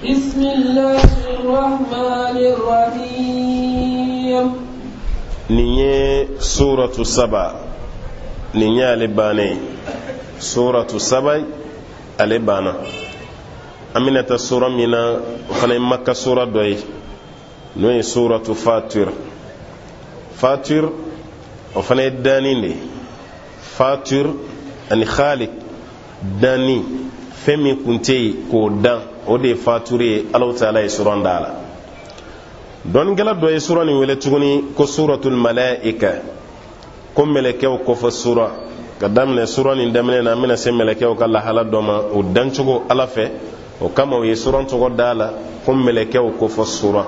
بسم الله الرحمن الرحيم. نية سورة السبع نية لباني سورة السبع لبانا أمينة السورة منا وخنا مكة سورة دوي نوي سورة فاتر وخنا الداني فاتر أني خالق داني فمي كنتي كودان ودي فاتوري الله تعالى سورة دالا don gela do sura ni wele tuguni ko suratul malaika ko melekew ko fa sura kadamne sura ni damne na mina se melekew kala hala doma o dancugo ala fe o kama wi sura to godala ko melekew ko fa sura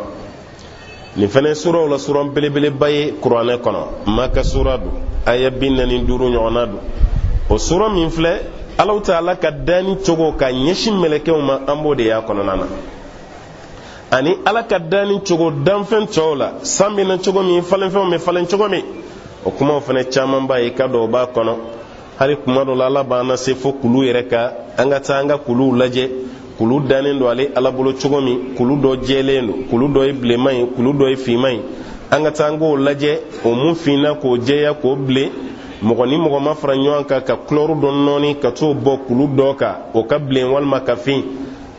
ni fene sura wala sura belebele baye qur'ane kono maka sura du aya binna ni duru nyona du o sura min fle allah taala kadani togo ka nyeshin melekew ma ambode ya kono nana ani ala ka dani cogo danfen cola sambi na cogo mi falen fe me falen cogo mi o kuma fane chaman ba ka do ba kono hari kuma do la ba na se fo kulu yere ka anga ta anga kulu laje kulu danen do ale ala bolo cogo mi kulu do jelendo kulu do ible mai kulu do fi mai anga ta ngo laje o mun fina ko jeya ko ble mogoni mogo mafra nyanka ka kloru don noni ka to bo kulu do ka o ka ble wal makafin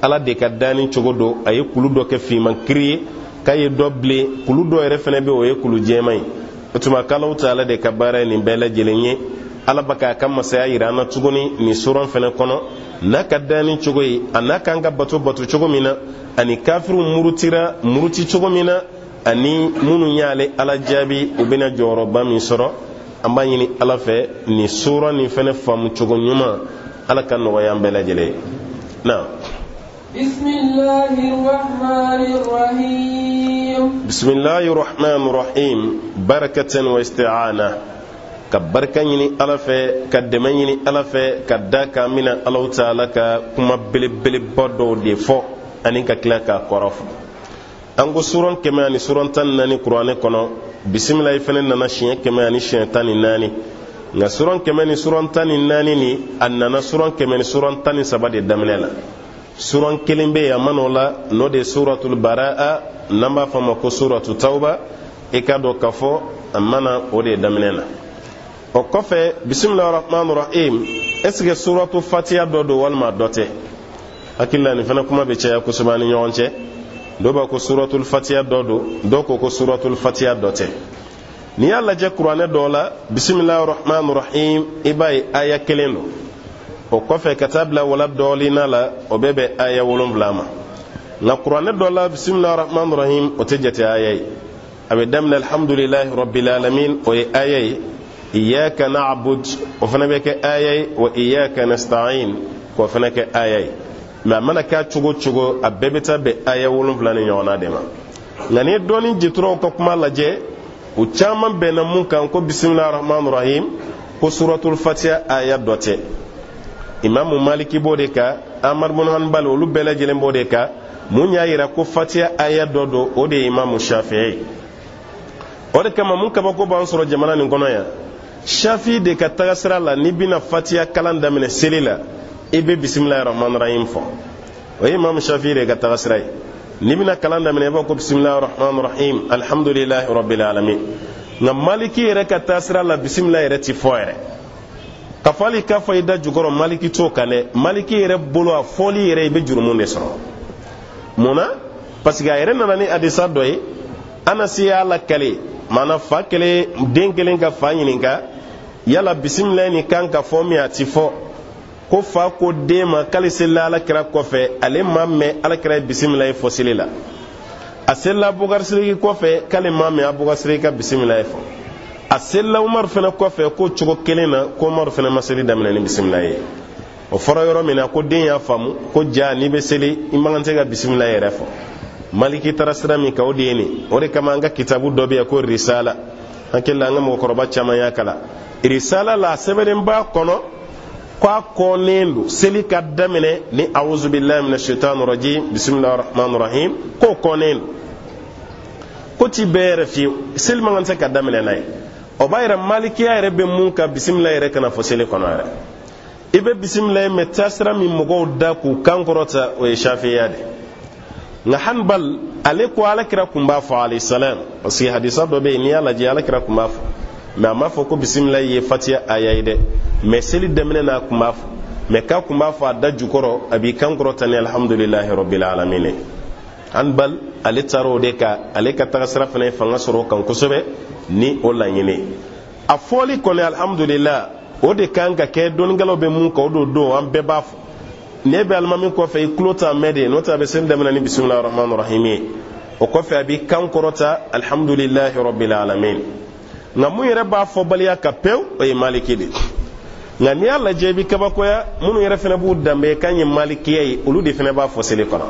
ala de ka dani cogodo aye kulu do ke fi man kriye kaye doble kulu do ere fene be o ye kulu jemai otuma kala taala de ka bara ni bela jelenye ala baka kam masaya irana tugoni ni suran fene kono na ka dani cogoyi anaka anga bato cogomina ani kafiru muruti cogomina ani munu nyale ala jabi ubina joro ba mi soro amba yini ala fe ni sura ni fene fam cogonyuma ala kan no yambela jele na بسم الله الرحمن الرحيم. بسم الله الرحمن الرحيم بركة واستعانة كبركة يني ألفة كدم يني ألفة كداك من الله تعالى كما بلي بدو دي فو أنك كلاك كرف أنغو سورة كمان سورة تناني قرآن كنا بسم الله فنن نشين كمان شين تاني ناني nga suran kemeni suran tani nani ni annana suran kemeni suran tani sabade damlela suran kelimbe ya manola no de suratul baraa namba fama ko suratul tauba e kado kafo amana o de damlela o kofe bismillahir rahmanir rahim esge suratul fatiha dodo walma dote akilla ni fana kuma be ceya ko subhani nyonche do ba ko suratul fatiha dodo do ko suratul fatiha dote ni yalla je qur'ane dola bismillahir rahmanir rahim ibay aya kelendo o kofe katabla wala dolina la o bebe aya wolum blama na qur'ane dola bismillahir rahmanir rahim o tejete ayay abe damna alhamdulillahi rabbil alamin o ayay iyyaka na'bud o fana beke ayay wa iyyaka nasta'in ko fana ke ayay ma manaka chugo abebeta be aya wolum blana nyona dema ngani doni jitro ko kuma laje o chaman bena mun kan ko bismillahir rahmanir rahim ko suratul fatiha aya dote imam maliki bodeka amar bin hanbal olu bela jelen bodeka mun yaira ko fatiha aya dodo o de imam shafi'i o de kama mun kaba ko ban soro jamana ni kono ya shafi de ka tagasra la ni bina fatiha kalanda mine selila ibe bismillahir rahmanir rahim fo o imam shafi'i de ka tagasra nibina kalanda mine ba ko bismillahir rahmanir rahim alhamdulillahi rabbil alamin ngam maliki yere ka tasra la bismillah yere ti foere kafali ka fayda jugoro maliki to kale maliki yere bolo foli yere be jurumun de soro mona pasiga yere nanani adisa doy ana siya la kale mana fa kale denkelen ka fa yininka yala bismillah ni kan ka fomi ati fo ko fa ko dema kale sella ala kira kofe ale mamme ala kira bismillah fosilila asella bugar siriki kofe kale mamme abugar sirika bismillah fo asella umar fena kofe ko chugo kelena ko umar fena masali damina ni bismillah o fara yoro mina ko den ya famu ko ja ni be seli imangante ga bismillah yere fo maliki tarasra mi ka odeni ore kama anga kitabu dobe ko risala hakilla ngam ko koroba chama yakala risala la sebeden ba kono kwa konendo seli kadamene ni a'udhu billahi minash shaitanir rajim bismillahir rahmanir rahim ko konendo ko ti bere fi sel mangante kadamene nay o bayra maliki ya rebe munka bismillah yere kana fo seli kono ara ibe bismillah metasra mi mugo da ku kankorota o shafiyade nga Hanbal ale ko alakira kumba fo alayhi salam parce que hadisa do be ni ala je alakira kumba fo mais ma fo ko bismillah ye fatiha ayayde mais seli demene na kumba fo mais ka kumba fo da jukoro abi kankoro tani alhamdulillah rabbil alamin Hanbal ale taro de ka ale ka tagasra fana fanga soro kan kosobe ni o lanyine a foli ko ne alhamdulillah o de kan ka ke don galo be mun ko do an be bafo ne be almamin ko fe klota mede no ta be sen demna ni bismillahir rahmanir rahim o ko fe abi kan korota alhamdulillahi rabbil alamin na mu yere ba fo baliya ka pew o e maliki de na ni alla jebi kaba ko ya munu yere fena bu dambe kan yi maliki yi ulu de fena ba fo sele kono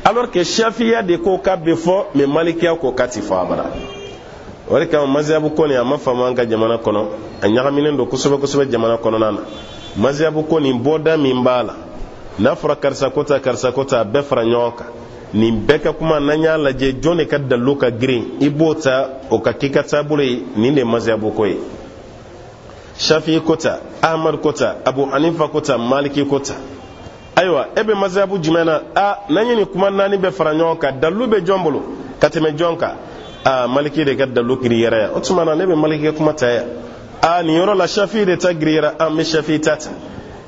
alors que shafiya de ko ka be fo me malikiya ko kati fo abara wari kama mazhabu ko ni amma fama nga jamana kono anyaka minen do kusobe jamana kono nana mazhabu ko ni boda mimbala na fura karsa kota be fara nyoka ni beka kuma nanya laje jone ka dallo ka green ibota o ka kika tabule ni ne mazhabu ko yi shafi kota ahmad kota abu hanifa kota maliki kota aywa ebe mazhabu jimana a nanya ni kuma nani be fara nyoka dallo be jombolo kateme jonka maliki de gadda lokiri yara o tuma na nebe maliki kuma taya ni yoro la shafi de ta grira me shafi tata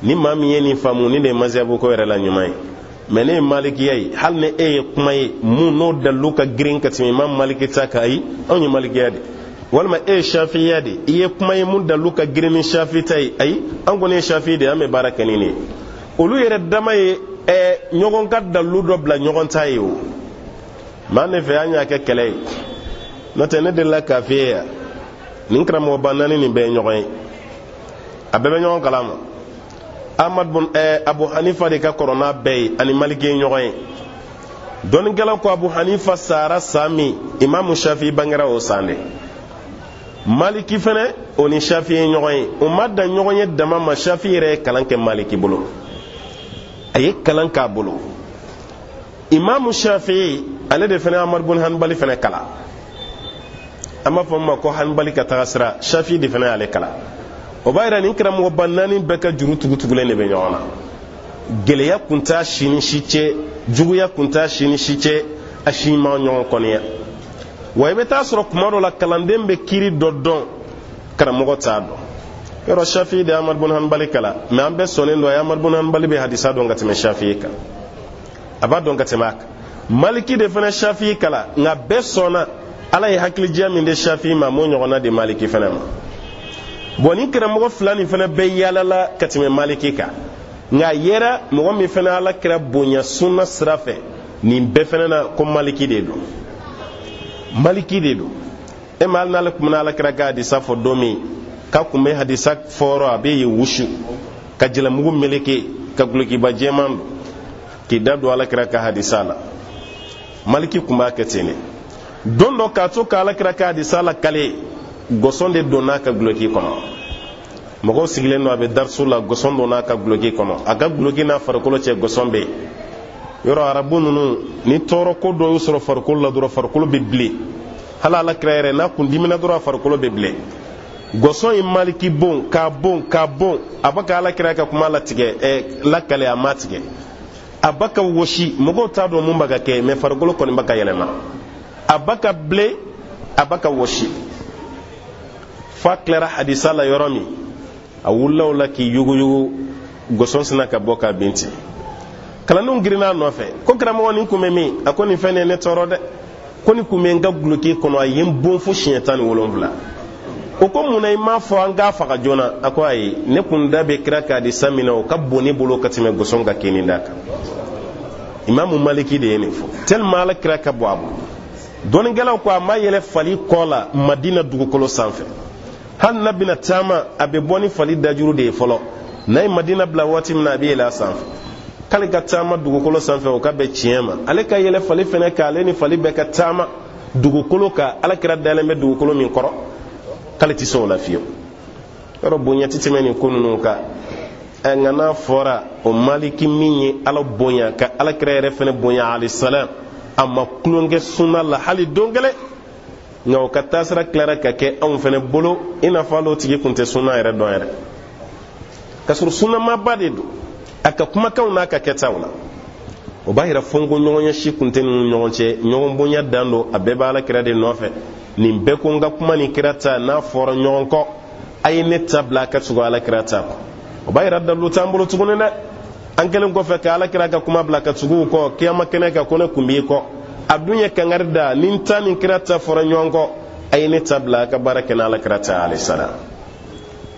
ni mami yeni famu ni de mazhabu ko yara la nyumai mene maliki yayi hal ne kuma yi mu no da luka green ka timi mam maliki ta kai on ni maliki yadi walma shafi yadi iye kuma yi mun da luka green shafi tai ai an gone shafi de ame barakani ne olu yere dama ye nyogon gadda ludo bla nyogon tayo mane fe anya ke kele note ne de la kafiya nin kramo banani ni be nyoy abebe nyon kalama ahmad bun abu hanifa de ka corona be ani maliki nyoy don gala ko abu hanifa sara sami imam shafi bangara o sande maliki fene oni shafi nyoy o madda nyoy dama ma shafi re kalanke maliki bulu ay kalanka bulu imam shafi ale de fene ahmad bun hanbali fene kala amma famma ko hanbali ka tagasra shafi di fana ale kala o bayra ni kram mo bannani beka juru tugutugule ne be nyona geleya kunta shini shiche juguya kunta shini shiche ashima nyon konya way be tasro kumaro la kalandembe kiri dodon kram mo tado yoro shafi de ahmad bun hanbali kala me ambe sonendo ya ahmad bun hanbali be hadisa do ngati me shafi ka abado ngati mak maliki de fana shafi kala nga be sona ala ye hakili jami de shafi ma mo nyogona de maliki fana ma boni kira mo fulani fana be yalala katime maliki ka nga yera mo mi fana ala kira bonya sunna srafe ni be fana na ko maliki de do e mal na la kuma ala kira ga di safo domi ka kuma hadisa foro abe yi wushu ka jila mugu meleke ka guluki ba jemando ki dadu ala kira ka hadisa la maliki kuma ka tene don do ka to kala kira ka di sala kale goson de dona ka gloki kono mogo sigilen no abe darsu la goson dona ka gloki kono aga gloki na farkolo che goson be yoro arabunu ni toro ko do yusro farkolo la duro farkolo be ble hala la kreere na kun dimina duro farkolo be ble goson im maliki bon abaka ala kira ka kuma la tige la kale amatige abaka woshi mogo ta do mun baga ke me farkolo ko ni baka yelema abaka ble abaka woshi fa clara hadisa la yoromi awullaw laki yugu goson sina ka boka binti kala non girina no fe ko grama woni kumemi akoni fene ne torode koni kumenga gluki kono ayem bon fu shintan wolonvla o ko munay ma fo anga faga jona akwai ne kunda be kraka di samina o kaboni bolo katime goson ga kenindaka imam maliki de ne fo tel malak kraka boabu don galaw ko ma yele fali kola madina dugukolo sanfe han nabina tama abe boni fali dajuru de folo nay madina bla wati mina be la sanfe kale ka tama dugukolo sanfe o ka be chiema ale ka yele fali fene ka ale ni fali be ka tama dugukolo ka ala kira dale me dugukolo min koro kale ti so la fiyo ro bonya titimeni kununu ka ngana fora o maliki minye ala bonya ka ala kira refene bonya alayhi salam amma kulonge sunna la hali dongele ngaw ka tasra clara ka ke on fene bolo ina falo tigi kunte sunna ere don ere kasur sunna ma badedu aka kuma kauna ka ke tawla o bayira fongo ɲɔgɔnya si kunte ninnu ɲɔgɔn cɛ ɲɔgɔn bonya dan do a bɛɛ b'a la kira de nɔfɛ nin bɛɛ ko n ka kuma ni kira ta n'a fɔra ɲɔgɔn kɔ a ye ne ta bila a ka tugu ala kira ta o bayira dalu t'an bolo tuguni dɛ an kɛlen kɔfɛ ka ala kira ka kuma bila ka tugu kɔ kiyama kɛnɛ kan ko ne kun b'i kɔ a dun ye kangari da nin ta ni kira ta fɔra ɲɔgɔn kɔ a ye ne ta bila a ka baara kɛ ala kira ta alayhi salam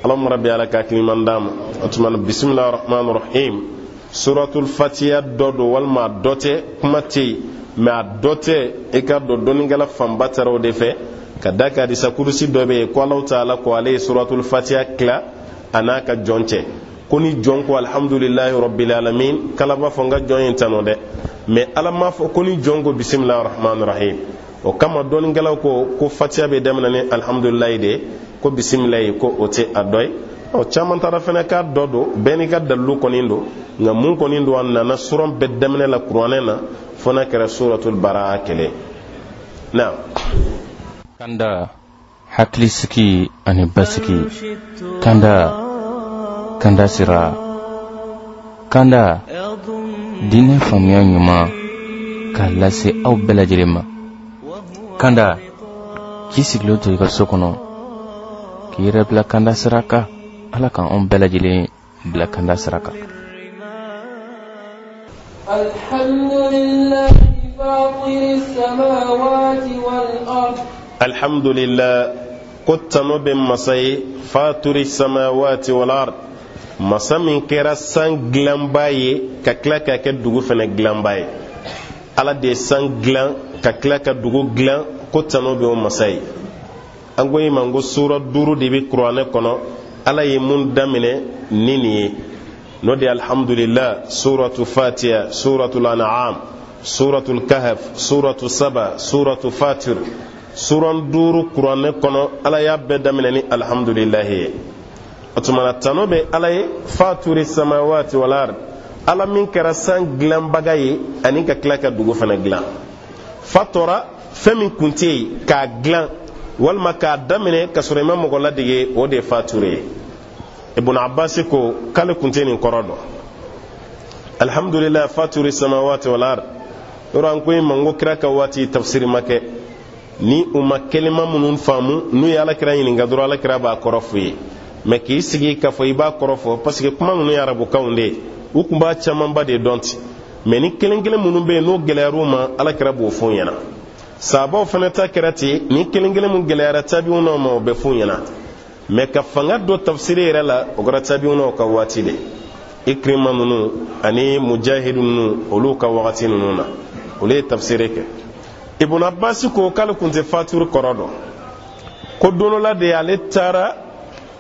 allahumma rabbi ala ka kiliman dam o tuma bismillahir rahmanir rahim suratul fatiha dɔ do walima dɔ tɛ kuma tɛ yen mɛ a dɔ tɛ i ka dɔn dɔnnikɛla fanba taara o de fɛ ka da ka hadisa kurusi dɔ bɛ yen ko Alahu Taala ko ale ye suratul fatiha tila a n'a ka jɔn cɛ ko ni jɔn ko alhamdulillahi rabbil alamin kala b'a fɔ n ka jɔn ye tano dɛ mɛ ala m'a fɔ ko ni jɔn ko bismillahir rahmanir rahim o kama dɔnnikɛlaw ko fatiha bɛ daminɛ ni alhamdulillahi de ko bisimilayi ko o tɛ a dɔ ye caman taara fana k'a dɔ do bɛɛ n'i ka dalilu kɔni do nka mun kɔni do a nana suran bɛɛ daminɛ la kuranɛ na fo n'a kɛra suratul baraa kelen na kanda hakili sigi ani basigi kanda sira kanda diinɛ faamuya ɲuman k'a lase aw bɛɛ lajɛlen ma kanda k'i sigilen to i ka so kɔnɔ k'i yɛrɛ bila kanda sira kan ala kan anw bɛɛ lajɛlen bila kanda sira kan alhamdulillah ko tano bɛ masa ye fatiri samawati wal ard masa min kɛra san dilanba ye ka tila ka kɛ dugu fana dilanba ye ala de ye san dilan ka tila ka dugu dilan ko tano bɛ o masa ye an ko ima ko sura 5 de bɛ kuranɛ kɔnɔ ala ye mun daminɛ ni nin ye n'o de alhamdulillah suratu fatiha suratul an'am suratul kahf suratu saba suratu fatir suran 5 kuranɛ kɔnɔ ala y'a bɛɛ daminɛ ni alhamdulillah ye o tuma tano bɛ ala ye faturi samawati wal ard ala min kɛra san dilanbaga ye ani ka tila ka dugu fana dilan fatora fɛn min kun tɛ yen k'a dilan walima k'a daminɛ ka sɔrɔ i ma mɔgɔ ladege o de ye fature ye ibn abbas ko k'ale kun tɛ nin kɔrɔ dɔn alhamdulillah faturi samawati wal ard yɔrɔ an ko in ma n ko kira ka waati tafsiri ma kɛ ni u ma kelima minnu faamu n'u ye alakira ɲininka dɔrɔn alakira b'a kɔrɔ f'u ye mɛ k'i sigi k'a fɔ i b'a kɔrɔ fɔ parce que kuma ninnu ye arabukanw de ye u tun b'a camanba de dɔn ten mɛ ni kelen kelen minnu bɛ yen n'o gɛlɛyar'u ma alakira b'o f'u ɲɛna sahabaw fana ta kɛra ten ni kelen kelen min gɛlɛyara tabi'u n'aw ma o bɛ f'u ɲɛna mɛ ka fanga dɔ tafsiri yɛrɛ la o kɛra tabi'u n'aw ka waati de ikrima ninnu ani mujahidu ninnu olu ka wagati ninnu na olu ye tafsiri kɛ ibn abbas ko k'ale kun tɛ faturi kɔrɔ dɔn ko don dɔ la de ale taara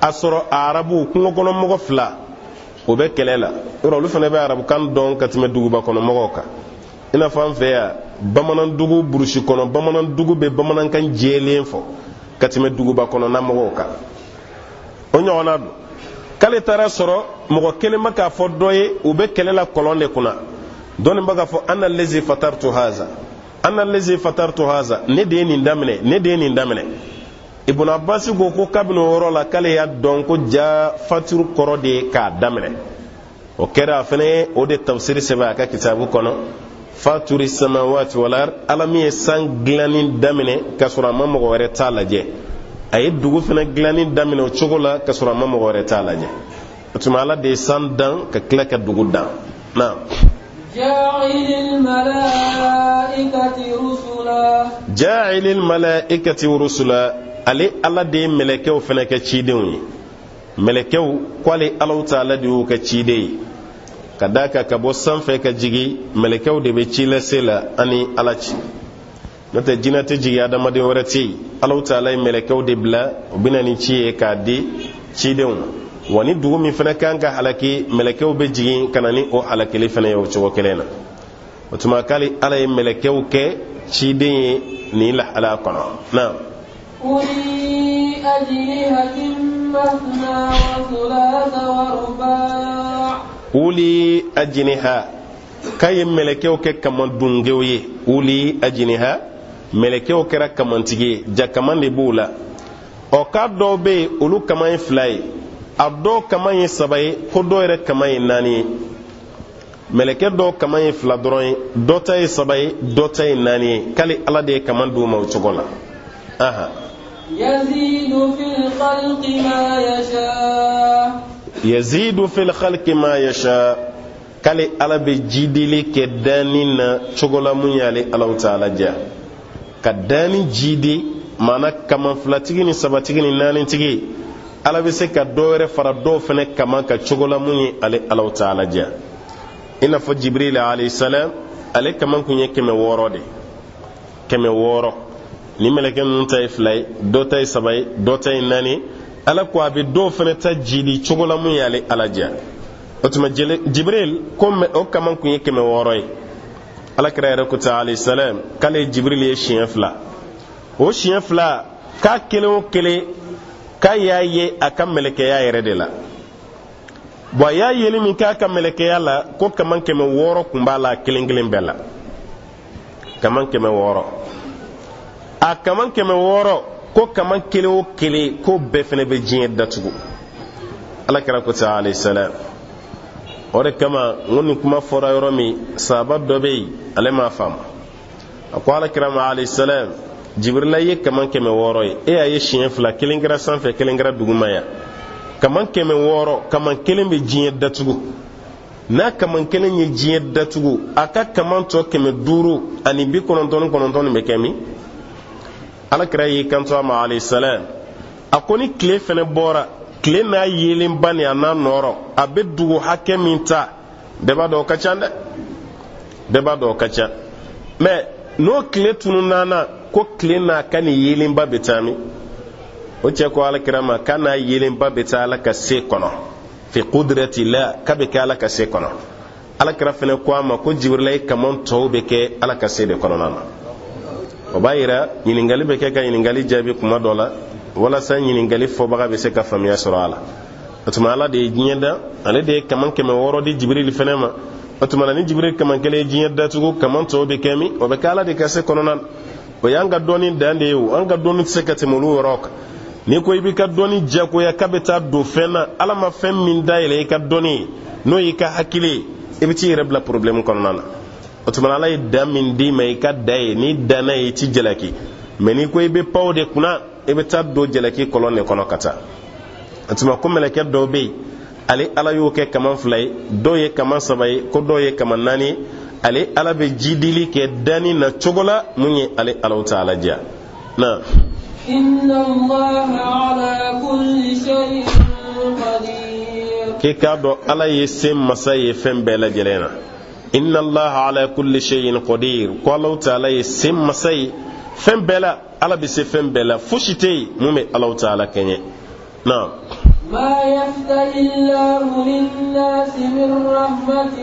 a sɔrɔ arabu kungo kɔnɔ mɔgɔ 2 o bɛ kɛlɛ la yɔrɔ olu fana bɛ arabukan dɔn ka tɛmɛ duguba kɔnɔ mɔgɔw kan i n'a fɔ an fɛ yan bamanan dugu burusi kɔnɔ bamanan dugu bɛ bamanankan jɛlen fɔ ka tɛmɛ duguba kɔnɔna mɔgɔw kan o ɲɔgɔnna don k'ale taara sɔrɔ mɔgɔ kelen ma k'a fɔ dɔ ye u bɛ kɛlɛ la kɔlɔn de kunna dɔɔnin bɛ k'a fɔ ana lezi fatartu haza ne de ye nin daminɛ ibn abbas ko kabini o yɔrɔ la k'ale y'a dɔn ko ja faturu kɔrɔ de ye k'a daminɛ o kɛra a fana ye o de tafsiri sɛbɛn a ka kitabu kɔnɔ faturi samawati wal ard ala min ye san dilanni daminɛ ka sɔrɔ a ma mɔgɔ wɛrɛ t'a lajɛ a ye dugu fana dilanni daminɛ o cogo la ka sɔrɔ a ma mɔgɔ wɛrɛ t'a lajɛ o tuma ala de ye san dan ka tila ka dugu dan na ja'ilil malaikati rusula ale ala de ye mɛlɛkɛw fana kɛ cidenw ye mɛlɛkɛw k'ale Alahu Taala de y'u kɛ ciden ye ka da ka bɔ sanfɛ ka jigi mɛlɛkɛw de bɛ ci lase la ani ala ci n'o tɛ jinɛ tɛ jigi adamaden wɛrɛ tɛ yen Alahu Taala ye mɛlɛkɛw de bila u bɛ na ni ci ye k'a di cidenw ma wa ni dugu min fana kan ka halaki mɛlɛkɛw bɛ jigin ka na ni o halakili fana ye o cogo kelen na o tuma k'ale ala ye mɛlɛkɛw kɛ ciden ye nin lahala kɔnɔ na أولي أجنحة مثنى وثلاث ورباع uli ajiniha kaye melekew ke kamandungew ye uli ajiniha melekew kɛra kamantigi ja kaman de b'u la o ka dɔw bɛ yen olu kaman ye 2 ye a dɔw kaman ye 3 ye ko dɔw yɛrɛ kaman ye 4 ye meleke do kaman ye fila dɔrɔn ye dɔ ta ye saba ye dɔ ta ye naani ye k'ale ala de ye kaman d'u ma o cogo la. yazidu fil khalqi ma yasha. yazidu fil khalqi ma yasha. k'ale ala bɛ jidili kɛ danni na cogo la mun y'ale Alahu Taala diya. ka danni jidi maana kaman filatigi ni sabatigi ni naanitigi ala bɛ se ka dɔ wɛrɛ fara dɔw fana kaman ka cogo la mun ye ale Alahu Taala diya. i n'a fɔ Jibril alayhi salam ale kaman kun ye 600 de 600 ni meleke ninnu ta ye 2 ye dɔ ta ye 3 ye dɔ ta ye 4 ye ala ko a bɛ dɔw fana ta jidi cogo la mun ye ale ala diya. o tuma Jibril ko o kaman kun ye 600 ye. alakira yɛrɛ ko ta alayhi salam k'ale Jibril ye siɲɛ 2 o siɲɛ 2 k'a kelen o kelen k'a y'a ye a ka melekeya yɛrɛ de la. bon a y'a yeli min k'a ka melekeya la ko kaman 600 kun b'a la kelen kelen bɛɛ la. kaman 600 a kaman 600 ko kaman kelen o kelen ko bɛɛ fana bɛ diɲɛ datugu. alakira ko ta alayhi salam o de kama n nin kuma fɔra yɔrɔ min sahaba dɔ bɛ yen ale m'a faamu. a ko alakira ma alayhi salam Jibrila ye kaman 600 ye e y'a ye siɲɛ 2 kelen kɛra sanfɛ kelen kɛra duguma ya. kaman 600 kaman kelen bɛ diɲɛ datugu. n'a kaman kelen ye diɲɛ datugu a ka kaman tɔ 599 bɛ kɛ min. alakira y'i kanto a ma alayhi salam a ko ni tile fana bɔra tile n'a yelenba ni a n'a nɔrɔ a bɛ dugu hakɛ min ta bɛɛ b'a dɔn o ka ca dɛ. bɛɛ b'a dɔn o ka ca mais n'o tile tununna ko tile n'a ka ni yelenba bɛ taa min. o cɛ ko alakira ma k'a n'a yelenba bɛ taa ala ka se kɔnɔ fi qudrati la k'a bɛ kɛ ala ka se kɔnɔ. alakira fana ko a ma ko Jibrila ye kaman tɔw bɛ kɛ ala ka se de kɔnɔna na. o b'a yira ɲininkali bɛ kɛ ka ɲininkali jaabi kuma dɔ la walasa ɲininkali fɔbaga bɛ se ka faamuya sɔrɔ a la. o tuma ala de ye diɲɛ da ale de ye kaman 600 di Jibril fana ma. o tuma ni Jibril kaman kelen ye diɲɛ datugu kaman tɔw bɛ kɛ min o bɛ kɛ ala de ka se kɔnɔna na. o y'an ka dɔnni dan de ye o an ka dɔnni tɛ se ka tɛmɛ olu yɔrɔ kan. n'i ko i b'i ka dɔnni diyagoya k'a bɛ taa don fɛn na ala ma fɛn min dayɛlɛ i ka dɔnni ye n'o y'i ka hakili ye i bɛ t'i yɛrɛ bila problème kɔnɔna na. o tuma ala ye dan min d'i ma i ka da ye n'i danna ye i ti jalaki mais n'i ko i bɛ pan o de kunna i bɛ taa don jalaki kɔlɔn de kɔnɔ ka taa. o tuma ko mɛlɛkɛ dɔw bɛ yen ale ala y'o kɛ kaman 2 ye dɔw ye kaman 3 ye ko dɔw ye kaman 4 ye ale ala bɛ jidili kɛ danni na cogo la mun ye ale Alahu Taala diya. na inna Allaha ala kulli shay'in qadir. k'i k'a dɔn ala ye se masa ye fɛn bɛɛ lajɛlen na. inna Allaha ala kulli shay'in qadir ko Alahu Taala ye se masa ye fɛn bɛɛ la ala bɛ se fɛn bɛɛ la fosi tɛ yen mun bɛ Alahu Taala kɛɲɛ. na ما يفتح الله للناس من رحمة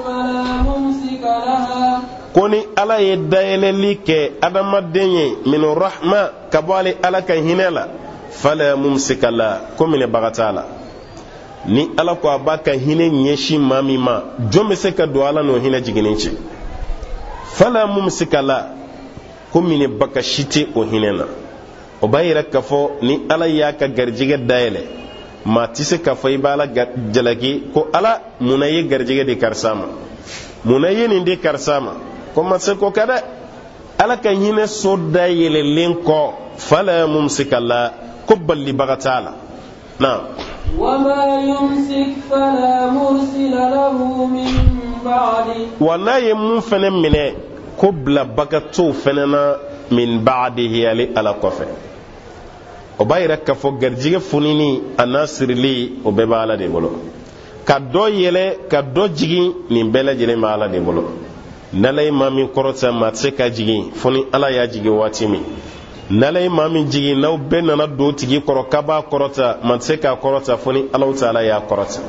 فلا ممسك لها. ko ni ala ye dayɛlɛli kɛ adamaden ye min rahma ka bɔ ale ala ka hinɛ la fala mumsika la ko minɛbaga t'a la. ni ala ko a b'a ka hinɛ ɲɛsin maa min ma jɔn bɛ se ka don ala n'o hinɛ jiginni cɛ. fala mumsika la ko minɛbaga si tɛ o hinɛ na. o b'a yira k'a fɔ ni ala y'a ka garijɛgɛ dayɛlɛ maa tɛ se k'a fɔ i b'a la jalaki ko ala munna ye garijɛgɛ di karisa ma munna ye nin di karisa ma ko ma se ko kɛ dɛ. ala ka hinɛ so dayɛlɛlen kɔ fala mumsika la ko balibaga t'a la. na وما يمسك فلا مرسل له من بعده. wa n'a ye mun fana minɛ ko bilabaga t'o fana na min ba'dihi ale ala kɔfɛ. o b'a yira k'a fɔ garijɛgɛ funini a n'a sirili o bɛɛ b'a ala de bolo. ka dɔ yɛlɛ ka dɔ jigin nin bɛɛ lajɛlen b'a ala de bolo. n'ala ye maa min kɔrɔta maa tɛ se ka jigin fo ni ala y'a jigin waati min. n'ala ye maa min jigin n'aw bɛɛ nana don tigi kɔrɔ k'a b'a kɔrɔta maa tɛ se k'a kɔrɔta fo ni Alahu Taala y'a kɔrɔta.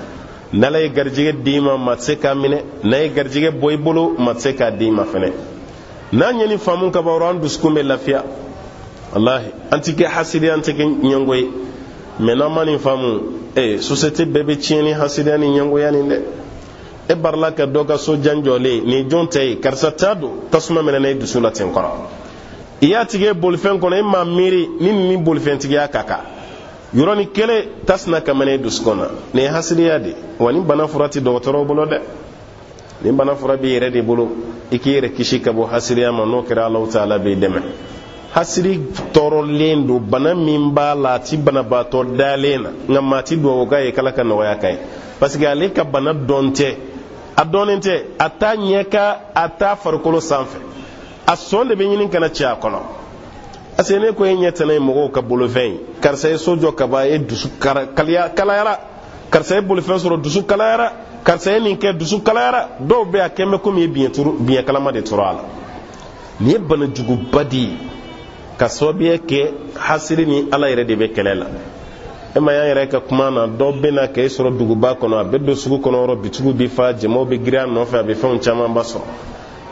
n'ala ye garijɛgɛ d'i ma maa tɛ se k'a minɛ n'a ye garijɛgɛ bɔ i bolo maa tɛ se k'a d'i ma fɛnɛ. n'an ye nin faamu ka ban yɔrɔ an dusukun bɛ lafiya. wallahi an ti kɛ hasidi an ti kɛ ɲɛngo ye mais n'an ma nin faamu société bɛɛ bɛ tiɲɛ ni hasidiya ni ɲɛngoya nin dɛ. e barila ka dɔ ka so jan jɔlen nin jɔn tɛ ye karisa t'a don tasuma minɛ na i dusu la ten kɔrɔ. i y'a tigɛ bolifɛn kɔnɔ e m'a miiri ni nin bolifɛntigiya ka kan yɔrɔnin kelen tasuma ka mɛnɛ i dusukun na nin ye hasidiya de wa ni bana fura tɛ dɔgɔtɔrɔw bolo dɛ. ni bana fura bi yere de bolo iki yere kishi kabo hasiriya ma no kira Allah ta'ala be deme hasiri toro lendo bana min ba la ti bana ba to dalena ngama ti do ga e kala kan waya kai parce que ale ka bana donte adonente ata nyeka ata farkolo sanfe asonde be nyinin kana ci akono asene ko nyeta nay mo ka bolo vein karsa sojo ka ba e dusu kala yara karsa bolo fen soro dusu kala yara karsa ni ke dusu kala yara do be akeme ko mi bien kala ma de turala ni bana jugu badi ka sobiye ke hasiri ni ala yere de be kelela ema ya yere ka kuma na do be na ke soro dugu ba kono abedo sugu kono ro bitugu bi fa jemo be gran no fa be fon chama baso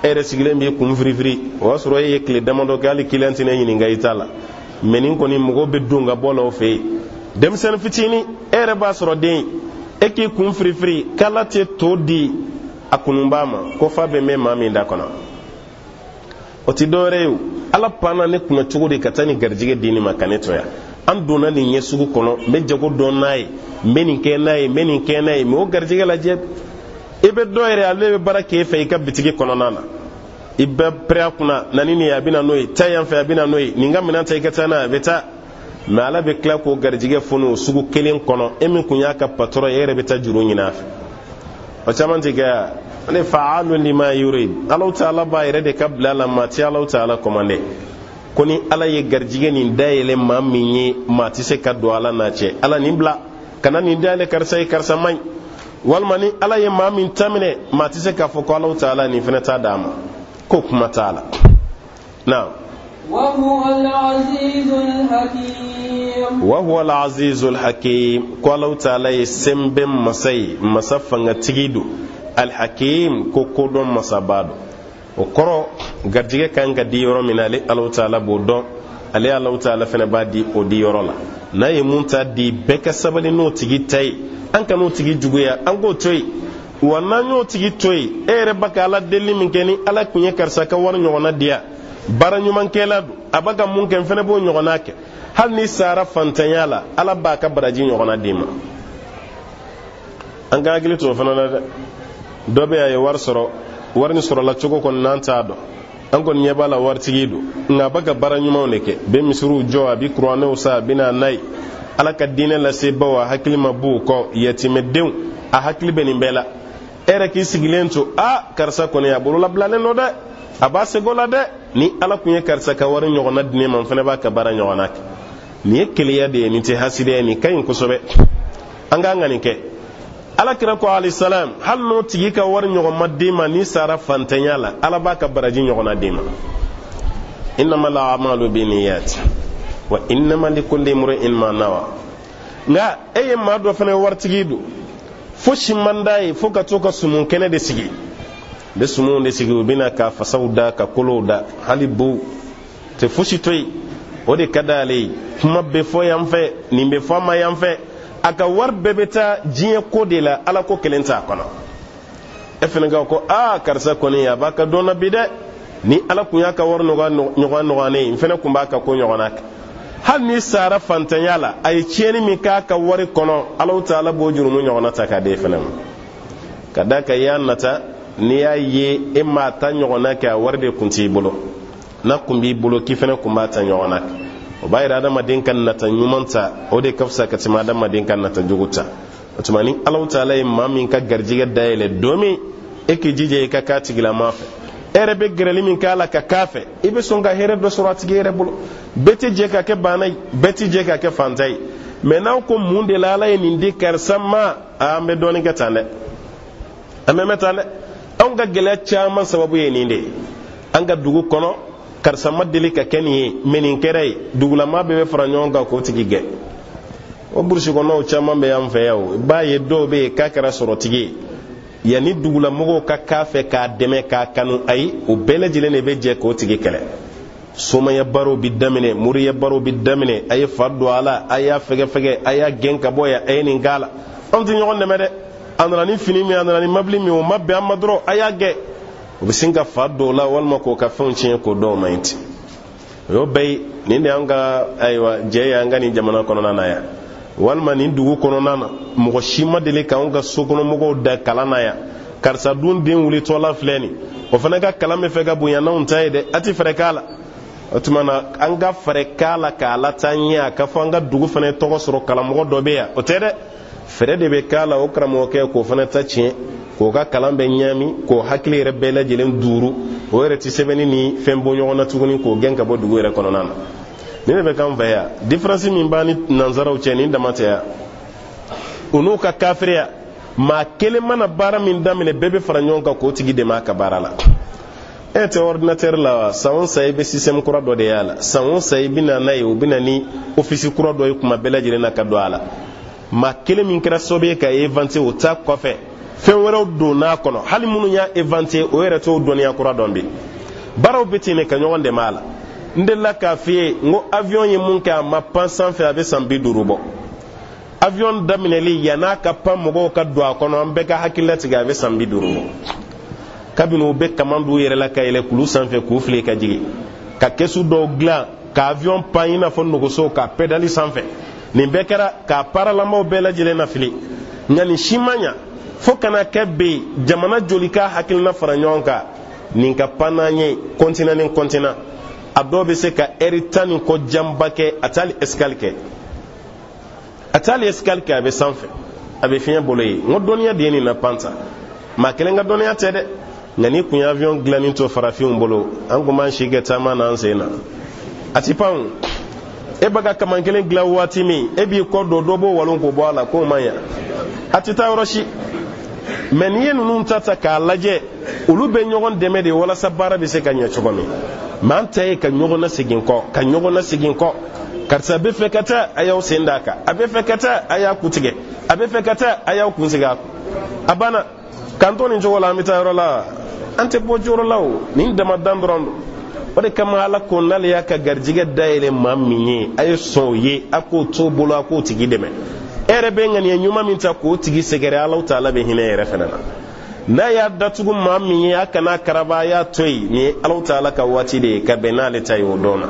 ere sigile mbi kum frifri o soro ye kle demando gali client ne yini ngai tala menin ko ni mugo be dunga bolo fe dem sen fitini ere ba soro den eki kum frifri kala te todi akunumbama ko fa be me mami nda kono o ti dore ala pana ne kuma cogo de katani garjige dini makaneto ya an dona ni yesugu kono me jago don nay menin ke nay me o garjige la je ibe doere ale barake fe ka bitigi kono nana ibe preakuna nanini abina noy tayan fe abina noy ninga minan tay katana beta ma ala be kla ko garjige fonu sugu kelen kono emin kunya ka patoro yere beta juru nyina o chamanti ga ne fa'alu lima yurid Allah ta'ala ba yere de kabla la mati Allah ta'ala komande koni ala ye garjige ni dayele maminye mati se kaddo ala na ce ala ni bla kana ni dayele karsa mai walmani ala ye mamin tamine mati se ka foko Allah ta'ala ni fena ta dama ko kuma ta'ala na wa huwa al-azizul hakim ko Allah ta'ala ye sembe masafanga tigidu al-hakim ko kodon masabado o koro garjige kan ga di yoro minale Allah ta'ala bodon ale Allah ta'ala fena badi o di yoro la na ye munta di beka sabali no tigi tay an kanu tigi juguya an go toy wannan no tigi toy ere baka ala delli min keni ala kunye karsa ka war nyona dia bara nyuman keladu abaga mun ken fena bo nyona ke hal ni sara fantanyala ala baka baraji nyona dima an ga gili to fana na dobe ay war soro warni soro la cogo kon nanta do an kon nyeba la war tigido nga baga bara nyuma oneke be misuru jowa bi qur'ane usa bina nay ala ka dine la se bawa hakili mabu ko yetime dew a hakili beni bela ere ki sigilento a karsa kon ya bulu la blane no de aba se gola de ni ala kunye karsa ka war nyogona dine man fene ba ka bara nyogona ni ekeliya de ni te haside ni kayin kusobe anga ngani ke ala kira ko alayhi salam hal no tigi ka war nyogo madima ni sara fantanyala ala baka baraji nyogo na dima innamal a'malu binniyat wa innamal likulli imrin ma nawa nga eye ma do fane war tigi do foshi mandai foka toka sumun kene de sigi de sumun de sigi bina ka fasauda ka koloda halibu te foshi toy o de kadale kuma be fo yamfe nimbe fama yamfe aka war bebeta jiye ko de la ala ko kelenta kono efene ga ko karsa koni ya baka dona bide ni ala kunya ka war no ne fene kumba ka ko nyogona hal ni sara fantanyala ay cieni mi ka war kono ala taala bo juru mu nyogona ta ka de fene kada ka yanata ni aye e ma ta nyogona ka war de kunti bolo na kumbi bolo ki fene kumba ta nyogona o bayira adama den kan nata nyumanta o de kafsa katima adama den kan nata juguta otumani Allah ta'ala e mamin ka garjiga dayele domi eke jije ka katigila mafe ere be greli min kala ka kafe ibe songa here do sorati gere bulo beti je ka ke banai beti je ka ke fantai menaw ko munde la la ni ndi karsama ambe doni gatane amemetane on ga gele chama sababu ye ninde anga dugu kono karsama deli ka keni menin kere dugula ma be franyon ga ko tigige o bursi ko no chama be am fe yaw ba ye do be ka kara sorotigi yani dugula mogo ka kafe ka deme ka kanu ay o bele jile ne be je ko tigi kele soma ya baro bidamine muri ya baro bidamine ay fardu ala aya fege aya genka boya ay ni ngala on ti nyon demede andra ni fini mi andra ni mabli mi o mabbe amadro aya ge o bisinga fardu la walma ko ka fonchi ko do mayti yo bay ni ne anga aywa je ya anga ni jamana kono nana ya walma ni dugu kono nana mo shima dele ka anga sokono mo da kalana ya karisa dun den wulitɔla filɛ nin o fana ka kalan bɛ fɛ ka bonya n'anw ta ye dɛ a ti fɛrɛ k'a la o tuma na an ka fɛrɛ k'a la k'a lataa ɲɛ a ka fɔ an ka dugu fana tɔgɔ sɔrɔ kalanmɔgɔ dɔ bɛ yan o tɛ dɛ fɛrɛ de bɛ k'a la o karamɔgɔkɛ k'o fana ta tiɲɛ k'o ka kalan bɛ ɲami k'o hakili yɛrɛ bɛɛ lajɛlen duuru o yɛrɛ ti sɛbɛnni ni fɛn bɔ ɲɔgɔn na tuguni k'o gɛn ka bɔ dugu yɛrɛ kɔnɔna na ni ne bɛ k'an fɛ yan diferansi min b'a ni nanzaraw cɛ ni dama tɛ yan u n'u ka kafiriya maa kelen mana baara min daminɛ bɛɛ bɛ fara ɲɔgɔn kan k'o tigi dɛmɛ a ka baara la e tɛ ordinateur la wa san o san i bɛ système kura dɔ de y'a la san o san i bɛ na n'a ye o bɛ na ni office kura dɔ ye kuma bɛɛ lajɛlen na ka don a la maa kelen min kɛra sababu ye ka inventer o ta kɔfɛ fɛn wɛrɛw don n'a kɔnɔ hali minnu y'a inventer o yɛrɛ t'o dɔnniya kura dɔn bi baaraw bɛ ten de ka ɲɔgɔn dɛmɛ a la n delila k'a f'i ye n ko avion ye mun kɛ a ma pan sanfɛ a bɛ san 50 bɔ avion daminɛli yan'a ka pan mɔgɔw ka don a kɔnɔ an bɛɛ ka hakilila tigɛ a bɛ san 50 bɔ kabini u bɛ kaman d'u yɛrɛ la ka yɛlɛ kulu sanfɛ k'u fili ka jigin ka kɛsu dɔw dilan ka avion pan i n'a fɔ nɔgɔso ka pédale sanfɛ nin bɛɛ kɛra k'a paralamaw bɛɛ lajɛlen na fili nka nin si ma ɲa fo kana kɛ bɛ jamana joli ka hakilina fara ɲɔgɔn kan nin ka pan n'an ye continent ni continent a dɔw bɛ se ka heure 10 ni kɔ janba kɛ a t'ali escale kɛ a bɛ sanfɛ a bɛ fiɲɛ bolo ye n ko dɔnniya de ye nin na panta maa kelen ka dɔnniya tɛ dɛ nka ni kun ye avion dilanni to farafinw bolo an kun b'an si kɛ taama n'an sen na a ti pan e bɛ ka kaman kelen dilan waati min e b'i kɔ don dɔ b'o walon k'o bɔ a la k'o man ɲa a ti taa yɔrɔ si mɛ n'i ye ninnu ta k'a lajɛ olu bɛ ɲɔgɔn dɛmɛ de walasa baara bɛ se ka ɲɛ cogo min mɛ an ta ye ka ɲɔgɔn na segin kɔ karisa bɛ fɛ ka taa a y'aw sen d'a kan a bɛ fɛ ka taa a y'a ku tigɛ a bɛ fɛ ka taa a y'aw kun sigi a kun a banna k'an to nin cogo la an bɛ taa yɔrɔ la an tɛ bɔ jɔyɔrɔ la o nin damadan dɔrɔn don o de kama ala ko n'ale y'a ka garijɛgɛ dayɛlɛ maa min ye a ye sɔn o ye a k'o t'o bolo a k'o tigi dɛmɛ e yɛrɛ bɛ ŋaniya ɲuman min ta k'o tigi sɛgɛrɛ Alahu Taala bɛ hinɛ yɛrɛ fana na n'a y'a datugu maa min ye a kana karaba a y'a to yen nin ye Alahu Taala ka waati de ye ka bɛn n'ale ta ye o dɔn na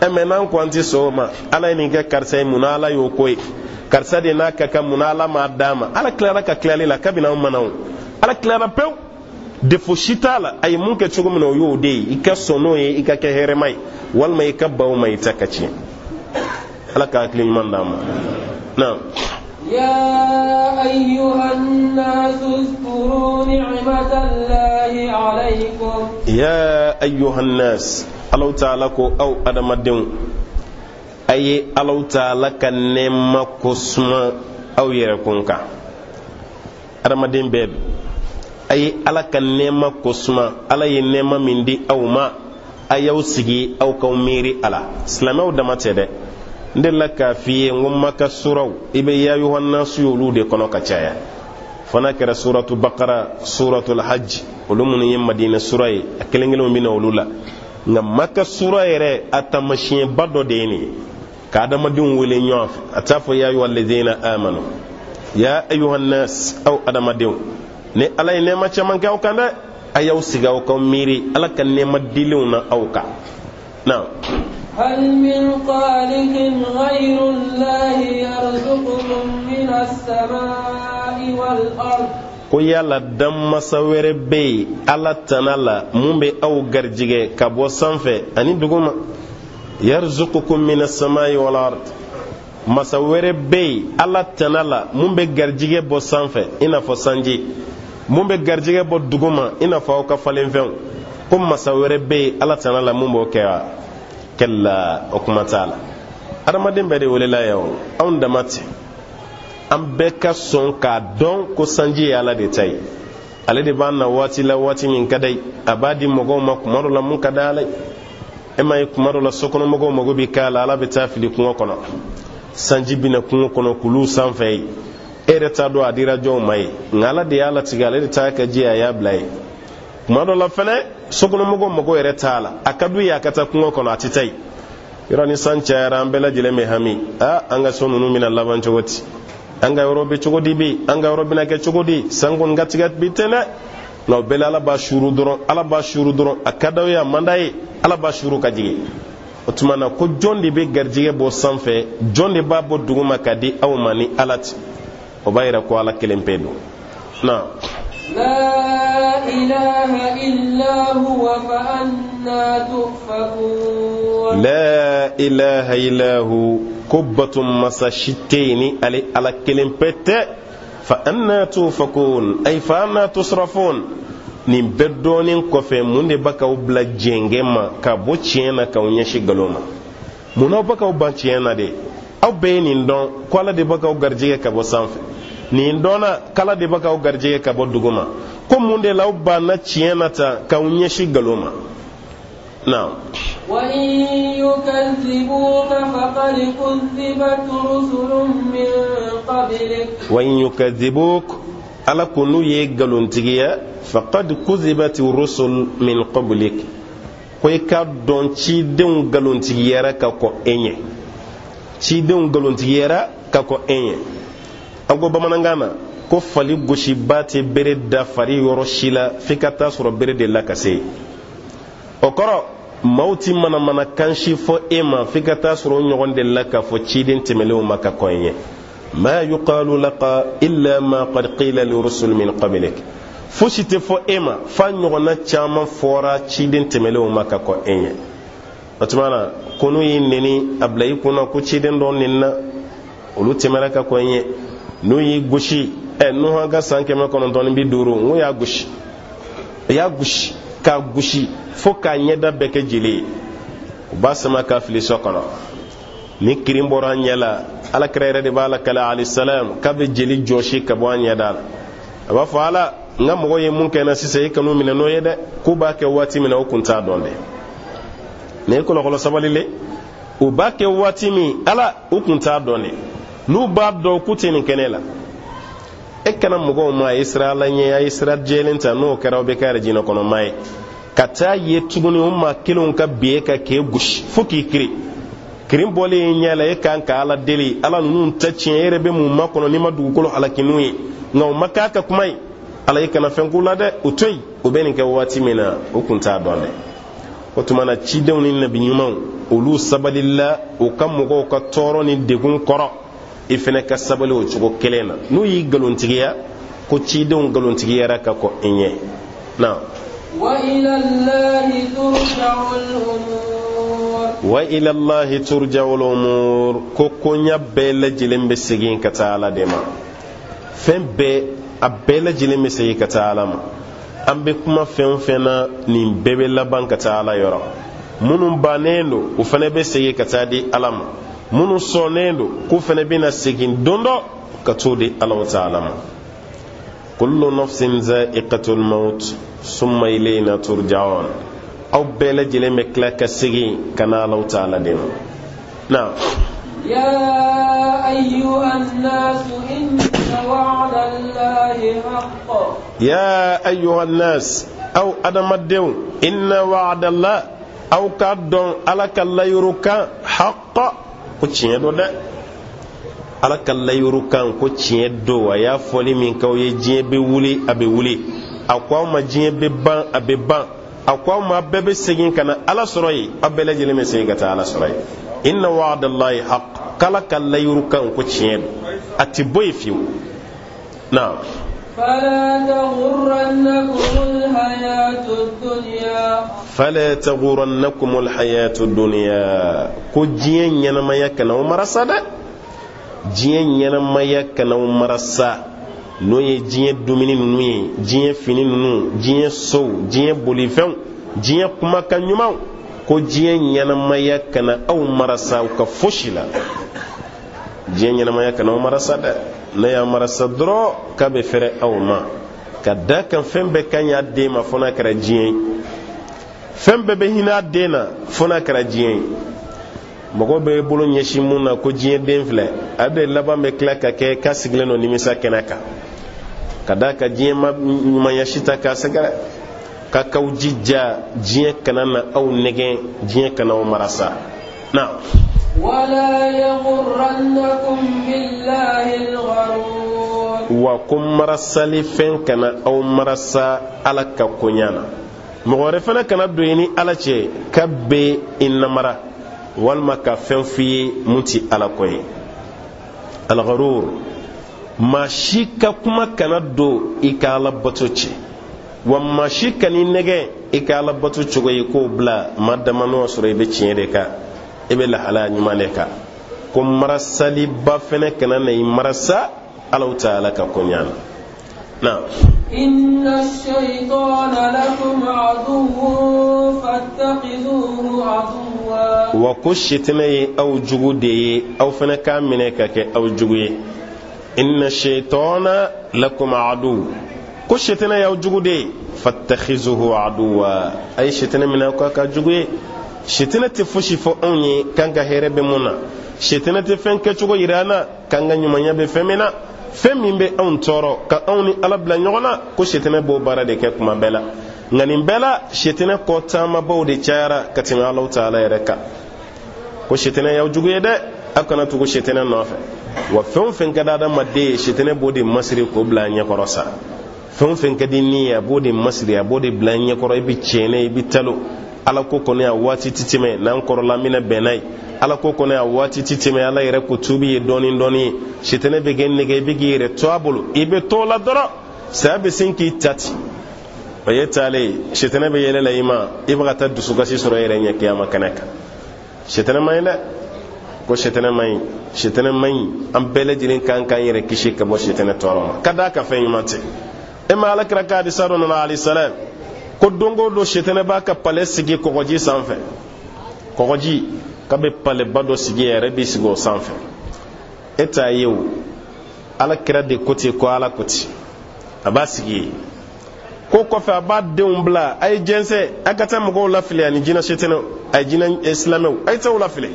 mɛ n'an ko an tɛ sɔn o ma ala ye nin kɛ karisa ye mun na ala y'o ko ye karisa de n'a ka kan mun na ala m'a d'a ma ala tilara ka tilali la kabini anw mana o ala tilara pewu defo si t'a la a ye mun kɛ cogo min na o y'o de ye i ka sɔn n'o ye i ka kɛ hɛrɛma ye walima i ka ban o ma i ta ka tiɲɛ ala ka hakili ɲuman d'an ma na يا أيها الناس اذكروا نعمة الله عليكم يا أيها الناس الله تعالى كو أو أدم الدين أي الله تعالى كنما كسما أو يركونك أدم الدين بيب أي الله كنما كسما الله ينما من دي أو ما أيو سجي أو كوميري الله سلام أو دمته ده ndella ka fiye ngumma ka suraw ibe ya yuhanna suyulu de kono ka caya fana kera suratu baqara suratul hajj ulumun yim madina suray akelengelo mina ulula nga makka sura yere atamashin baddo de ni ka adama dum wele nyof atafo ya ayyuhal ladina amanu ya ayyuhan nas aw adama dum ne alay ne ma chaman ka kanda ayaw sigaw ko miri alaka ne ma diluna awka na هل من خالق غير الله يرزقكم من السماء والأرض ko yala dan masa wɛrɛ bɛ yen ala tana la mun bɛ aw garijɛgɛ ka bɔ sanfɛ ani duguma yarzuqukum min as-samai wal ard masa wɛrɛ bɛ yen ala tana la mun bɛ garijɛgɛ bɔ sanfɛ i n'a fɔ sanji mun bɛ garijɛgɛ bɔ duguma i n'a fɔ aw ka falenfɛnw ko masa wɛrɛ bɛ yen ala tana la mun b'o kɛ wa kella o kuma t'a la adamaden bɛɛ de welela yan o anw dama tɛ an bɛɛ ka sɔn k'a dɔn ko sanji ye ala de ta ye ale de b'an na waati la waati min ka d'a ye a b'a di mɔgɔw ma kuma dɔ la mun ka d'a la e ma ye kuma dɔ la sokɔnɔmɔgɔw mago bɛ k'a la ala bɛ taa fili kungo kɔnɔ sanji bɛ na kungo kɔnɔ kulu sanfɛ ye e yɛrɛ t'a dɔn a dira jɔnw ma ye nka ala de y'a latigɛ ale de t'a kɛ ji a y'a bila ye kuma dɔ la fɛnɛ sokɔnɔmɔgɔw mago yɛrɛ t'a la a ka d'u ye a ka taa kungo kɔnɔ a tɛ taa ye yɔrɔ ni san cayara an bɛɛ lajɛlen bɛ hami an ka so ninnu bɛna laban cogo di an ka yɔrɔ bɛ cogo di bi an ka yɔrɔ bɛna kɛ cogo di san kɔni ka tigɛ bi tɛ dɛ nka o bɛɛ la ala b'a suuru dɔrɔn a ka d'aw ye a man d'a ye ala b'a suuru ka jigin o tuma na ko jɔn de bɛ garijɛgɛ bɔ sanfɛ jɔn de b'a bɔ duguma ka di aw ma ni ala tɛ o b'a yira ko ala kelen pe don na لا إله إلا هو فأنا تؤفكون لا إله إلا هو كبة مساشتين على كلمة فأنا تؤفكون أي فأنا تصرفون nin beddonin kofe mun de baka ubla jengema ka bo tiena ka onyeshi galoma muno baka uban tiena de aw be nin don kwala de baka garjige ka bo sanfe nin dona kala de baka garjige ka bo duguma ko mun de law ba na tiena ta ka onyeshi galoma now وإن يكذبوك فقد كذبت رسل من قبلك وإن يكذبوك ala kunu ye galontigiya faqad kuzibat rusul min qablik koy ka don ci den galontigiyara ka ko enye ci den galontigiyara ka ko enye ago bamanangana ko fali goshi bate bere da fari yoro shila fikata suro bere de la kase okoro mauti mana kanshi fo ema fikata suro nyogon de la ka fo ci den temelew maka ko enye ما يقال لك إلا ما قد قيل لرسل من قبلك فشت فو إما فنغنا تشاما فورا تشيدين تملو مكا كو إني أتمنى كونو ينني أبلاي كونا كو تشيدين دون ننا ولو تملكا كو إني نو يغشي نو هاغا سانكي ما كونو دون بي دورو نو يا غشي ka gushi fo ka nyeda beke jili basama ka fili sokona ni kirim bora nyala ala krere de bala kala alayhi salam kabe jeli joshi ka bo nyada aba fala ngam go ye mun kana sise kanu mina no yede ku ba ke wati mina o kunta donde ne ko lo sabalile u ba ke wati mi ala o kunta donde nu ba do kutini kenela e kana mugo ma israila nye ya israel jelinta no karaw be kare jina kono mai kata ye tuguni umma kilon ka be ka ke gush fuki kiri kirim bole nyala e kan ka ala deli ala nun tacin ere be mu makono ni madu ko ala kinuyi ngaw makaka kumai ala ikana fenkula de utoy ubeni ke wati mina ukunta donde o tumana ci dewni nabi nyuman ulu sabalilla o kam mugo ka toro ni degun koro ifene ka sabali o cugo kelena no yi galontigiya ko ci dewn galontigiya raka ko enye na wa ila allahi turja'ul umur wa ila allahi turja'ul umur ko ko nyabbe la jilembe sigin ka taala dema fembe abela jilembe sigin ka taala ma ambe kuma fenfena ni bebe la banka taala yoro munum banendo o fane be sigin ka taadi alama munu sonendo ku fene bina sigin dondo ka tudi Allah ta'ala kullu nafsin za'iqatul maut summa ilayna turja'un aw bela jile mekla ka sigin kana Allah ta'ala din na ya ayyuhan nas inna wa'da allahi haqqun ya ayyuhan nas aw adamadew inna wa'da allah aw kadon alaka layruka haqqan ko tiɲɛ do dɛ ala ka layiru kan ko tiɲɛ do a y'a fɔli min k'aw ye diɲɛ bɛ wuli a bɛ wuli a ko aw ma diɲɛ bɛ ban a bɛ ban a ko aw ma bɛɛ bɛ segin ka na ala sɔrɔ yen aw bɛɛ lajɛlen bɛ segin ka taa ala sɔrɔ yen inna wa'dallahi haqq k'ala ka layiru kan ko tiɲɛ do a tɛ bɔ yen fiyewu naam. فلا تغرنكم الحياة الدنيا فلا تغرنكم الحياة الدنيا كو جين ينما يكنا ومرسا دا جين ينما يكنا ومرسا نوي جين دوميني نوي جين فيني نو جين سو جين بوليفن جين كما كان يماو كو جين ينما يكنا أو مرسا وكفوشلا جين ينما يكنا ومرسا دا na ya marasa dro ka be fere awma kadda kan fembe kanya de ma fona kara jiyen fembe be hina de na fona kara jiyen mogo be bulu nyeshi muna ko jiyen den fle ade laba me klaka ke ka sigle no nimisa kenaka kadda ka jiyen ma yashita ka sagara ka kawjija jiyen kanana aw negen jiyen kana o marasa na ولا يغرنكم بالله الغرور وكم مرسل فين كان او مرسا على كونيانا مغرفنا كان دويني على شيء كبي انمرا والما كفن في متي على كوي الغرور ma shi ka kuma kana do i ka Ala bato ce wa ma shi ka ni nege i ka Ala bato cogo ye ko bila ma dama n'o sɔrɔ i bɛ tiɲɛ de kan i bɛ lahala ɲuman de kan ko marasaliba fɛnɛ kana na i marasa Alahu Taala ka koɲa na. نعم إن الشيطان لكم عدو فاتخذوه عدوا وكشتني أو جودي أو فنكا منك أو جودي إن الشيطان لكم عدو كشتني أو جودي فاتخذوه عدوا أي شتني منك كجودي شتني تفشي فأني كان كهرب منا شتني تفنك جودي يرانا كان يمني بفمنا fɛn min bɛ anw tɔɔrɔ ka anw ni Ala bila ɲɔgɔn na ko shetɛnɛ b'o baara de kɛ kuma bɛɛ la nka nin bɛɛ la shetɛnɛ kɔ taamabaw de cayara ka tɛmɛ Alahu Taala yɛrɛ kan ko shetɛnɛ y'aw jugu ye dɛ a kana tugu shetɛnɛ nɔfɛ wa fɛn o fɛn ka di adamaden ye shetɛnɛ b'o de masiri k'o bila a ɲɛkɔrɔ sa fɛn o fɛn ka di ni ye a b'o de masiri a b'o de bila a ɲɛkɔrɔ i bɛ tiɲɛ i bɛ talo Ala ko kɔni a waati ti tɛmɛ n'an kɔrɔla min na bɛn n'a ye Ala ko kɔni a waati ti tɛmɛ Ala yɛrɛ ko tuubi ye dɔɔni dɔɔni shetɛnɛ bɛ kɛ nɛgɛ i bɛ k'i yɛrɛ to a bolo i bɛ to la dɔrɔn saya bɛ sin k'i tati o ye taalen shetɛnɛ bɛ yɛlɛ la i ma i bɛ ka taa dusukasi sɔrɔ i yɛrɛ ɲɛ kiyama kɛnɛ kan shetɛnɛ man ɲi dɛ ko shetɛnɛ man ɲi shetɛnɛ man ɲi an bɛɛ lajɛlen kan k'an yɛrɛ kisi ka bɔ shetɛnɛ tɔɔrɔ ma ka d'a kan fɛn ɲuman tɛ e ma Alakira ka hadisa dɔ nana alayhi salam ko don o don shetɛnɛ b'a ka palɛ sigi kɔgɔji sanfɛ kɔgɔji ka bɛ palɛba dɔ sigi yɛrɛ b'i sigi o sanfɛ e t'a ye o Alakira de ko ten ko Ala ko ten a b'a sigi yen ko kɔfɛ a b'a denw bila a ye jɛnsɛn a ka taa mɔgɔw lafili ani jinɛ shetɛnɛw a ye jinɛ silamɛw a ye taa u lafili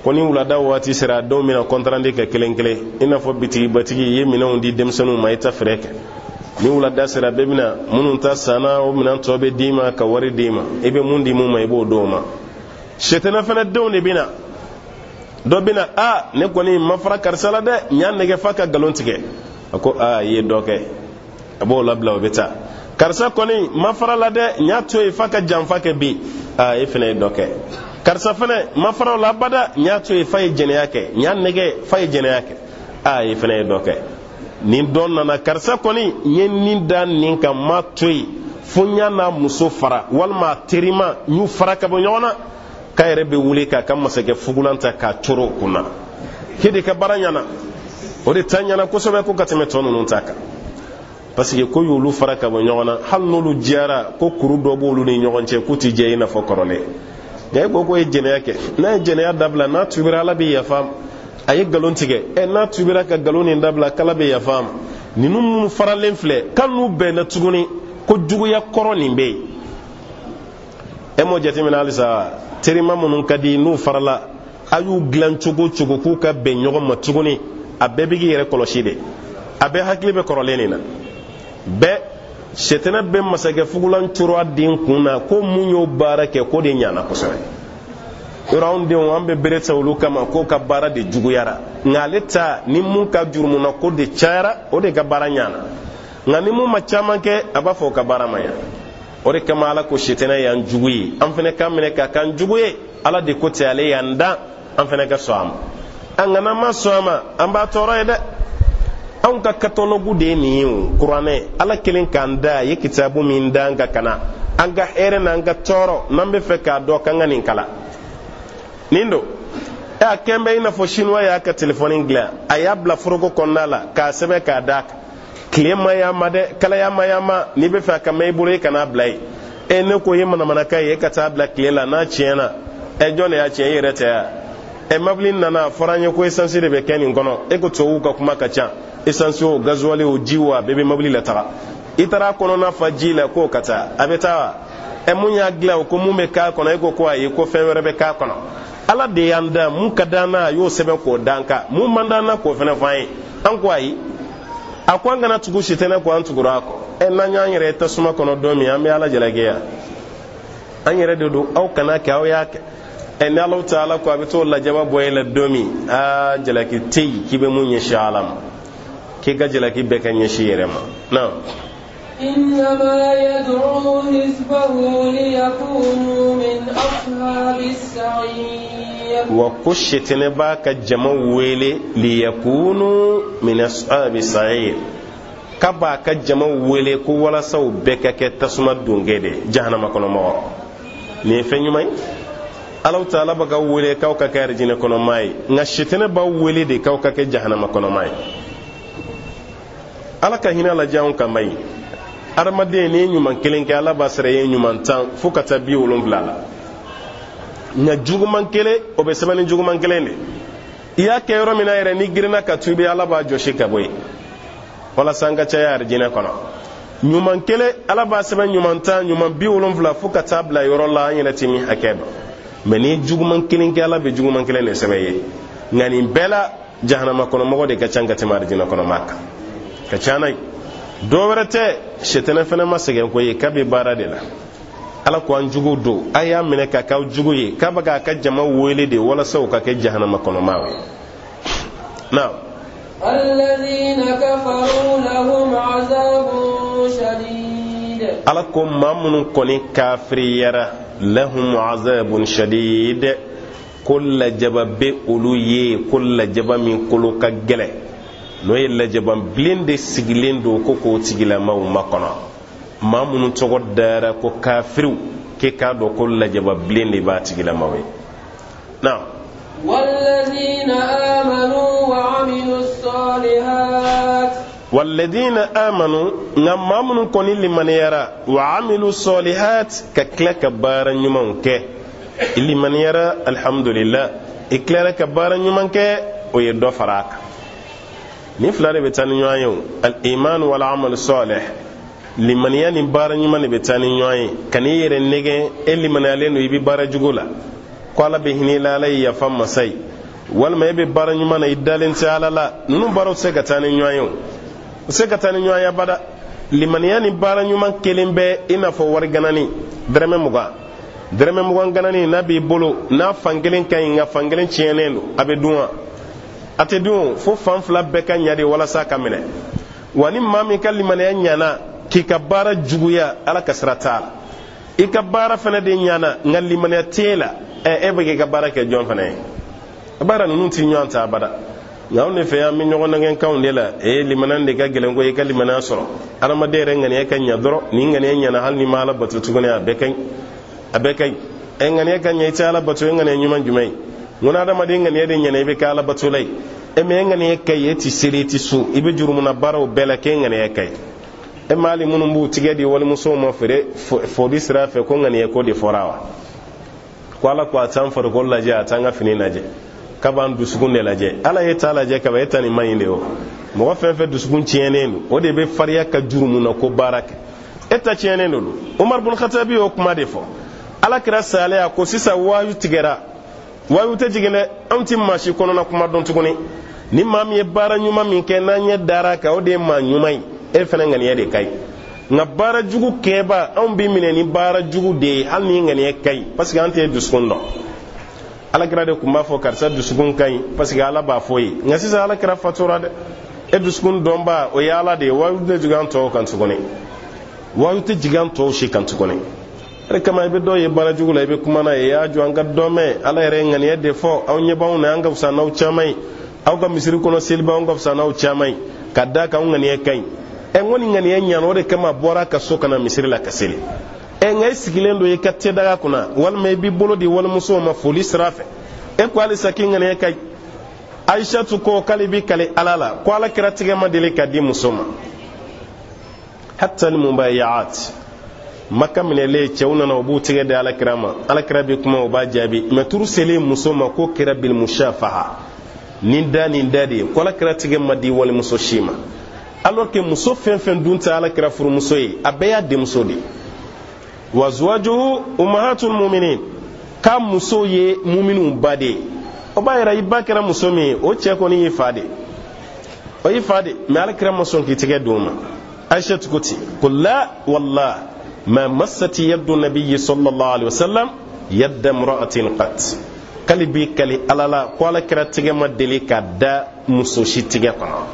ko ni wulada waati sera dɔw bɛna kɔntarandi kɛ kelen kelen i n'a fɔ bitigibatigi i ye minɛnw di denmisɛnninw ma i ta feere kɛ ni wulada sera bɛɛ bɛna minnu ta sanna o minɛn tɔ bɛ d'i ma ka wari d'i ma i bɛ mun di mun ma i b'o d'o ma shetɛnɛ fana denw de bɛna dɔ bɛna a ne kɔni ma fara karisa la dɛ n y'a nɛgɛ fa ka nkalon tigɛ a ko a i ye dɔ kɛ a b'o labila o bɛ taa karisa kɔni ma fara la dɛ n y'a to yen fa ka janfa kɛ bi a e fana ye dɔ kɛ karisa fana ma fara o la abada n y'a to yen fa ye jɛnɛya kɛ n y'a nɛgɛ fa ye jɛnɛya kɛ a e fana ye dɔ kɛ nin dɔ nana karisa kɔni n ye nin da nin kan ma to yen fo n y'a n'a muso fara walima a terima n y'u fara ka bɔ ɲɔgɔn na k'a yɛrɛ bɛ wuli k'a ka masakɛ fugulan ta k'a coro kun na k'e de ka baara ɲɛna o de ta ɲɛna kosɛbɛ ko ka tɛmɛ tɔ ninnu ta kan parce que ko y'olu fara ka bɔ ɲɔgɔn na hali n'olu diyara ko kuru dɔ b'olu ni ɲɔgɔn cɛ k'u ti jɛ i n'a fɔ kɔrɔlen nka e ko k'o ye jɛnɛya kɛ n'a ye jɛnɛya dabila n'a tubira Ala bɛ yafa a ye nkalon tigɛ n'a tubira ka nkalon nin dabila k'Ala bɛ yafa ma ninnu minnu faralen filɛ k'ali n'u bɛnna tuguni ko juguya kɔrɔ nin bɛ yen e m'o jateminɛ halisa terima minnu ka di n'u farala a y'u dilan cogo cogo k'u ka bɛn ɲɔgɔn ma tuguni a bɛɛ bɛ k'i yɛrɛ kɔlɔsi de a bɛɛ hakili bɛ kɔrɔlen nin na bɛɛ shetɛnɛ bɛ masakɛ fugulan coro a den kun na ko mun y'o baara kɛ ko de ɲana kosɛbɛ yɔrɔ anw denw an bɛ bere ta olu kama k'o ka baara de juguyara nka ale ta ni mun ka jurumuna ko de cayara o de ka baara ɲana nka ni mun ma caman kɛ a b'a fɔ o ka baara ma ɲa o de kama Ala ko shetɛnɛ y'an jugu ye an fana ka minɛ k'a k'an jugu ye Ala de ko ten ale y'an dan an fana ka sɔn a ma an kana ma sɔn a ma an b'a tɔɔrɔ ye dɛ anw ka katɔlɔgu de ye nin ye o kuranɛ Ala kelen k'an da a ye kitabu min da an ka kana an ka hɛrɛ n'an ka tɔɔrɔ n'an bɛ fɛ k'a dɔn k'an ka nin kala nin don a kɛn bɛ i n'a fɔ chinois y'a ka telefɔni dilan a y'a bila foroko kɔnɔna la k'a sɛbɛn k'a d'a kan tile ma y'a ma dɛ kalaya ma y'a ma n'i bɛ fɛ a ka mɛn i bolo i kan'a bila yen ne ko ye manamanakan ye e ka taa bila tile la n'a tiɲɛna jɔn de y'a tiɲɛ i yɛrɛ tɛ ya mobili nana fɔra an ye ko essence de bɛ kɛ nin kɔnɔ e ko tubabuw ka kuma ka ca essence o gasoil o ji o a bɛɛ bɛ mobili la taga i taara kɔnɔna fa ji la k'o ka taa a bɛ taa wa mun y'a dilan o ko mun bɛ k'a kɔnɔ e ko ko ayi ko fɛn wɛrɛ bɛ k'a kɔnɔ Ala de y'an da mun ka d'an na a y'o sɛbɛn k'o d'an kan mun man d'an na k'o fɛnɛ fɔ an ye an ko ayi a ko an kana tugu shetɛnɛ kɔ an tugura a kɔ n'an y'an yɛrɛ tasuma kɔnɔ don min an bɛ Ala jalaki yan an yɛrɛ de don aw kana kɛ aw y'a kɛ ni Alahu Taala ko a bɛ t'o lajaba bɔ e la don min jalaki tɛ yen k'i bɛ mun ɲɛsin Ala ma k'i ka jalaki bɛɛ ka ɲɛsin yɛrɛ ma إنما يدعو حزبه ليكونوا من أصحاب السعير وكشتن باك جمع ويلي ليكونوا من أصحاب السعير كبا كجمع ويلي كو ولا سو بكك تسمى دونغيدي جهنم كونو مو ني فني ماي الله تعالى بغا ويلي كاوكا كارجين كونو ماي ngashitene ba wيلي دي كاوكا ke jahannama kono mai alaka hina la jaun kamai armade ne nyuman kelen ke ala basere ye nyuman tan fukata bi wolon blala nya juguman kele obe sebani juguman kele ne iya ke yoro mina yere ni girina ka tubi ala ba joshi ka boy wala sanga cha yar jina kono nyuman kele ala ba seben nyuman tan nyuman bi wolon fula fukata bla yoro la nyina timi hakeba meni juguman kelen ke ala be juguman kele ne sebeye ngani bela jahannama kono mo de ka canga timar jina kono makka ka chanai dowerete shetene fene masegen ko ye kabe bara de la ala ko an jugo do aya mine ka ka jugo ye ka baga ka jama wele de wala sau ka ke jahannama kono mawe now الذين كفروا لهم عذاب شديد ala ko mamun koni kafiriyara lahum azabun shadid kull jababe uluye kull jabami kulu ka gele no yella jaban blinde sigilendo ko ko tigila maw makono mamunu togo dara ko kafiru ke ka do ko la jaba blinde ba tigila mawe now والذين آمنوا وعملوا الصالحات والذين آمنوا نمامن كوني لمن يرى وعملوا الصالحات ككلك بارا نيمان كه لمن يرى الحمد لله إكلك بارا نيمان كه ويدو فراك ni fulare be tani nyoayo al iman wal amal salih liman yani bara nyuma ne be tani nyoaye kani yere nege e liman ale no ibi bara jugula ko ala be hini la lay ya famma sai wal ma be bara nyuma na idalen ta ala la nunu baro se gatani nyoayo se gatani nyoaya bada liman yani bara nyuma kelimbe ina fo war ganani dreme muga ganani nabi bolo na fangelen kay nga fangelen cienendo abe duwa ate dun fo fanfla beka nyade wala sa kamene wani mami kalimane nyana ki kabara juguya ala kasrata ikabara fana de nyana ngalimane tela bege kabara ke jon fana bara nunu ti nyanta abada ngawne fe ya min nyogo ngen kawnde la limanan de ga gelen go e kalimana soro arama de re ngane kan nya doro ni ngane nyana hal ni mala batu tugone abekai ngane kan nya tala batu ngane nyuman jumai ngona da madinga ne de nyane be kala batulai me ngane kay eti sereti su ibe jurumuna baraw bela ke ngane kay mali munum bu tigedi wal musoma fere fo disra fe ko ngane ko de forawa kwala kwa tan for ko laje atanga fini naje kaban dusugun de laje ala yeta laje ka bayeta ni mayinde o mo fa fe dusugun cienenu o de be fariya ka jurumuna ko baraka eta cienenu umar bin khatabi o kuma defo ala kira sale ko sisa wayu tigera wayu te jigene amti mashi kono na kuma don tuguni ni mami e bara nyuma min ke na nya dara ka o de ma nyumai e fana ngani yede kai na bara jugu keba am bi mine ni bara jugu de hal ni ngani kai parce que ante duskun do ala kira de kuma fo karsa duskun kai parce que ala ba foyi ngasi sa ala kira fatura de e duskun domba o yala de wayu de jiganto kan tuguni wayu te jiganto shi kan tuguni kama ibe do ye bara jugula ibe kuma na ya ju anga dome ala yere ngani yede fo aw nyebaw na anga fsa naw chamai aw ga misiri kono silba anga fsa naw chamai kadda ka ngani ye kai ngoni ngani ye nyano de kama bora ka soka na misiri la kaseli ngai sigilendo ye katte daga kuna wal may bi bolo di wal muso ma folis rafe ko ali sakin ngani ye kai aisha tu ko kalibi kale alala ko ala kiratige ma dele kadi musoma hatta al mubayat makka mine le cewna na obu tige de alakira bi kuma oba jabi maturu sele musoma ko kira bil mushafaha ninda de ko alakira tige madi wal muso shima alors que muso fen dunta alakira furu muso yi abeya de muso de wazwajuhu ummahatul mu'minin kam muso ye mu'minun bade oba yara ibakira muso mi o che ko ni ifade o ifade me alakira muso ki tige doma aisha tukuti qul la wallah ما مست يد النبي صلى الله عليه وسلم يد امرأة قط قلبي كلي ألالا قال كرا تيجا ما دلي كدا مسوشي تيجا كنا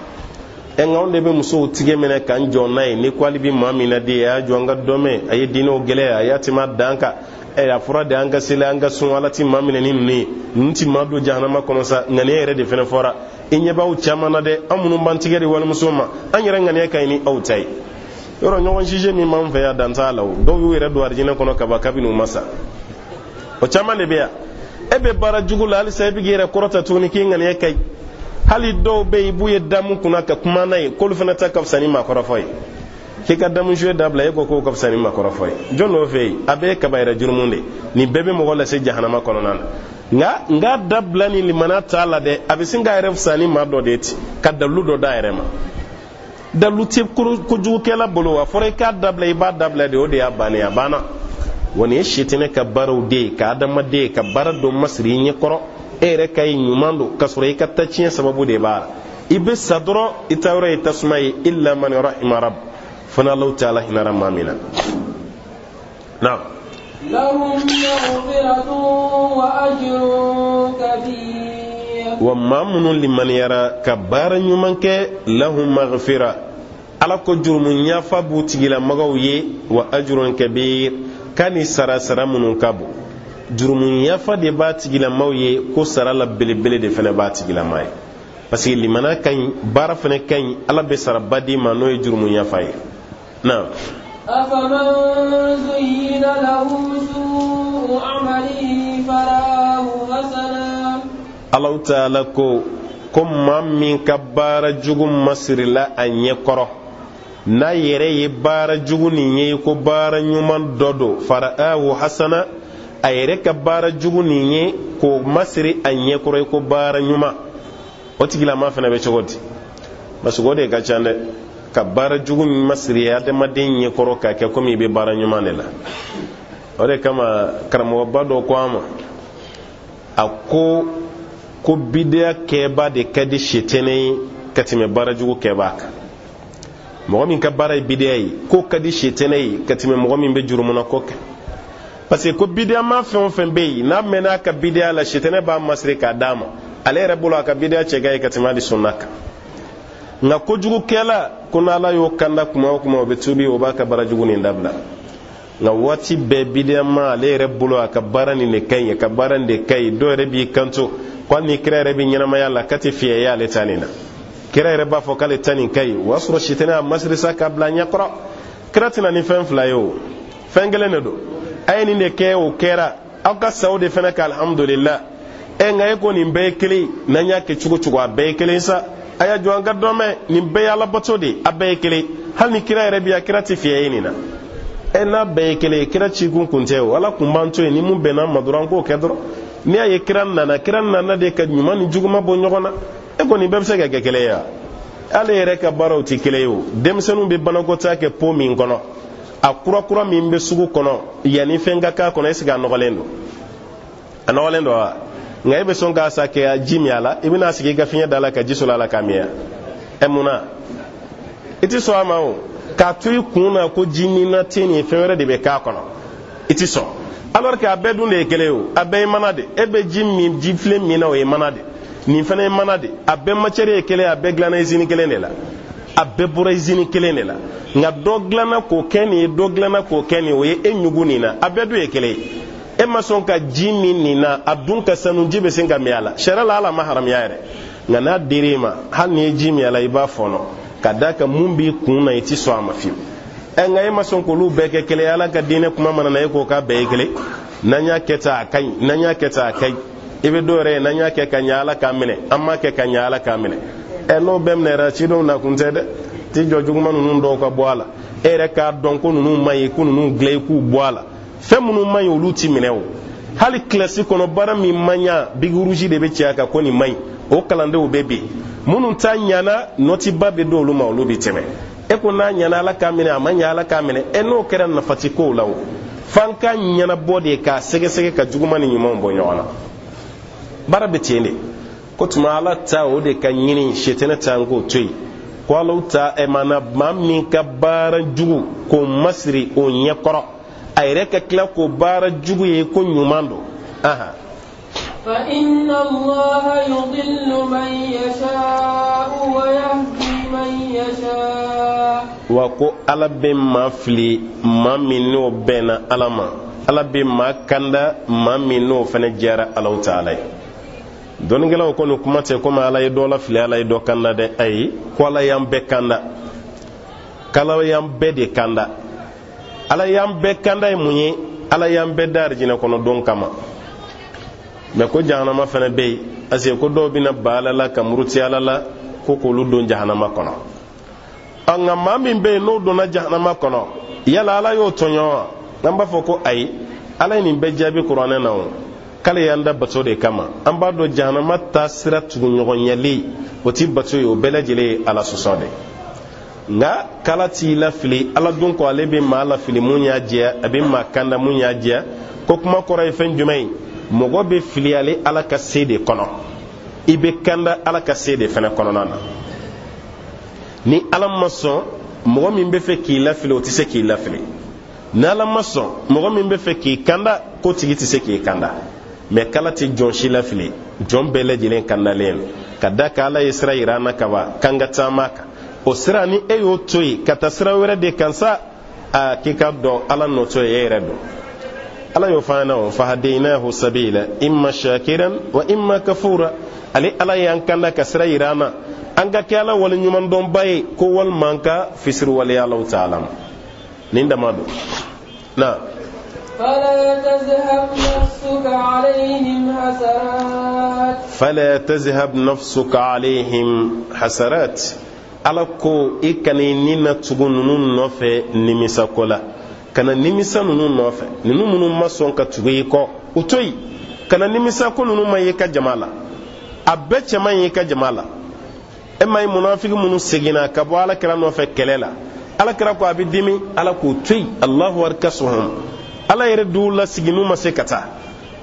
ngawnde be muso tige mena kan jonna ni kwali bi mamina de ya jonga dome ay dino gele ya tima danka ya fura de anga sila anga sun walati mamina ni nti madu jahannama kono sa ngane yere de fena fora inye bawu chamana de amunu bantigeri wal musoma anyere ngane kayni outai yoro nyawon shije mi man fa ya danta law do wi re do arjina kono kaba kabinu masa o chamane be ya ebe bara jugula al sabi gere korota tuni kingane kay hali do be buye damu kuna ka kuma nay kolu fana ta kafsani ma korafoy ke ka damu jwe dabla e ko kafsani ma korafoy jonno fe abe ka bayra jurmunde ni bebe mo wala se jahannama kono nan nga dabla ni limana taala de abisinga ere fsani ma do deti ka dalu do daire ma dalu ti ko ju kela bolo wa fore ka dabla iba dabla de o de abani abana woni shitine ka baro de ka adama de ka barado masri ni koro ere kay nyumando kasure ka tacin sababu de ba ibe sadro itawre tasmai illa man rahima rabb fana law ta'ala hinara mamina na lahum maghfiratun wa ajrun kabir wa mamunun liman yara kabara nyumanke lahum maghfira ala ko jurmun yafa butigila magawiye wa ajrun kabir kani sarasara munun kabu jurumun yafa de ba tigila mawye ko sarala belebele de fene ba tigila may parce que limana kan bara fene kan ala be sarabadi ma no jurumun yafa yi na afaman zuyyina lahu su'u amali farahu hasana Allah ta'ala ko min kabara jugum masrila anye koro na yere ye bara juguni ye ko bara nyuman dodo faraahu hasana a yere ka baara jugu nin ye ko masiri a ɲɛ kɔrɔ ko baara ɲuman o tigilama fana bɛ cogo di parce que o de ka ca dɛ ka baara jugu masiri adamaden ɲɛ kɔrɔ k'a kɛ komi i bɛ baara ɲuman de la o de kama karamɔgɔba dɔ ko an ma a ko bidiya kɛba de ka di sitɛnɛ ye ka tɛmɛ baara jugu kɛba kan mɔgɔ min ka baara ye bidiya ye ko ka di sitɛnɛ ye ka tɛmɛ mɔgɔ min bɛ jurumuna ko kɛ parce que ko bidiya ma fɛn o fɛn bɛ yen n'a mɛnna ka bidiya la sitɛnɛ b'a masiri k'a d'a ma ale yɛrɛ bolo a ka bidiya cɛ ka ye ka tɛmɛ hali sunna kan nka kojugukɛla ko n'ala y'o kanda kuma o kuma o bɛ tubi o b'a ka baara jugu nin dabila nka waati bɛɛ bidiya ma ale yɛrɛ bolo a ka baara nin de ka ɲi a ka baara nin de ka ɲi dɔw yɛrɛ b'i kanto ko hali ni kira yɛrɛ bɛ ɲɛnamaya la k'a tɛ fiyɛ y'ale ta nin na kira yɛrɛ b'a fɔ k'ale ta nin ka ɲi o y'a sɔrɔ sitɛnɛ a masiri sa k'a bila ɲɛkɔrɔ kira tɛna ni fɛn fila ye o fɛn kelen de don a ye nin de kɛ o kɛra aw ka saw de fana ka alhamdulillah nka e ko nin bɛɛ ye kelen n'an y'a kɛ cogo cogo a bɛɛ ye kelen sa a y'a jɔ an ka dɔn mɛn nin bɛɛ ye alabato de a bɛɛ ye kelen hali ni kira yɛrɛ bi yan kira tɛ fiyɛ ye nin na n'a bɛɛ ye kelen kira cikun kun tɛ o ala kun b'an to yen ni mun bɛnna ma dɔrɔn an k'o kɛ dɔrɔn n'i y'a ye kira nana de ka ɲuman ni juguman bɔ ɲɔgɔn na e kɔni bɛɛ bɛ se ka kɛ kelen ye ale yɛrɛ ka baaraw tɛ kelen ye o denmisɛnninw bɛ banakɔtaa kɛ po min kɔnɔ a kura min bɛ sugu kɔnɔ yanni fɛn ka k'a kɔnɔ est ce que a nɔgɔlen don a nɔgɔlen don wa nka e bɛ sɔn k'a sa kɛ ji min a la i bɛna sigi i ka fiɲɛ da la ka ji sɔrɔ a la k'a min munna i tɛ sɔn a ma o k'a to i kun na ko ji ni na tɛ nin fɛn wɛrɛ de bɛ k'a kɔnɔ i tɛ sɔn alors que a bɛɛ dun de ye kelen ye o a bɛɛ ye mana de e bɛ ji filen min na o ye mana de nin fana ye mana de a bɛɛ matière ye kelen a bɛɛ dilanna usine kelen de la a bɛɛ bɔra usine kelen de la nka dɔ dilanna k'o kɛ nin ye dɔ dilanna k'o kɛ nin ye o ye e ɲugu nin na a bɛɛ dun ye kelen ye e ma sɔn ka ji min nin na a dun ka sanu ji bɛ se ka min a la sariya la ala ma haramiya yɛrɛ nka n'a dir'i ma hali ni ye ji min a la i b'a fɔɔnɔ ka d'a kan mun b'i kun na i tɛ sɔn a ma fiyewu nka e ma sɔn k'olu bɛɛ kɛ kelen ye ala ka diinɛ kuma mana na e k'o k'a bɛɛ ye kelen n'an y'a kɛ tan a ka ɲi n'an y'a kɛ tan a ka ɲi i bɛ dɔw yɛrɛ ye n'an y'a kɛ ka ɲɛ ala k'a minɛ an m'a kɛ ka ɲɛ ala k'a minɛ n'o bɛɛ minɛ yɛrɛ cidenw na kun tɛ dɛ ti jɔ juguman ninnu dɔw ka bɔ a la e yɛrɛ k'a dɔn ko ninnu man ɲi ko ninnu dilan i k'u bɔ a la fɛn minnu man ɲi olu ti minɛ o hali kilasi kɔnɔ baara min man ɲa bigi rouge de bɛ ci a kan ko nin man ɲi o kalandenw bɛ bi minnu ta ɲana nɔtiba bɛ d'olu ma olu bɛ tɛmɛ e ko n'a ɲana ala k'a minɛ a ma ɲa ala k'a minɛ n'o kɛra nafa ti kow la o f'an ka ɲɛnabɔ de k'a sɛgɛsɛgɛ ka juguman ni ɲumanw bɔ ɲɔgɔn na baara bɛ ten de ko tuma ala ta o de ka ɲini sitɛnɛ ta an k'o to yen ko ala ta mana maa min ka baara jugu k'o masiri o ɲɛkɔrɔ a yɛrɛ ka tila k'o baara jugu ye ko ɲuman don فإن الله يضل من يشاء ويهدي من يشاء وكو على بما فلي ما منو بين علما على بما كندا ما منو فنجار الله تعالى don gela ko no kuma te ko ala do la fili ala do kanda de ay ko ala yam be kanda kala yam be de kanda ala yam be kanda e munyi ala yam be dar jina ko no don kama me ko jahannama fana be ase ko do bina bala la kamruti ala la ko ko lu don jahannama kono anga mamin be no do na jahannama kono yala ala yo tonyo namba foko ay ala ni be jabi qur'ana na o kala yanda bato de kama an ba do jahannama ta sira tugun ɲɔgɔn yali o ti bato ye o bɛɛ lajɛlen ala sɔsɔ de nga kala ti la fili ala dun ko ale be ma la fili mun y'a jɛ a be ma kanda mun y'a jɛ ko kuma kɔrɔ ye fɛn jumɛn mɔgɔ be fili ale ala ka se de kɔnɔ i be kanda ala ka se de fɛnɛ kɔnɔna na ni ala ma sɔn mɔgɔ min be fɛ k'i la fili o ti se k'i la fili ni ala ma sɔn mɔgɔ min be fɛ k'i kanda ko tigi ti se k'i kanda mais kala ti jon si la fili jon bɛɛ lajɛlen kandalen ka da ka ala ye sira yira an na kaba kanga taama kan o sira ni e y'o to yen ka taa sira wɛrɛ de kan sa a k'i ka dɔn ala nɔtɔ ye e yɛrɛ dɔn ala y'o fɔ an na o fahadaynahu sabila imma shakiran wa imma kafura ale ala y'an kanda ka sira yira an na an ka kɛ ala waleɲumandɔnba ye ko walima an ka fisiri waleya alaw taala ma nin dama don na فلا تذهب نفسك عليهم حسرات فلا تذهب نفسك عليهم حسرات ala ko i kana nina tugu nunu nɔfɛ nimisa ko la kana nimisa nunu nɔfɛ nunu minnu ma sɔn ka tugu i kɔ u to yen kana nimisa ko nunu ma ye ka jama la a bɛɛ cɛman ye ka jama la e ma ye munafiki minnu seginna ka bɔ alakira nɔfɛ kɛlɛ la alakira ko a bɛ dimi ala k'o to yen alahu warikasuhum ala yɛrɛ duw la sigi n'u ma se ka taa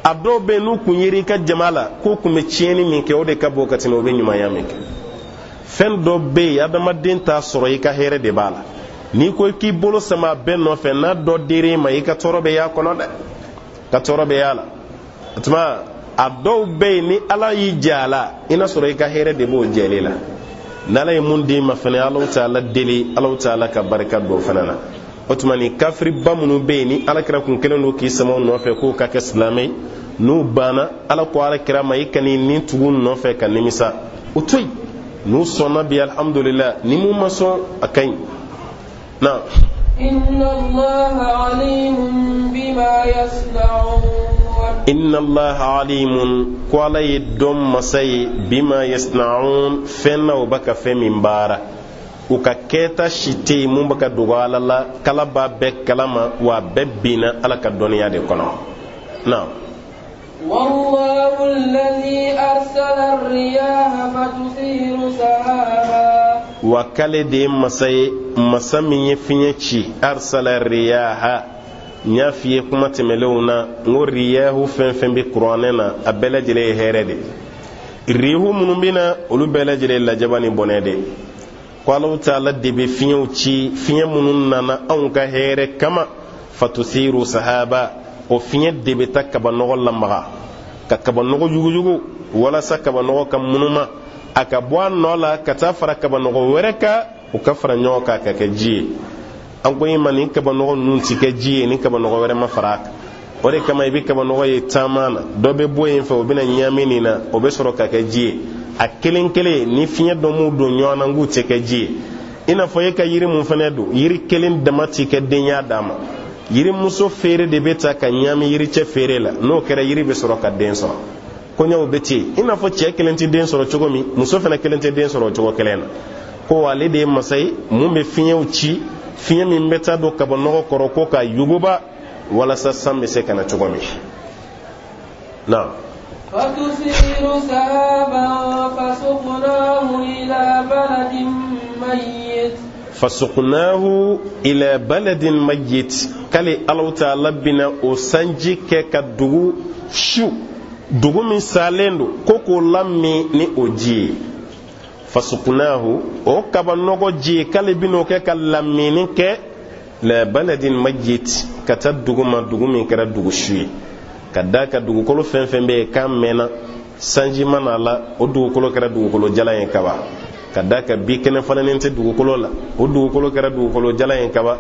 a dɔw bɛ n'u kun yeri ka jama la k'u kun bɛ tiɲɛni min kɛ o de ka bon ka tɛmɛ o bɛ ɲumanya min kɛ fɛn dɔ bɛ yen adamaden t'a sɔrɔ i ka hɛrɛ de b'a la n'i ko k'i bolo sama bɛɛ nɔfɛ n'a dɔ dir'i ma i ka tɔɔrɔ bɛ y'a kɔnɔ dɛ ka tɔɔrɔ bɛ y'a la o tuma a dɔw bɛ yen ni ala y'i jɛ a la i n'a sɔrɔ i ka hɛrɛ de b'o jɛli la n'ala ye mun d'i ma fana alaw ta'ala deli alaw ta'ala ka barika don fana na o tuma ni kafiriba minnu bɛ yen ni alakira kun kelen don k'i sama o nɔfɛ k'o ka kɛ silamɛ ye n'u banna ala ko alakira ma i ka n'i nin tugu nɔfɛ ka nimisa o to yen n'u sɔnna bi alhamdulillah ni mun ma sɔn a ka ɲi na. inna allaha alimun bima yasna'un inna allaha alimun ko ala ye dɔn masa ye bima yasna'un fɛn na o b'a ka fɛn min baara u ka kɛta si tɛ yen mun bɛ ka dogo ala la kala b'a bɛɛ kalama wa a bɛɛ binna ala ka dɔnniya de kɔnɔ na. والله الذي أرسل الرياح فتثير سحابا وكالي دي مسا من يفنيتي أرسل الرياح نافي كما تملونا والرياح فين بقرآننا أبلا جلي هيردي الرياح من بنا أولو بلا جلي لجباني بونيدي قالوا تعالى دي بفنيوتي فين مننا أنك هيري كما فتثير سحابا o fiɲɛ de bɛ taa kabanɔgɔ lamaga ka kabanɔgɔ yugujugu walasa kabanɔgɔ ka munuma a ka bɔ a nɔ la ka taa fara kabanɔgɔ wɛrɛ kan o ka fara ɲɔgɔn kan ka kɛ ji ye an ko i ma nin kabanɔgɔ ninnu ti kɛ ji ye ni kabanɔgɔ wɛrɛ ma fara a kan o de kama i bɛ kabanɔgɔ ye taama na dɔ bɛ bɔ yen fɛ o bɛna ɲami nin na o bɛ sɔrɔ ka kɛ ji ye a kelen kelen ni fiɲɛ dɔ m'u don ɲɔgɔn na k'u tɛ kɛ ji ye i n'a fɔ e ka yiri mun fana don yiri kelen dama ti kɛ denya d'a ma yiri muso feere de bɛ ta ka ɲami yiri cɛ feere la n'o kɛra yiri bɛ sɔrɔ ka den sɔrɔ kɔɲɔw bɛ ten i n'a fɔ cɛ kelen tɛ den sɔrɔ cogo min muso fana kelen tɛ den sɔrɔ cogo kelen na ko ale de ye masa ye mun bɛ fiɲɛw ci fiɲɛ min bɛ taa don kabanɔgɔ kɔrɔ ko ka yuguba walasa san bɛ se ka na cogo min na. فتثير سحابا فسقناه إلى بلد ميت فسقناه إلى بلد ميت كالي الله تعالى بنا وسنجي كدغو شو dugu min salen do koko lammi ni o ji fasuqnahu o kaba nogo ji kale bino ke kalamini ke la baladin majit kata dugu ma dugu min kera dugu shui kadaka dugu kolo fen fen be kam mena sanji manala o dugu kolo kera dugu kolo jala en kaba ka da ka bi kene falanen te dugukolo la o dugukolo kɛra dugukolo jala yen kaba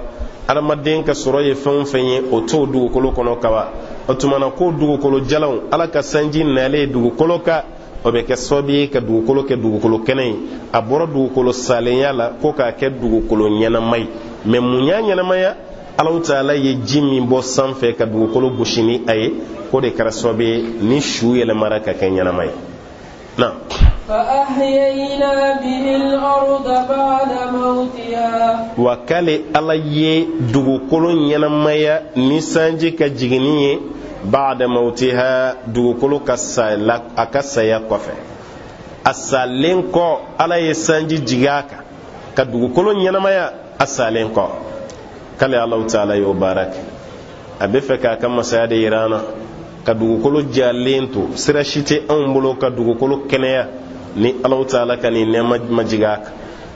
adamaden ka sɔrɔ ye fɛn o fɛn ye o t'o dugukolo kɔnɔ kaba o tumana ko dugukolo jalanw ala ka sanji nalen dugukolo ka o bɛ kɛ sababu ye ka dugukolo kɛ dugukolo kɛnɛ ye a bɔra dugukolo salenya la ko k'a kɛ dugukolo ɲɛnama ye mɛ mun y'a ɲɛnamaya Allahu Taala ye ji min bɔ sanfɛ ka dugukolo gosi ni a ye ko de kɛra sababu ye ni su yɛlɛmara ka kɛ ɲɛnama ye na فأحيينا به الأرض بعد موتها wa k'ale ala ye dugukolo ɲɛnamaya ni sanji ka jigini ye ba'da mautiha dugukolo ka saya kɔfɛ a salen kɔ ala ye sanji jigi a kan ka dugukolo ɲɛnamaya a salen kɔ k'ale Allahu Taala y'o baara kɛ a bɛ fɛ k'a ka masaya de yira an na ka dugukolo jalen to sira si tɛ anw bolo ka dugukolo kɛnɛya ni Allahu Taala ka nin nɛɛma majigi a kan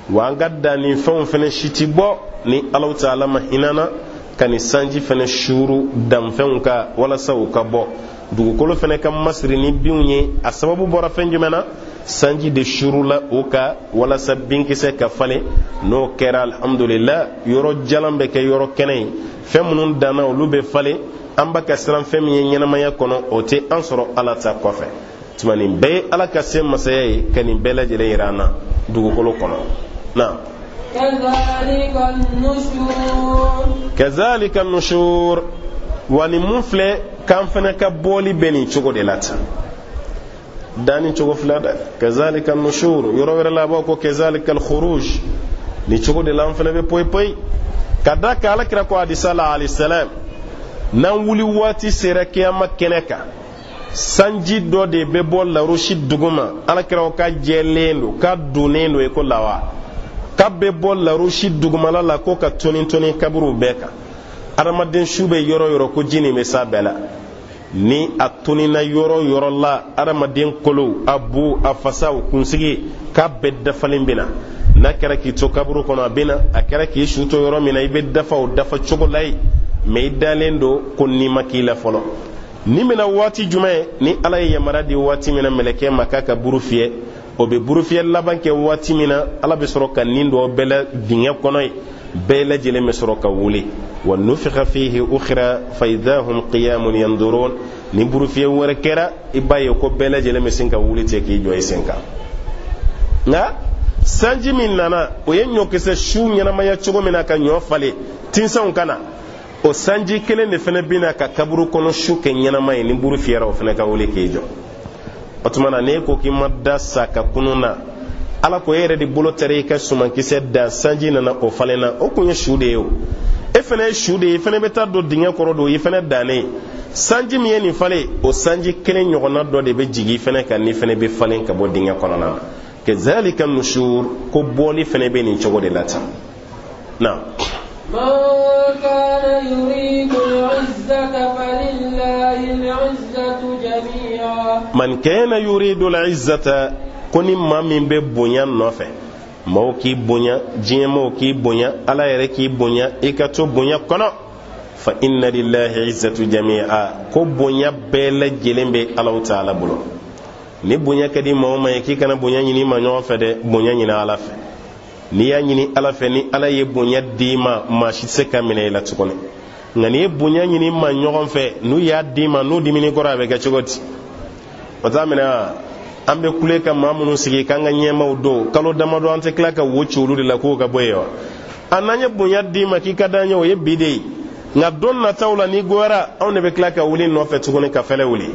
wa an ka danni fɛnw fɛnɛ si tɛ bɔ ni Allahu Taala ma hinana ka nin sanji fɛnɛ suuru danfɛnw ka walasa u ka bɔ dugukolo fɛnɛ ka masiri ni binw ye a sababu bɔra fɛn jumɛn na sanji de surula o ka walasa binkisɛ ka falen n'o kɛra alhamdulillah yɔrɔ jalan bɛ kɛ yɔrɔ kɛnɛ ye fɛn minnu danna olu bɛ falen an ba ka siran fɛn min ye ɲɛnamaya kɔnɔ o tɛ an sɔrɔ ala ta kɔfɛ tuma nin bɛɛ ye ala ka se masaya ye ka nin bɛɛ lajɛlen yira an na dugukolo kɔnɔ na kazalika nushur wa ni mun filɛ k'an fana ka bɔli bɛ nin cogo de la tan dani cogo fila da kazalika nushur yɔrɔ wɛrɛ la a b'a ko kazalika khuruj ni cogo de la an fana bɛ poyi poyi ka da ka alakira ko hadisa la alayhi salam n'an wuli waati sera kiyama kɛnɛ kan sanji dɔ de bɛ bɔ larusi duguma alakira ka jɛlen don ka donnen don ko lawa ka bɛ bɔ larusi dugumala la ko ka toni toni kaburu bɛɛ kan adamaden su bɛ yɔrɔ yɔrɔ ko ji nin bɛ s'a bɛɛ la ni a tonina yɔrɔ yɔrɔ la adamaden kolo a bu a fasa o kunsigi k'a bɛɛ dafalen bɛ na n'a kɛra k'i to kaburu kɔnɔ a bɛ na a kɛra k'i su to yɔrɔ min na i bɛ dafa o dafa cogo la ye mɛ i dalen don ko n'i ma k'i la fɔlɔ ni bɛna waati jumɛn ni ala ye yamara di waati min na mɛlɛkɛ ma k'a ka buru fiyɛ o bɛ buru fiyɛ laban kɛ waati min na ala bɛ sɔrɔ ka nin dɔ bɛɛ la dingɛ kɔnɔ ye bɛɛ lajɛlen bɛ sɔrɔ ka wuli wa nufikha fihi ukhra fa idahum qiyamun yanzurun ni buru fiyɛ wɛrɛ kɛra i b'a ye ko bɛɛ lajɛlen bɛ sin ka wuli ten k'i jɔ i sen kan nka sanji min nana o ye ɲɔkisɛ su ɲɛnamaya cogo min na ka ɲɔ falen tinsanw ka na o sanji kelen de fana bina ka kaburu kɔnɔ su kɛ ɲɛnama ye ni buru fiyɛra o fana ka wuli k'i jɔ o tuma na ne ko k'i ma da sa ka kunun na ala ko e yɛrɛ de bolo tɛrɛ i ka sumankisɛ da sanji nana o falenna o kun ye su de ye o e fana ye su de ye i fana bɛ taa don dingɛ kɔrɔ don i fana dannen sanji min ye nin falen o sanji kelen ɲɔgɔnna dɔ de bɛ jigin i fana kan ni fana bɛ falen ka bɔ dingɛ kɔnɔna na kazalika nushur ko bɔli fana bɛ nin cogo de la tan na من كان يريد العزة فلله العزة جميعا من كان يريد العزة كوني ما من ببنيا نوفه مو كي بنيا جي مو كي بنيا على يركي بنيا إكتو بنيا كنا فإن لله عزة جميعا كو بنيا بلا جلين بي الله تعالى بلو ni bonya kadi ma ma yaki kana bonya nyini ma nyo fa de bonya nyina ala fe ni ya nyini ala fe ni ala ye bonya di ma shi se kamene la tukone ngani bonya nyini ma nyo fe nu ya di ma nu di mini gora be ga chogoti wata mina ambe kule ka mamunu sigi kanga nyema udo kalo damado ante klaka wochi ulu la ko ga boyewa ananya bonya di ma ki kadanya o ye bidei nga don na tawla ni gora on be klaka wuli no fe tukone ka fele wuli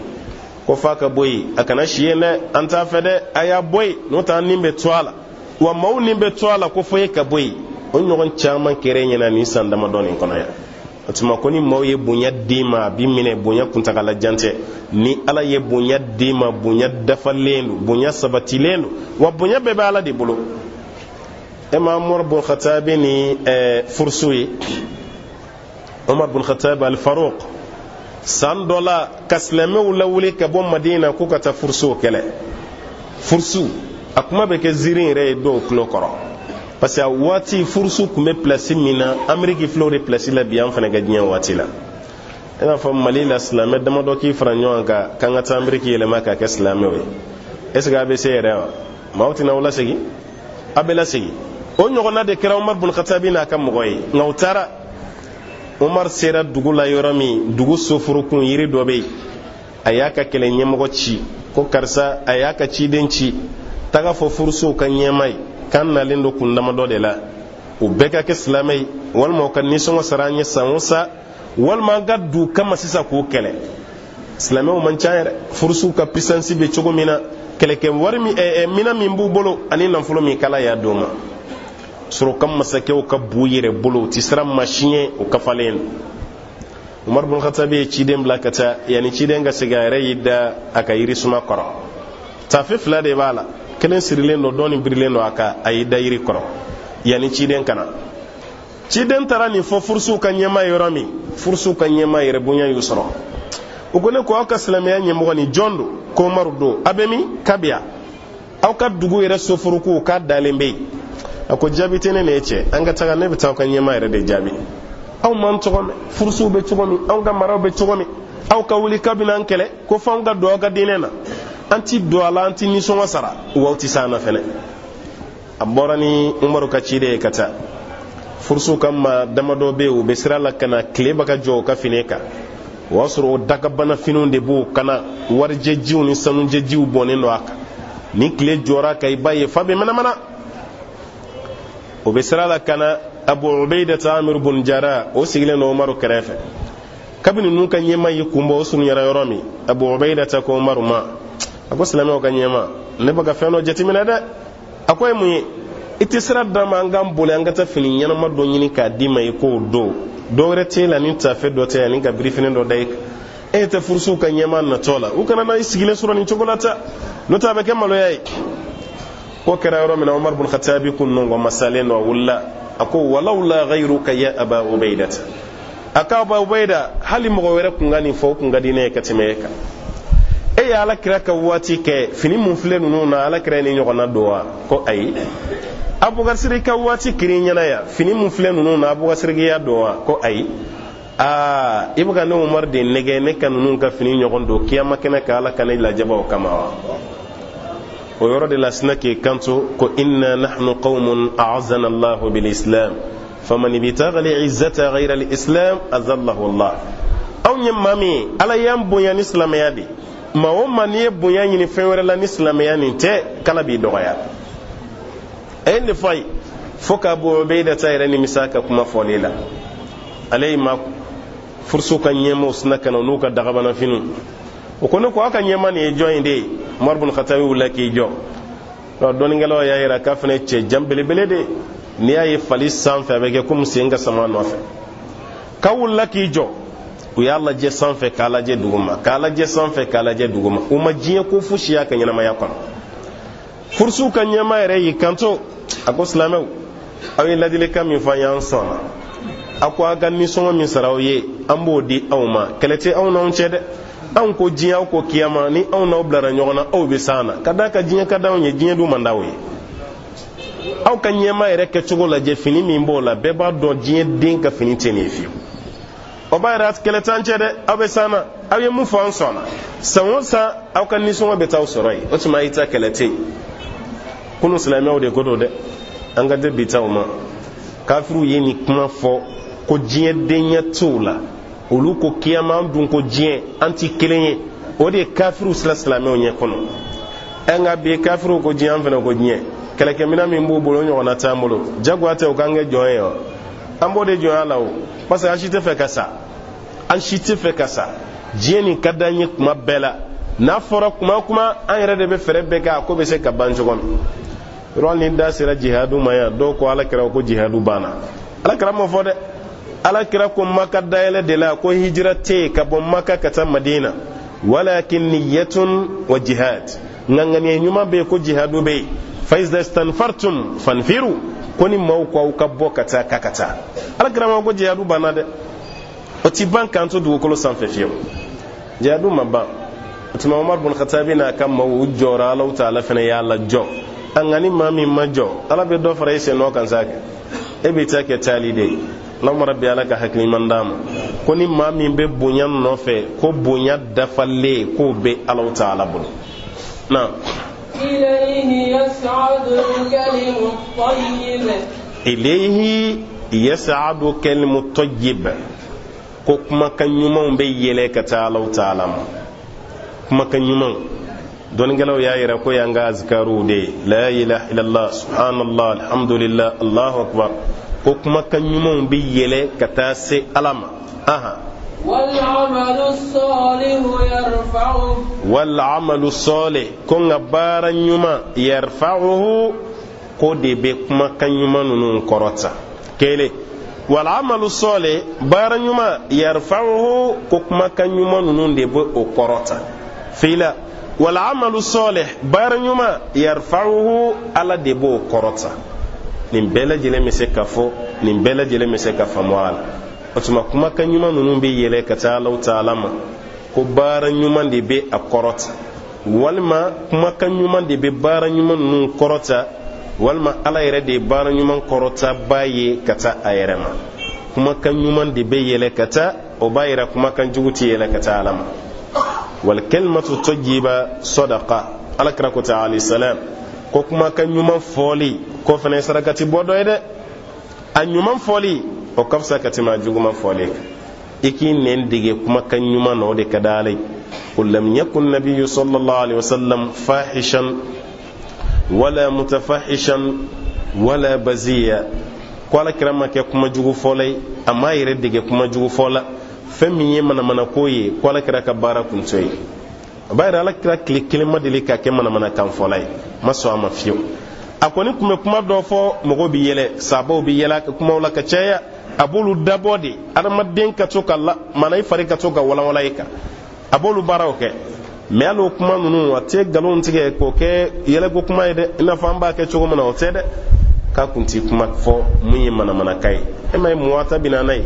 ko faka boyi akana shiye ne anta fede aya boyi no ta nimbe twala wa maw nimbe twala ko foye ka boyi on nyogon chama kere nyana ni sandama don en kono ya atuma ko ni maw ye bunya dima bi mine bunya kuntakala jante ni ala ye bunya dima bunya dafalenu bunya sabatilenu wa bunya bebe ala di bulu imam Umar bin Khattab ni fursuyi Umar bin Khattab al-Faruq san dola kaslame wula wuli ka bɔ madina ko ka taa fursu kɛlɛ fursu a kuma bɛ kɛ zirin yɛrɛ ye dɔw tulo kɔrɔ parce que a waati fursu kun bɛ place min na ameriki filaw de place la bi an fana ka diɲɛ waati la i n'a fɔ mali la silamɛ damadɔ k'i fara ɲɔgɔn kan k'an ka taa ameriki yɛlɛma k'a kɛ silamɛw ye est ce que a bɛ se yɛrɛ wa maaw tɛna o lasegin abela sigi o nyogona de kira Umar bin Khattab na kan mogoy ngautara Umar sera dugu la yorami dugu sofurukun yiri dobe ayaka kele nyemgo ci ko karsa ayaka ci denci taga fo fursu kan nyemai kan na lindo kundama do de la o beka ke islamai wal mo kan ni songo saranye sansa wal ma gaddu kama sisa ko kele islamai o man chaire fursu ka pisansi be chogo mina kele ke warmi mina min bu bolo ani nan fulo mi kala ya doma soro kam masake o ka buyire bolo tisram machine o ka falen Umar bin Khattab e ciden blakata yani ciden ga sigare yidda aka yiri suma koro tafi fla de bala kelen sirilen no doni birilen no aka ayida yiri koro yani ciden kana ciden tarani fo fursu kan nyama yorami fursu kan nyama yere bunya yusro ugone ko aka islamiya nyemo ni jondo ko marudo abemi kabia aw ka dugu yere sofuruku ka dalembe ako jabi tene ne ce an ga taga ne bitaw kan nyama yere de jabi aw man togome fursu be togomi aw ga maraw be togomi aw ka wuli kabina ankele ko fa nga do ga dinena anti do ala anti ni so wasara wawti sana fene aborani umaru ka cide kata fursu kamma damado be u be sirala kana kleba ka jo ka fineka wasro daga bana finunde bu kana warje jiw ni sanunje jiw bonendo aka ni kle jora kay baye fabe mana o be sirala kana Abu Ubaida Amir bin Jarrah o sigle no Umaru kerefe kabini nun kan yema yikumbo sun yara yoromi Abu Ubaida ta ko Umaru ma ako salame o kan yema ne baga feno jetimina da akoy mu itisra da mangam bole angata fini nyana ma do nyini ka dima ko do rete la ni ta fe do te ni ga briefing do dai e ta fursu kan yema na tola u kana na sigle sura ni chokolata no ta be kemalo yayi ko kera yoromi na Umar bin Khattab kun no masalen wa walla ako walawla ghayruka ya Aba Ubaidah aka Aba Ubaidah hali mo were kungani fo kungadi ne katimeka e ya ala kira ka wati ke fini mun flenu no na ala kira ni nyogona doa ko ai Abu Gasri ka wati kirinya na ya fini mun flenu no na Abu Gasri ya doa ko ai ibuga no Umar de nege ne kanun ka fini nyogon do kiyama kena ka ala kanai la jaba kama ويرد الأسنك كنتو كو إنا نحن قوم أعزنا الله بالإسلام فمن ابتغى العزة غير الإسلام أذله الله أو نمامي على يام بنيان إسلام يدي ما هو من يبنيان ينفور لن إسلام يعني تي كلا بيدوغيا أين فاي فك أبو عبيدة تايرني مساكا كما فوليلا علي ما فرسوكا نيمو سنكا نوكا دغبنا فينو ukono ko aka nyema ni joinde Umar bin Khattab wala ki jo do don ngalo ya ira ka fene che jambele belede ni ay fali sanfe avec comme singa sama no fe ka wala ki jo ku yalla je sanfe kala je duguma uma jiye ko fushi ya kan nyama yakon fursu kan nyama ire yi kanto ako islamu awi ladile kam mi fayan sona akwa gan ni songo mi sarawiye ambodi awma kelete awna on chede an ko jiya ko kiyama ni aw na oblara nyogona aw be sana kada ka jiya kada onye jiya du mandawe aw kan nyema ere ke chugo la je fini mi mbola be ba do jiya din ka fini tenefi o ba rat kele tanche de aw be sana aw ye mu fon sona sawonsa aw kan ni so be taw sorai o tuma ita kele te kunu islami o de godo de an ga de bitaw ma kafiru yeni kuma fo ko jiya denya tula olu ko kiyama dun ko jien anti kelenye o de kafiru sallallahu alaihi kono enga be kafiru ko jien fena ko jien kala ke mina mi mbo bolo nyona tamolo jagwate o kange joyo ambo de joyo lawo parce que an shite fe kasa jien ni kadanye kuma bela na fora kuma an yere de be fere be ka ko be se ka banjo gon ron ni da sira jihadu maya do ko ala kira ko jihadu bana ala kira mo fode ala kira ko maka dayele de la ko hijrate ka bon maka kata madina walakin niyatun wa jihad ngangani nyuma be ko jihadu be fa iza stanfartum fanfiru koni maw ko ka bokata kakata ala kira ma ko jihadu banade o ti bankanto du ko lo sanfefio jihadu mabba tuma Umar bin Khattab na kam maw jora Allah ta'ala fena ya Allah jo angani mami majo ala be do fara ise no kan sake e be take tali de اللهم ربي عليك حكيم من دام كوني ما من ببنيان نوفي كو بنيان دفالي كو بي الله تعالى بل نعم إليه يسعد الكلم الطيب إليه يسعد كلم الطيب كما كان يوم بيلك تعالى كما كان يوم دون قالوا يا يركو يا أذكارو دي لا إله إلا الله سبحان الله الحمد لله الله أكبر كما كان يوم بيلك تاسي ألما والعمل الصالح يرفعه والعمل الصالح كون بارا يوم يرفعه كودي بكما كان يوم نون كروتا كيلي والعمل الصالح بارا يوم يرفعه كما كان يوم نون دي بو كروتا فيلا والعمل الصالح بارا يوم يرفعه على دي بو كروتا نيمبلا جيلي مسكافو نيمبلا جيلي مسكافاموال otuma kuma kan nyuma nunu be yele ka taala ma ko bara nyuma de be akorota walma kuma kan nyuma de be bara nyuma nunu korota walma ala yere de bara nyuma korota baye kata ayerema kuma kan nyuma de be yele kata o bayira kuma kan juguti yele kata alama wal kalimatu tayyiba sadaqa alakra ko ta'ala salam ko kuma kan nyuma foli ko fene sarakati bodoyde an nyuma foli o kafsa katima juguma fole iki nen dige kuma kan nyuma no de kadalai kullam yakun nabiyyu sallallahu alaihi wasallam fahishan wala mutafahishan wala baziya kwala kirama ke kuma jugu fole amma yire dige kuma jugu fola femi mana koyi kwala kiraka bara kuntoyi bayra ala kira kilima dilika ke mana kan folai maso ama fiyo akoni kuma do fo mogo bi yele sabo bi yela kuma wala ka chaya abolu dabodi adamaden ka to kala manai fari ka to ga wala yika abolu barawke me alo kuma nunu ate galon tige ko ke yele go kuma ide ina famba ke chogo mana otede ka kunti kuma fo munyi mana kai e mai muwata binanai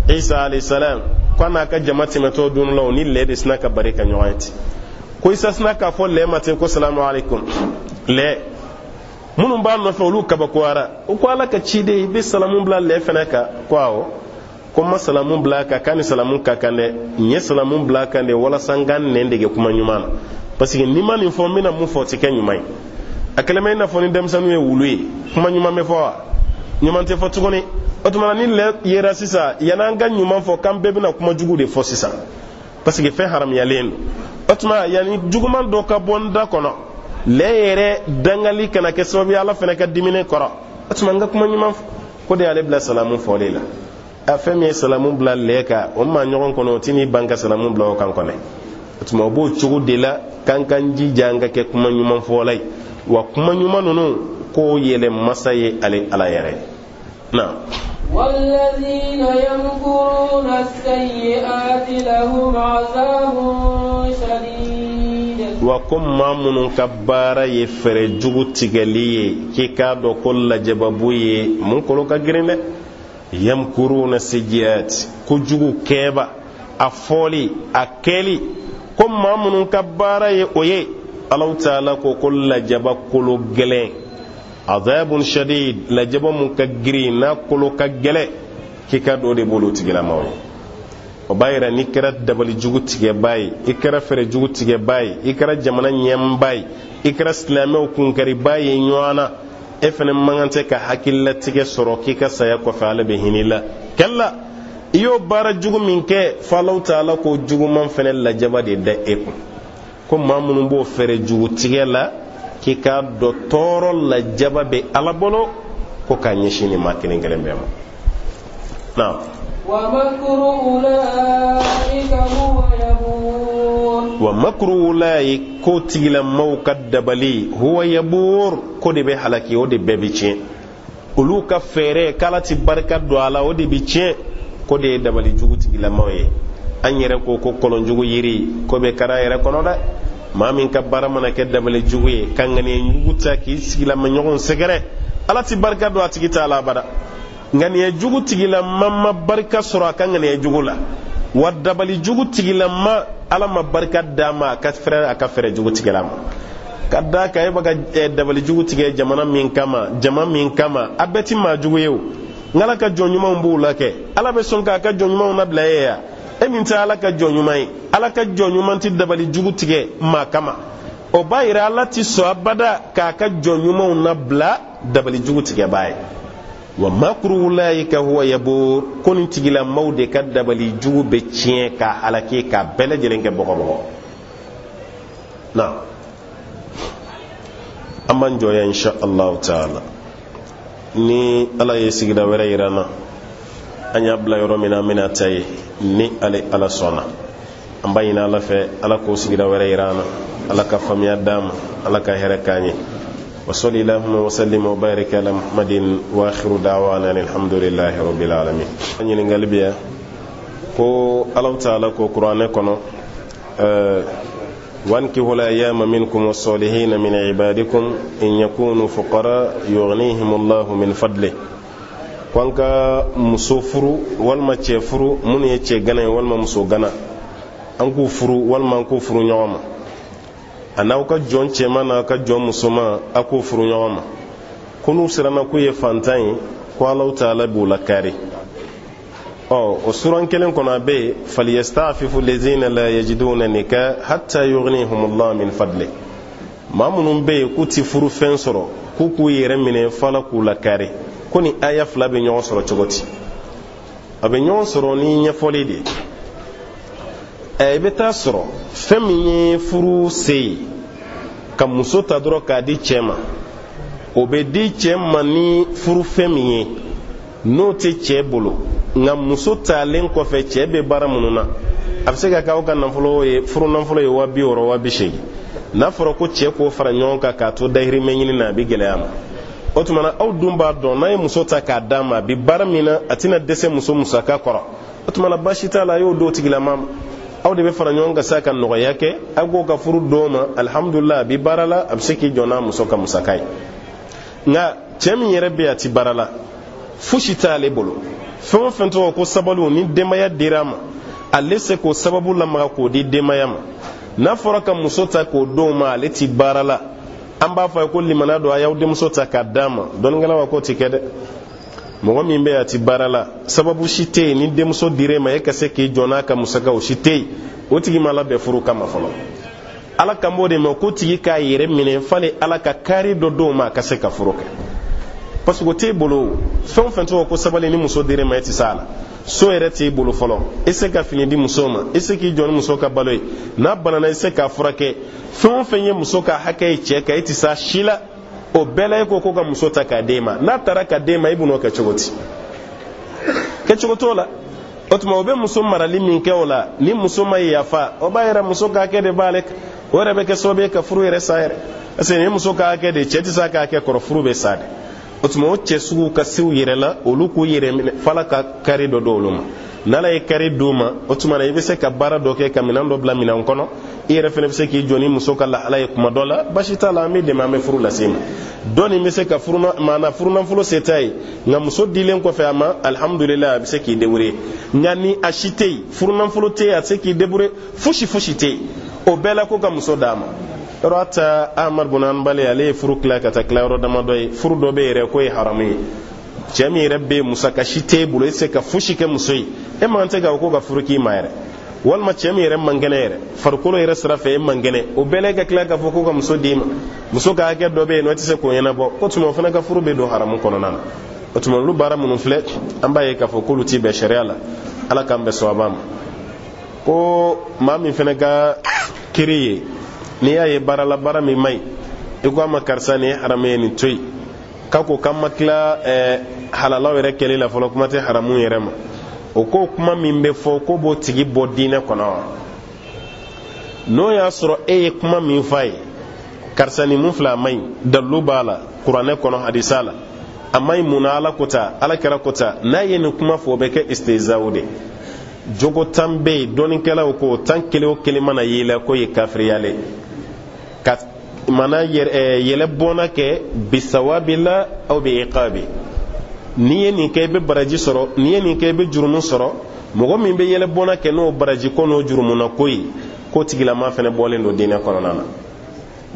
Isa alayhi salam kwana ka jama'ati meto dun law ni le de snaka barika nyoati ko isa snaka fo le mate ko salamu alaikum le munun ba no fe olu kaba ko ara ko ala ka chide be salamun bla le fenaka kwao kuma salamun bla ka kan salamun ka kande nye salamun bla kande wala sangan ne ndege kuma nyumana parce que ni man informé na mu foti ken nyumai akalame na foni dem sanu e wuluyi kuma nyuma me fo nyuma te fo tugoni otumana ni le yera sisa yananga nyuma fo kambe bina kuma jugu de fo sisa parce que fe haram ya lendo otuma yani juguman do ka bonda kono le yere dangali kana ke sobi ala fene ka dimine koro otuma nga kuma nyuma ko de ale bla salamun fo lela afemi salamun bla leka o ma nyogon kono tini banka salamun bla o kan kone otuma bo chugu de la kankan ji janga ke kuma nyuma fo lay wa kuma nyuma nunu ko yele masaye ale ala yere na والذين يمكرون السيئات لهم عذاب شديد وكم مامون كبارا يفر جوغو تيغلي كيكا دو كل جبابوي من كلو كغرين يمكرون السيئات كجوغو كيبا افولي اكلي كم مامون كبارا يوي الله تعالى كل جبا كلو غلين عذاب شديد لجب مكغري ناكلو كغله كيكا دو دي بولو تيغلا ماوي وبايرا نيكرا دبل جوغو تيغي باي اكرا فر جوغو تيغي باي اكرا جمانا نيم باي اكرا اسلامو كونكري باي نيوانا افن مانغانتي كا حكيلا تيغي سورو كيكا سايا كو فال بهينيلا كلا يو بارا جوغو مينكه فالو تعالى كو جوغو مان فنل لجبا دي دايكو كو مامونو بو فر جوغو تيغي لا kika do toro la jababe alabolo ko kanyeshini makini ngelembema na wa makru ulaika huwa yabur wa makru ulaika ko tigila mawkadabali huwa yabur ko de be halaki o de bebiche ulu ka fere kala ti barka do ala o de biche ko de dabali jugu tigila mawye anyere ko kolon jugu yiri ko be kara yere kono da mamin ka baramana ke dabale juguye kangane nyuguta ki sigila ma nyogon segere alati barka do atigita ala bada ngani jugu tigila mamma barka sura kangane jugula wadabali jugu tigila ma ala ma barka dama ka frere aka frere jugu tigila ma kadda kay baga dabali jugu tige jamana min kama abeti ma juguye ngala ka jonyuma mbula ke ala be sonka ka jonyuma na blayeya emin ta alaka jonyumai alaka jonyuman ti dabali jugu tige ma kama o b'a yira ala ti sɔn abada k'a ka jɔn ɲumanw nabila dabali jugu tigɛbaa ye wa makru ulaika huwa yabur ko nin tigilamaw de ka dabali jugu bɛ tiɲɛ k'a halake k'a bɛɛ lajɛlen kɛ bɔgɔbɔgɔ na an b'an jɔya insha allahu taala ni ala ye sigida wɛrɛ yira na an y'a bila yɔrɔ min na an bɛna ta ye ni ala sɔnna an b'a ɲini ala fɛ ala k'o sigida wɛrɛ yira an na ala ka faamuya d'an ma ala ka hɛrɛ k'an ye wa salli allahumma wa sallim wa barik ala muhammadin wa akhiru da'wana alhamdulillahi rabbil alamin an ɲininkali bɛ yan ko ala ta'ala ko kuranɛ kɔnɔ وانكحوا الأيام منكم والصالحين من عبادكم إن يكونوا فقراء يغنيهم الله من فضله kwanka muso furu walma cɛ furu mun ye cɛ gana ye walma muso gana an k'u furu walma an k'u furu ɲɔgɔn ma a n'aw ka jɔn cɛman n'a ka jɔn musoman a k'u furu ɲɔgɔn ma ko n'u siranna k'u ye fantan ye ko Alahu Taala b'u la kari o suran kelen kɔnɔ a bɛ yen falyastafifu lezina la yajiduna nikah hatta yughnihumullahu min fadli maa minnu bɛ yen k'u ti furu fɛn sɔrɔ k'u yɛrɛ minɛ fala k'u la kari ko ni aya fila bɛ ɲɔgɔn sɔrɔ cogo di a bɛ ɲɔgɔn sɔrɔ ni ɲɛfɔli de i bɛ taa sɔrɔ fɛn min ye furu se ye ka muso ta dɔrɔn k'a di cɛ ma o bɛ di cɛ ma ni furu fɛn min ye n'o tɛ cɛ bolo nka muso talen kɔfɛ cɛ bɛ baara minnu na a bɛ se ka kɛ aw ka nafolo ye furu nafolo ye 60 280 n'a fɔra ko cɛ k'o fara ɲɔgɔn kan k'a to dahirimɛ ɲini na a bɛ gɛlɛya ma o tuma na aw dun b'a dɔn n'a ye muso ta k'a d'a ma a bɛ baara min na a tɛna dɛsɛ muso musaka kɔrɔ o tuma na baasi t'a la a y'o d'o tigilama ma aw de bɛ fara ɲɔgɔn kan sa ka nɔgɔya kɛ aw k'o ka furu d'o ma alhamdulillah a bɛ baara la a bɛ se k'i jɔ n'a muso ka musaka ye nka cɛ min yɛrɛ bɛ yen a ti baara la fosi t'ale bolo fɛn o fɛn tɔgɔ ko sabaliw ni denbaya dira a ma ale se k'o sababu lamaga k'o di denbaya ma n'a fɔra ka muso ta k'o d'o ma ale ti baara la an b'a fɔ a ye ko limana don a y'aw denmuso ta k'a d'a ma dɔnnikɛlaw wa k'o ti kɛ dɛ mɔgɔ min bɛ yen a ti baara la sababu si tɛ yen ni denmuso dir'e ma e ka se k'i jɔ n'a ka musaka o si tɛ yen o tigi ma labɛn furu kama fɔlɔ ala kan b'o de ma ko tigi k'a yɛrɛ minɛ fali ala ka kari dɔ d'o ma a ka se ka furu kɛ parce que o t'e bolo fɛn o fɛn tɔgɔ ko sabali ni muso dir'e ma e ti s'a la so yɛrɛ t'e bolo fɔlɔ e se ka fini di muso ma e se k'i jɔ ni muso ka balo ye n'a banana e se k'a furakɛ fɛn o fɛn ye muso ka hakɛ ye cɛ kan e ti s'a si la o bɛɛ la e ko ka muso ta k'a d'e ma n'a taara ka d'e ma e b'o kɛ cogo di kɛ cogo t'o la o tuma o bɛ muso marali min kɛ o la ni muso ma yafa o b'a yɛrɛ muso ka hakɛ de b'ale kan o yɛrɛ bɛ kɛ sababu ye ka furu yɛrɛ sa yɛrɛ parce que ni muso ka hakɛ de cɛ ti s'a ka hakɛ kɔrɔ furu bɛ sa de o tuma o cɛ sugu ka sew yɛrɛ la olu k'u yɛrɛ minɛ fala ka kari dɔ d'olu ma n'ala ye kari d'u ma o tuma na i bɛ se ka baara dɔ kɛ ka minɛn dɔ bila minɛn kɔnɔ i yɛrɛ fana bɛ se k'i jɔ ni muso ka lahala ye kuma dɔ la basi t'a la an bɛ dɛmɛ an bɛ furu lase ma dɔ nin bɛ se ka furu nafolo se t'a ye nka muso dilen kɔfɛ a ma alhamdulillah a bɛ se k'i débrouiller nka ni a si tɛ yen furu nafolo tɛ yen a tɛ se k'i débrouiller fosi tɛ yen o bɛɛ la ko ka muso d'a ma yɔrɔ ta Ahmad bin Hanbali ale ye furu tila ka taa tila yɔrɔ damadɔ ye furu dɔ bɛ yɛrɛ k'o ye haramu ye cɛ min yɛrɛ bɛ musaka si t'e bolo e tɛ se ka fosi kɛ muso ye e man tɛ ka ko ka furu k'i ma yɛrɛ walima cɛ min yɛrɛ man kɛnɛ yɛrɛ farikolo yɛrɛ sira fɛ e man kɛnɛ o bɛɛ la e ka tila k'a fɔ ko ka muso d'i ma muso ka hakɛ dɔ bɛ yen nɔ e tɛ se k'o ɲɛnabɔ o tuma o fana ka furu bɛ don haramu kɔnɔna na o tuma olu baara minnu filɛ an b'a ye k'a fɔ k'olu ti bɛn sariya la ala k'an bɛn sawaba ma ko maa min fana ka kiri ye n'i y'a ye baara la baara min man ɲi i ko a ma karisa nin ye haramu ye nin to yen k'a ko k'an ma tila halalaw yɛrɛ kɛli la fɔlɔ kuma tɛ haramu yɛrɛ ma o ko kuma min bɛ fɔ ko b'o tigi bɔ diinɛ kɔnɔ wa n'o y'a sɔrɔ e ye kuma min f'a ye karisa nin mun filɛ a man ɲi dalilu b'a la kuranɛ kɔnɔ hadisa la a man ɲi mun na ala ko ta ala kɛra ko ta n'a ye nin kuma fɔ o bɛ kɛ istihza'u de jogo tan bɛ yen dɔnnikɛlaw ko tan kelen o kelen mana ye la k'o ye kafiriyalen ka mana yɛlɛ bɔnna kɛ bisawabi la aw bɛ iqabi n'i ye nin kɛ i bɛ baraji sɔrɔ n'i ye nin kɛ i bɛ jurumu sɔrɔ mɔgɔ min bɛ yɛlɛ bɔnna kɛ n'o baraji ko n'o jurumuna ko ye ko tigilama fana bɔlen don diinɛ kɔnɔna na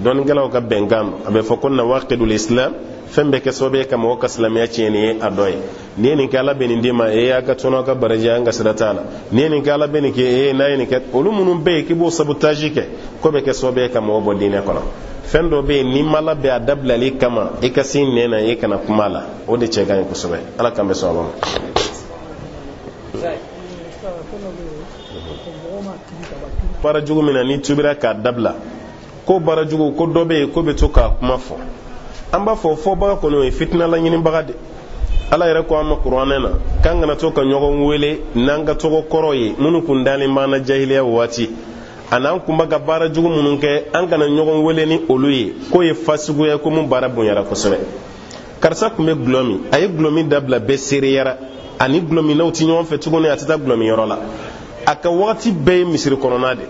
dɔnnikɛlaw ka bɛnkan a bɛ fɔ ko nawaqidul islam fembe ke sobe ka mo ka salamiya ceni adoy ni nin kala be nin dima ya ka tono ka baraje anga siratala ni nin kala be ni ke na ni ke olumunum be ki bo sabotage ke ko be ke sobe ka mo bo dine kono fendo be ni mala be adablali kama e ka sin nena e kana kumala o de che gaay ko sobe ala kambe so ba bara jugu mina ni tubira ka dabla ko bara jugu ko dobe ko be to ka kuma fo amba fo ba ko no fitna la nyini bagade ala yere ko amma qur'ana na kanga na to ka nyogon wele nanga to ko koroye munu kundali mana jahiliya wati anan kuma ga bara jugu munun ke an kana nyogon wele ni oluye ko ye fasugu ya ko mun bara bunyara ko sobe karsa kuma glomi ay glomi dabla be seriyara ani glomi na uti nyon fe tugo ne atata glomi yorola aka wati be misiri koronade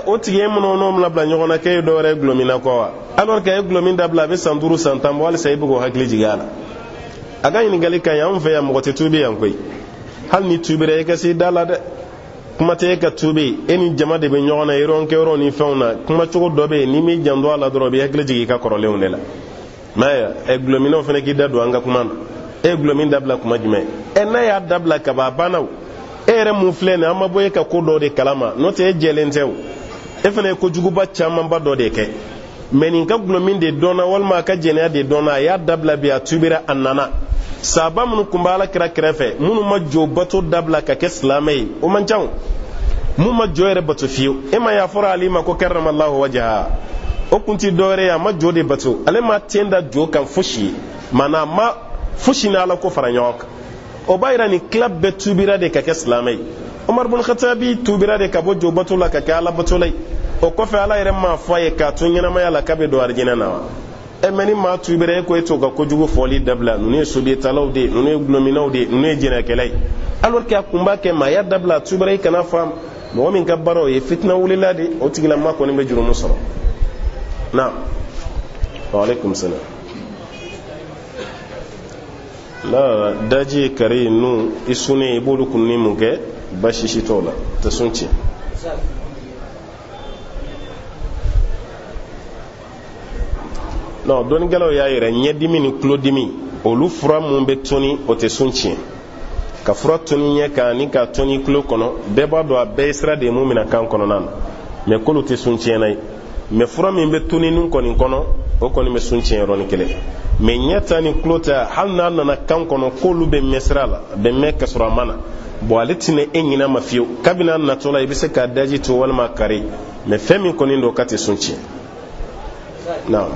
o tige mono no mla bla nyogona ke do re glomi na ko alors que glomi dabla be sanduru santam wal say bugo hakli jigala aga ni gali kan yam fe ya mo te tubi yan koy hal ni tubire ka si dala de kuma te ka tubi eni jama de be nyogona iron ke ro ni fewna kuma tugo dobe ni mi jando ala do be hakli jigi ka korole wonela maya glomi no fene ki dadu anga kuma glomi dabla kuma jime na ya dabla ka ba banaw ere mu flene amma boye ka ko do de kalama no te jelentew e fene ko juguba chama ba do de ke menin ka glomin de dona walma ka jena de dona ya dabla biya tubira annana saba mun kumbala kira krefe mun ma jobato dabla ka ke islamai o man jaw mun ma joyere bato fiyo e ma ya fura alima ko karramallahu wajha o kunti dore ya ma jode bato ale ma tenda jo kan fushi mana ma fushi na ala ko faranyok o bayra ni club be tubira de ka ke islamai Umar bin Khattabi tubira de ka bo jobato la ka ala batolai o ko fe ala yere ma faye ka tunyana ma yala ka be do arjina nawa e meni ma tubira ko eto ga ko jugo foli dabla nune sobi talawde nune gnominawde nune jina kelai alors que akumba ke ma ya dabla tubira kana fam mo min gabbaro ye fitna wulilade o tigila ma ko ne be juro musoro na wa alaikum salam la daji kare nu isune ibolu kunni muke bashishi tola ta sunce no don galo ya yire nyedimi ni klodimi olu fura mun be toni o te sunce ka fura toni nye ka ni ka toni klo kono beba do abe isra de mumina kan kono nan me kolu te sunce nay me fura min be toni nun kono kono o kono me sunce ron kele me nyata ni klota hal na na kan kono kolu be mesrala be me kasura mana bo alitine enyina mafiyo kabina na tola ibise ka daji to wal makare me femi kono ndo kati sunce na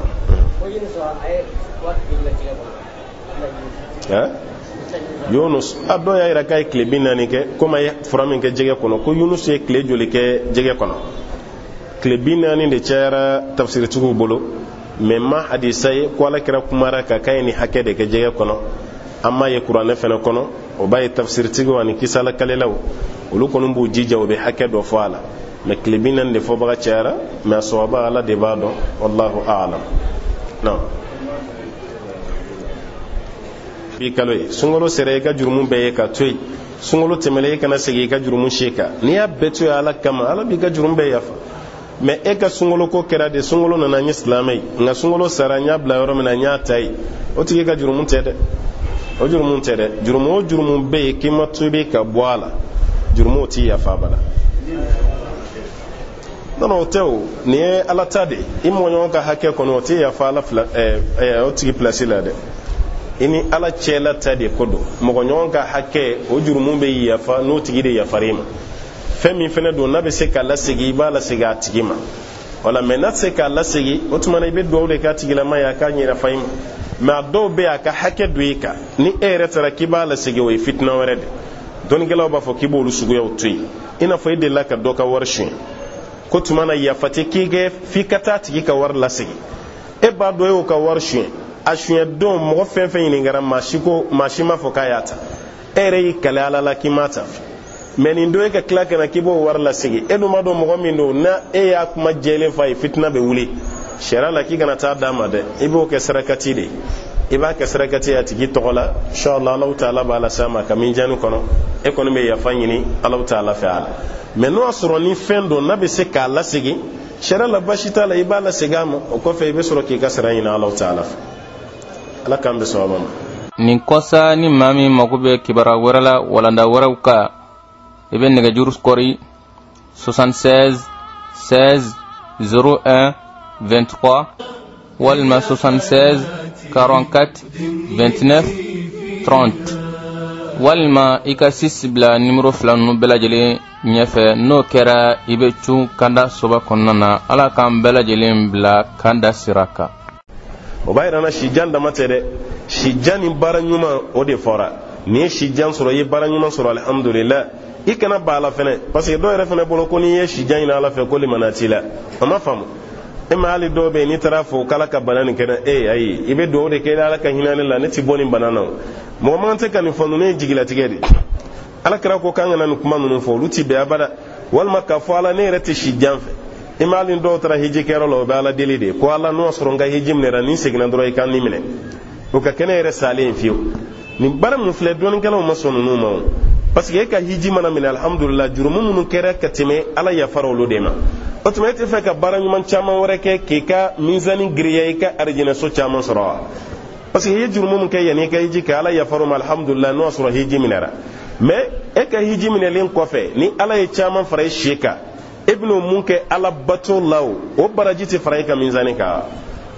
Yunus ado ya ira kay kle binani ke koma ya furamin ke jege kono ko Yunus ye kle joli ke jege kono kle binani de chara tafsir tugu bolo memma hadisai ko ala kira kumara ka kay ni hake de ke jege kono amma ye qur'an fena kono o bay tafsir tugu wani kisala kalelaw ulu kono bu jija o be hake do fala me kle binani de fo ba chara ma sawaba ala de bado wallahu a'lam no bi kaloy sungolo sere ka jurumun be ka toy sungolo temele kana sege ka jurumun sheka ni ya beto ala kama ala bi ka jurum be yafa me e ka sungolo ko kera de sungolo na nyi islamai nga sungolo sara nya bla yoro na nya tai o tike ka jurumun tede o jurumun tede jurumun be ki matubi ka bwala jurumun ti yafa bala no teo ni ala tade imo nyonka hake kono ti yafa ala o tike place la de ini ala chela tade kodo mogo nyonka hake o jurumu be yafa no tigide yafarima femi fene do nabe se kala sigi bala siga tigima wala menat se kala sigi otmana ibe do de ka tigila ma ya ka nyira faima ma do be aka hake duika ni ere tara kibala sigi o fitna warede don gelo ba fo kibolu sugu yaw tuy ina fo ide laka doka warshin ko tumana yafate kige fikata tigika war la sigi e ba do yo ka warshin ashuye don mo fenfen ni ngara mashima fo kayata ere yi kala ala la kimata meni ndo e ka klaka na kibo war la sigi edu ma do mo mi ndo na e ya kuma jele fa fitna be wuli shera la ki kana ta dama de ibo ke sarakati de iba ke sarakati ya tigi togola inshallah Allah taala bala sama kamin janu kono e kono me ya fanyini Allah taala faala meno asro ni fendo na be se kala sigi shera la bashita la ibala sigamo o ko fe be soro ki kasra ina Allah taala ala kan be sawaba nin kosa ni mami makube kibara warala walanda warawka ibe nega jurus kori 76 16 01 23 walma 76 44 29 30 walma ika sisibla numero flanu belajele nyefe no kera ibe chu kanda soba konnana ala kan belajele bla kanda siraka o bayrana shijan da matere shijani baranyuma o de fora ni shijan soro yi baranyuma soro alhamdulillah ikana bala fene parce que do yere fene bolo ko ni ye shijan ina ala fe ko limanati la ama famu e ma ali do be ni tarafo kala ka banani kena ayi ibe do de ke ala ka hinane la ne ti boni banana mo mante kan fonu ne jigila tigedi ala kira ko kan nan kuma nun fo luti be abada wal makka fo ala ne reti shijan fe e ma ali do tara hiji kero lo be ala delide ko ala no soro nga hijim ne rani segna do kan ni mine o ka kene re salen fiyo ni bara mun fle don kala mo sonu no ma parce que ka hiji mana min alhamdulillah jurumu mun kere ka time ala ya farolo de ma automate fe ka bara nyuma chama wore ke ka mizani griye ka arjina so chama soro parce que jurumu mun kay yani ka hiji ka ala ya faro alhamdulillah no soro hiji minara mais e ka hiji minelen ko fe ni ala ya chama fara sheka ibnu munke ala bato law o barajiti fara ka mizani ka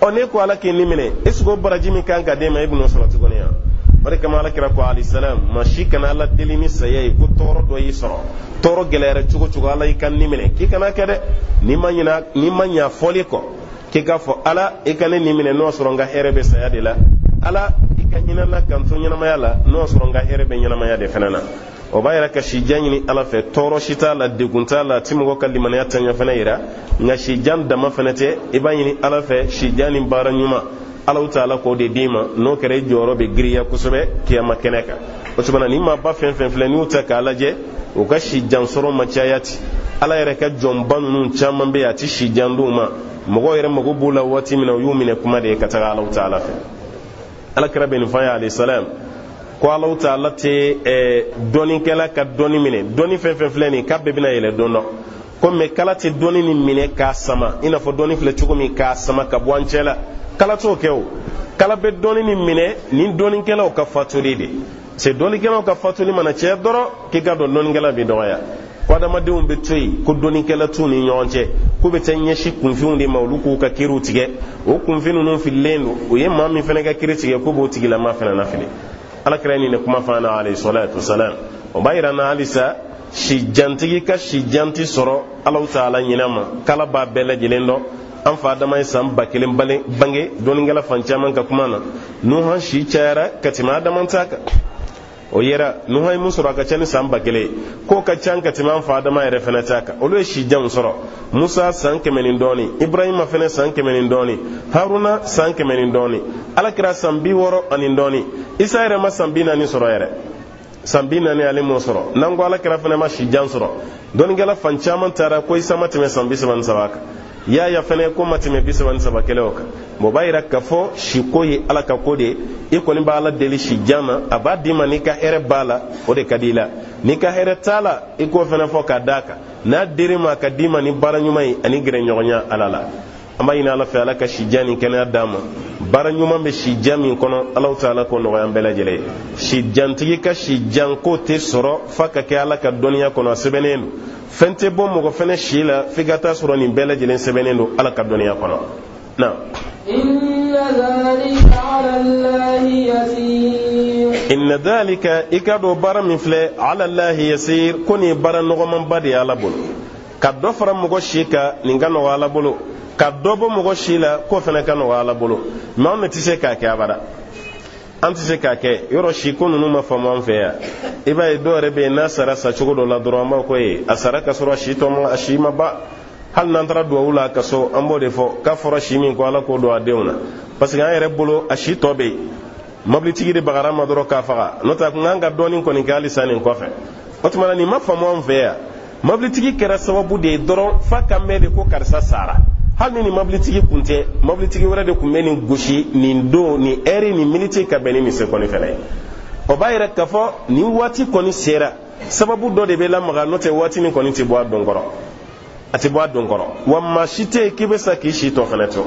one ko ala ke nimine esgo baraji mi kan ka de ma ibnu salatu gonya bare kama ala kira ko ali salam ma shikana ala delini sayay ko toro do yisoro toro gelere cugo ala kan nimine ki kana kede ni manya foli ko ki ga fo ala ikane nimine no soro nga herebe sayade la ala ikanyina la kan to nyina mayala no soro nga herebe nyina mayade fenana o bayra ka shijani ala fe toro shita la degunta la timo kalimana yatanya fenayira nga shijan dama fenete ibayini ala fe shijani baranyuma Allah ta'ala ko de dima no kere joro be griya kusobe kiyama keneka o tubana ni ma ba fen fle ni uta ka alaje o ka shijan soro machayati ala yere ka jomban nun chamman be ati shijan duma mogo yere mogo bula wati mina yumine kuma de ka taga Allah ta'ala fe ala kira ben fa alayhi salam ko Allah ta'ala te doni kala ka doni mine doni fen fle ni kabbe bina yele dono ko me kala te doni ni mine ka sama ina fo doni fle chukumi ka sama ka bwanchela kala to kew kala be doni ni mine ni doni kala o ka fatuli de se doni kala o ka fatuli mana che doro ki ga don doni kala be doya ko da made be toyi ko doni kala tu ni nyonche ko be tanye shi kunfiun de mawluku ka kiru tige o kunfinu non filendo o ye mami fene ga kiru tige ko bo tigila ma fene na fili ala krani ne kuma fana alayhi salatu wasalam o bayra na alisa shi jantigi ka shi janti soro Allah ta'ala nyinama kala ba bele jelendo an fa adama san bakilin bange don ngala fancaman ka kuma na nuhan shi cara katima adaman taka o yera nuhan musura ka cani san bakile ko ka can katima fa adama ya refena taka olo shi jan soro musa san kemenin doni ibrahim fene san kemenin doni haruna san kemenin doni alakira san bi woro anin doni isa yere ma san bi na ni soro yere san bi na ni ali mo soro nango alakira fene ma shi jan soro don ngala fancaman tara ko isa matime san bi saban sabaka ya fene ko matime bisaban sabakele oka mo bayira ka fo shikoyi ala ka kode e ko ni bala deli shi jama abadi manika here bala o de kadila nika here tala e ko fene fo ka daka na dirima ka dima ni baranyumai ani gire nyonya alala amma ina ala fa ala ka shi jani kana dama baranyuma be shi jami kono Allah taala ko no yambela jele shi jantigi ka shi janko te soro faka ke ala ka doniya kono sebenenu fente bom mo fene shila figata soro ni bela jelen sebenendo ala ka doniya kono na inna dhalika ikado bara min fle ala allah yasir kuni bara no man badi ala bolo kaddo fara mo shika ningano wala bolo kaddo bo mo shila ko fene kano wala bolo ma on tise ka ke abada antise ka ke yoro shiko nunu ma famo an feya iba do rebe nasara sa chugo do la drama ko e asara ka soro shito mo ashima ba hal nan tara do wula ka so ambo de fo ka foro shimi ko ala ko do adeuna parce que ay rebolo ashito be mabli tigi de bagara ma doro ka faga nota ko nganga doni ko ni gali sanin ko fe otuma ni ma famo an feya mabli tigi kera sababu de doro fa kamede ko karsa sara hal ni mabli tigi kunte mabli tigi wara de kumeni gushi ni do ni eri ni milite ka beni mi se koni fele o bayira ka fo ni wati koni sera sababu do de be la maga note wati ni koni ti bo adongoro ati bo adongoro wa mashite kibe sa ki shi to fanato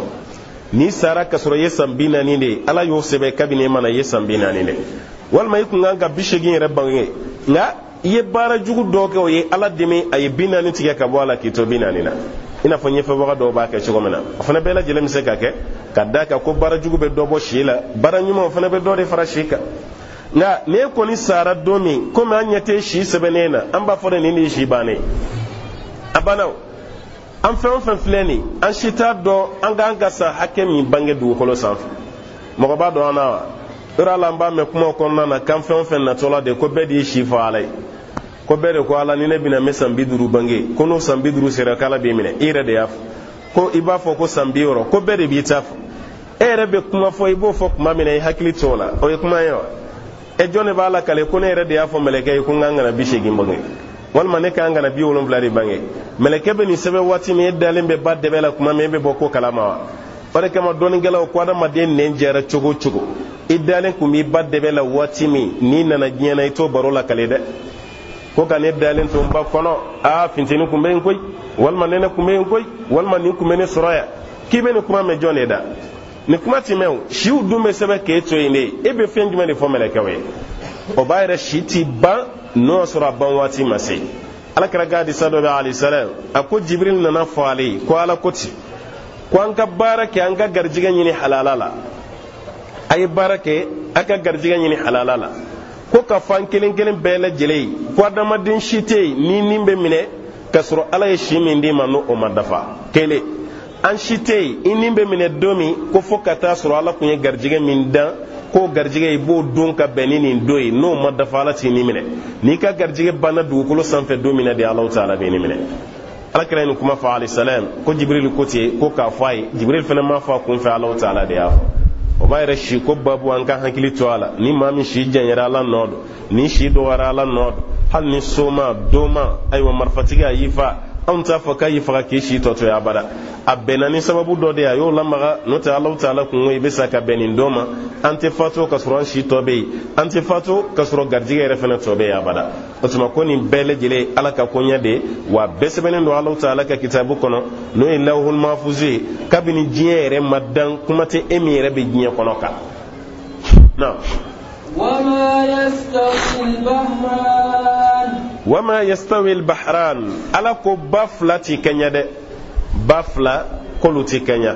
ni sara kasoro ye sambina ni de ala yo sebe kabine mana ye sambina ni de walma yiku nganga bishegin yere bange nga ye bara jugu doke o ye ala demi ay binani tige ka wala kito binani na ina fo nyefe waga do ba ka cigo mena fana bela jele mise ka ke kadda ka ko bara jugu be do bo shila bara nyuma fana be do de fara shika nga ne ko ni sara domi ko ma nyete shi sebenena amba fo ne ni shi bane abanaw an fɛn filɛni an shita dɔ an k'an ka sa hakɛ min bange dugukolo sanfɛ mɔgɔ b'a dɔn an na wa yɔrɔ la an b'a mɛn kuma kɔnɔna na kan fɛn natɔla de ko bɛɛ de ye si fɔ ala ye ko bɛɛ de ko ala ni ne bɛna mɛ san 50 bange ko n'o san 50 sera k'ala b'i minɛ i yɛrɛ de y'a fɔ ko i b'a fɔ ko san 60 ko bɛɛ de b'i ta fɔ e yɛrɛ bɛ kuma fɔ i b'o fɔ kuma min na i hakili t'o la o ye kuma ye wa e jɔn de b'a la kale ko ne yɛrɛ de y'a fɔ mɛlɛkɛ ye ko n k'an kana 80 bange walima ne kan kana 70 de bange mɛlɛkɛ bɛ nin sɛbɛn waati min e dalen bɛ ba dɛbɛ la kuma min e bɛ bɔ ko kalama wa o de kama dɔɔnikɛlaw ko adamaden nɛn jɛra cogo cogo i dalen kun b'i ba dɛbɛ la waati min n'i nana diɲɛ na i t'o baro la kale dɛ ko ka ne dalen to n ba kɔnɔ finteni kun bɛ yen koyi walima nɛnɛ kun bɛ yen koyi walima nin kun bɛ ne sɔrɔ yan k'i bɛ nin kuma mɛn jɔn de da nin kuma ti mɛn o siw dun bɛ sɛbɛn k'e to yen de e bɛ fɛn jumɛn de fɔ mɛlɛkɛw ye o b'a yɛrɛ si ti ban n'o sɔrɔ a ban waati ma se alakira ga hadisa dɔ bɛ alayhi salam a ko jibril nana fɔ ale ye ko ala ko ti ko an ka baara kɛ an ka garijɛgɛ ɲini halala la a ye baara kɛ a ka garijɛgɛ ɲini halala la ko ka fan kelen kelen bɛɛ lajɛlen ye ko adamaden si tɛ yen ni nin bɛ minɛ ka sɔrɔ ala ye si min d'i ma n'o o ma dafa kelen an si tɛ yen i nin bɛ minɛ don min ko fo ka taa sɔrɔ ala tun ye garijɛgɛ min dan ko garijɛgɛ i b'o don ka bɛn ni nin don ye n'o ma dafa ala t'i ni minɛ n'i ka garijɛgɛ banna dugukolo sanfɛ don min na de ala ta'ala bɛ ni minɛ alakira nin kuma fɔ alayhi salam ko jibril ko ten ko k'a fɔ a ye jibril fana ma fɔ a kun fɛ ala ta'ala de y'a fɔ o b'a yɛrɛ si ko babu an ka hakili to a la ni maa min si janyara ala nɔ don ni si dɔgɔyara ala nɔ don hali ni soma doma ayiwa marifatigi a y'i fa anw t'a fɔ k'a y'i faga k'i si tɔ to ye abada a bɛnna ni sababu dɔ de ye a y'o lamaga n'o tɛ ala ta'ala kun ko i bɛ sa ka bɛn nin dɔ ma an tɛ fatu ka sɔrɔ an si tɔ bɛ yen an tɛ fatu ka sɔrɔ garijɛgɛ yɛrɛ fana tɔ bɛ yen abada o tuma ko nin bɛɛ lajɛlen ala ka koɲɛ de wa bɛɛ sɛbɛnnen don ala ta'ala ka kitabu kɔnɔ n'o ye lawhul mahfuz ye kabini diɲɛ yɛrɛ ma dan kuma tɛ e min yɛrɛ bɛ diɲɛ kɔnɔ kan na wama yastawi al-bahran ala ko ba fila ti kɛɲɛ dɛ ba fila k'olu ti kɛɲɛ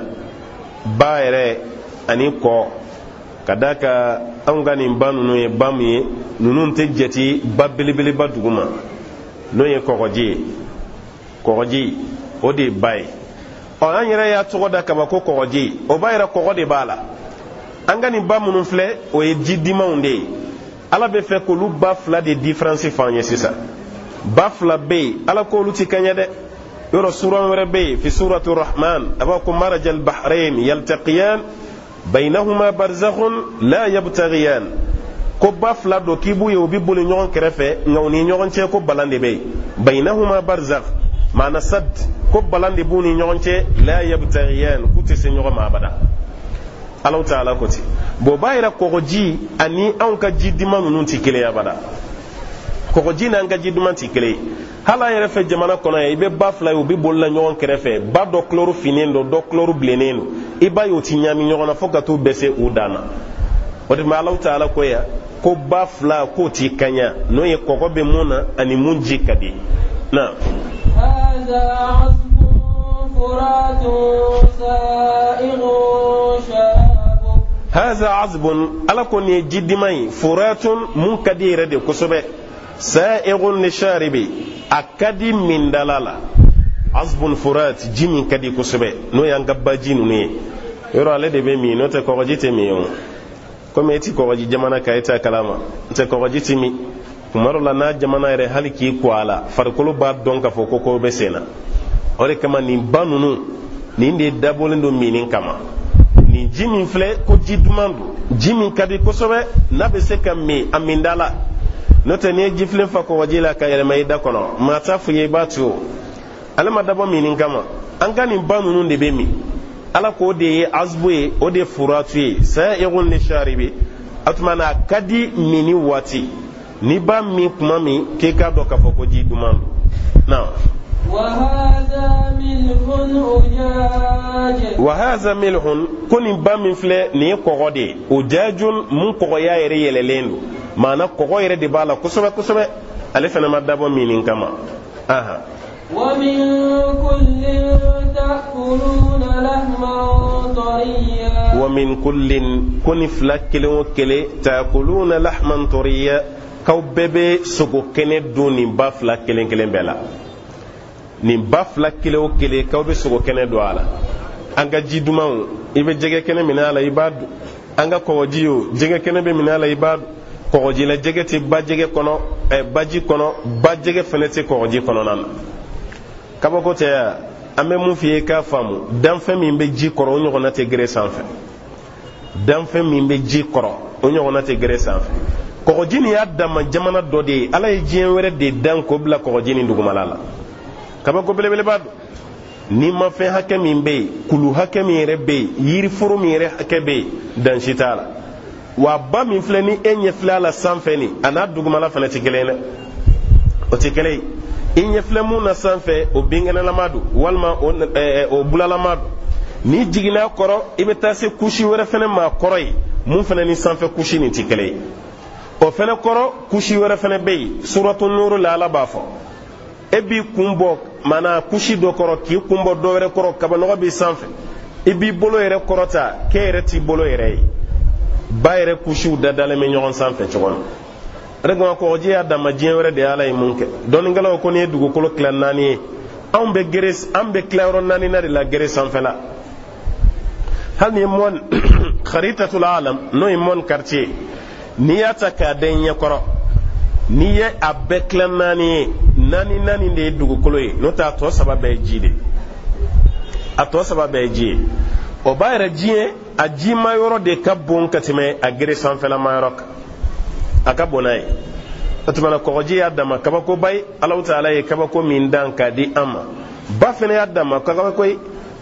ba yɛrɛ ani kɔ ka da ka anw ka nin ba ninnu ye ba min ye ninnu tɛ jate ba belebeleba duguma n'o ye kɔgɔji ye kɔgɔji o de ye ba ye an yɛrɛ y'a tɔgɔ da kaba ko kɔgɔji o ba yɛrɛ kɔgɔ de b'a la an ka nin ba minnu filɛ o ye ji dimanw de ye ala bɛ fɛ k'olu ba fila de différence fɔ an ye sisan ba fila bɛ yen ala k'olu ti kɛɲɛ dɛ yɔrɔ suran wɛrɛ bɛ yen fi suratu rahman a b'a ko marajal bahrain yaltaqiyan baynahuma barzakhun la yabtaghiyan ko ba fila dɔ k'i b'u ye u bɛ boli ɲɔgɔn kɛrɛfɛ nka u ni ɲɔgɔn cɛ ko balan de bɛ yen baynahuma barzakh maana sad ko balan de b'u ni ɲɔgɔn cɛ la yabtaghiyan k'u tɛ se ɲɔgɔn ma abada ala ta'ala ko ten bon b'a yɛrɛ kɔgɔji ani anw ka ji duman ninnu tɛ kelen ye abada kɔgɔji n'an ka ji duman tɛ kelen ye hali an yɛrɛ fɛ jamana kɔnɔ yan i bɛ ba fila ye u bɛ bolila ɲɔgɔn kɛrɛfɛ ba dɔ kulɔru finnen don dɔ kulɔru bilennen don i b'a ye u tɛ ɲami ɲɔgɔn na fo ka t'u bɛɛ se u dan na o de ma ala ta'ala ko yan ko ba fila k'o t'i kaɲa n'o ye kɔgɔ bɛ mun na ani mun ji ka di na. هذا عذب ala ko nin ye ji diman ye furatun mun ka di yɛrɛ de kosɛbɛ sa'igun lisharibi a ka di mindala la azbun furat ji min ka di kosɛbɛ n'o y'an ka baji ninnu ye yɔrɔ ale de bɛ min n'o tɛ kɔgɔji tɛ min o komi e ti kɔgɔji jamana kan e t'a kalama n tɛ kɔgɔji tɛ min kuma dɔ la n'a jamana yɛrɛ hali k'i ko a la farikolo b'a dɔn k'a fɔ ko ko bɛ sen na o de kama nin ba ninnu nin de dabɔlen don minin kama nin ji min filɛ ko ji duman don ji min ka di kosɛbɛ n'a bɛ se ka min a min da la n'o tɛ n'i ye ji filen fa kɔgɔji la ka yɛlɛma i da kɔnɔ maa t'a fɔ i ye i b'a to ale ma dabɔ minin kama an ka nin ba ninnu de bɛ min ala ko o de ye azubu ye o de ye furatu ye sa'igun lisharibi a tuma na a ka di mini waati n'i b'a min kuma min k'i k'a dɔn k'a fɔ ko ji duman don na. وهذا ملح أجاج وهذا ملح كوني بام فلي ني كوغودي وجاج من كوغيا يري يللين معنى كوغو يري دي بالا كسبه كسبه الف انا مدابو مينين كما ومن كل تأكلون لحما طريا ومن كل كوني فلاكل وكلي تأكلون لحما طريا كاو بيبي سوكو كني دوني بافلا كلين كلين بلا ni bafla kile o kile ka be sugo kene do ala anga jidumaw ibe jege kene minala ibadu anga ko jiyo jege kene be minala ibadu ko jila jege ti ba jege kono baji kono ba jege fenete ko ji kono nan kaba ko te ame mu fiye ka famu dan fe mi be ji koro onyo na te gre sanfe dan fe mi be ji koro onyo na te gre sanfe ko jini yadda ma jamana dode ala yi jien were de dan ko bla ko jini ndugumalala kaba ko belebele badu ni ma fe hake min be kulu hake min rebe yiri furu min re hake be dan shitala wa ba min fleni enye flala sanfeni ana dugumala fana tikelene o tikele enye flemu na sanfe o bingana lamadu walma o bulala madu ni jigina koro ibe tase kushi were fene ma koroi mun fene ni sanfe kushi ni tikele o fene koro kushi were fene be suratul nur la ala bafo ebi kumbo mana kushi do koro ki kumbo do were koro kaba no bi sanfe ibi bolo yere korota ke yere ti bolo yere ba yere kushi dadale me nyon sanfe chogon rego ko oji adama jien were de ala imunke don ngala ko ne dugo kolo clan nani ambe geres ambe claro nani na de la geres sanfe la hal ni mon kharitatul alam no mon quartier niyata ka denye koro niye abeklan nani de dugu koloye no ta to sababe jide ato sababe ji o bayra jie aji mayoro de kabon katime agre sanfela mayorok akabonai atuma ko ji adama kabako bay Allah taala e kabako min dan kadi ama ba fene adama kabako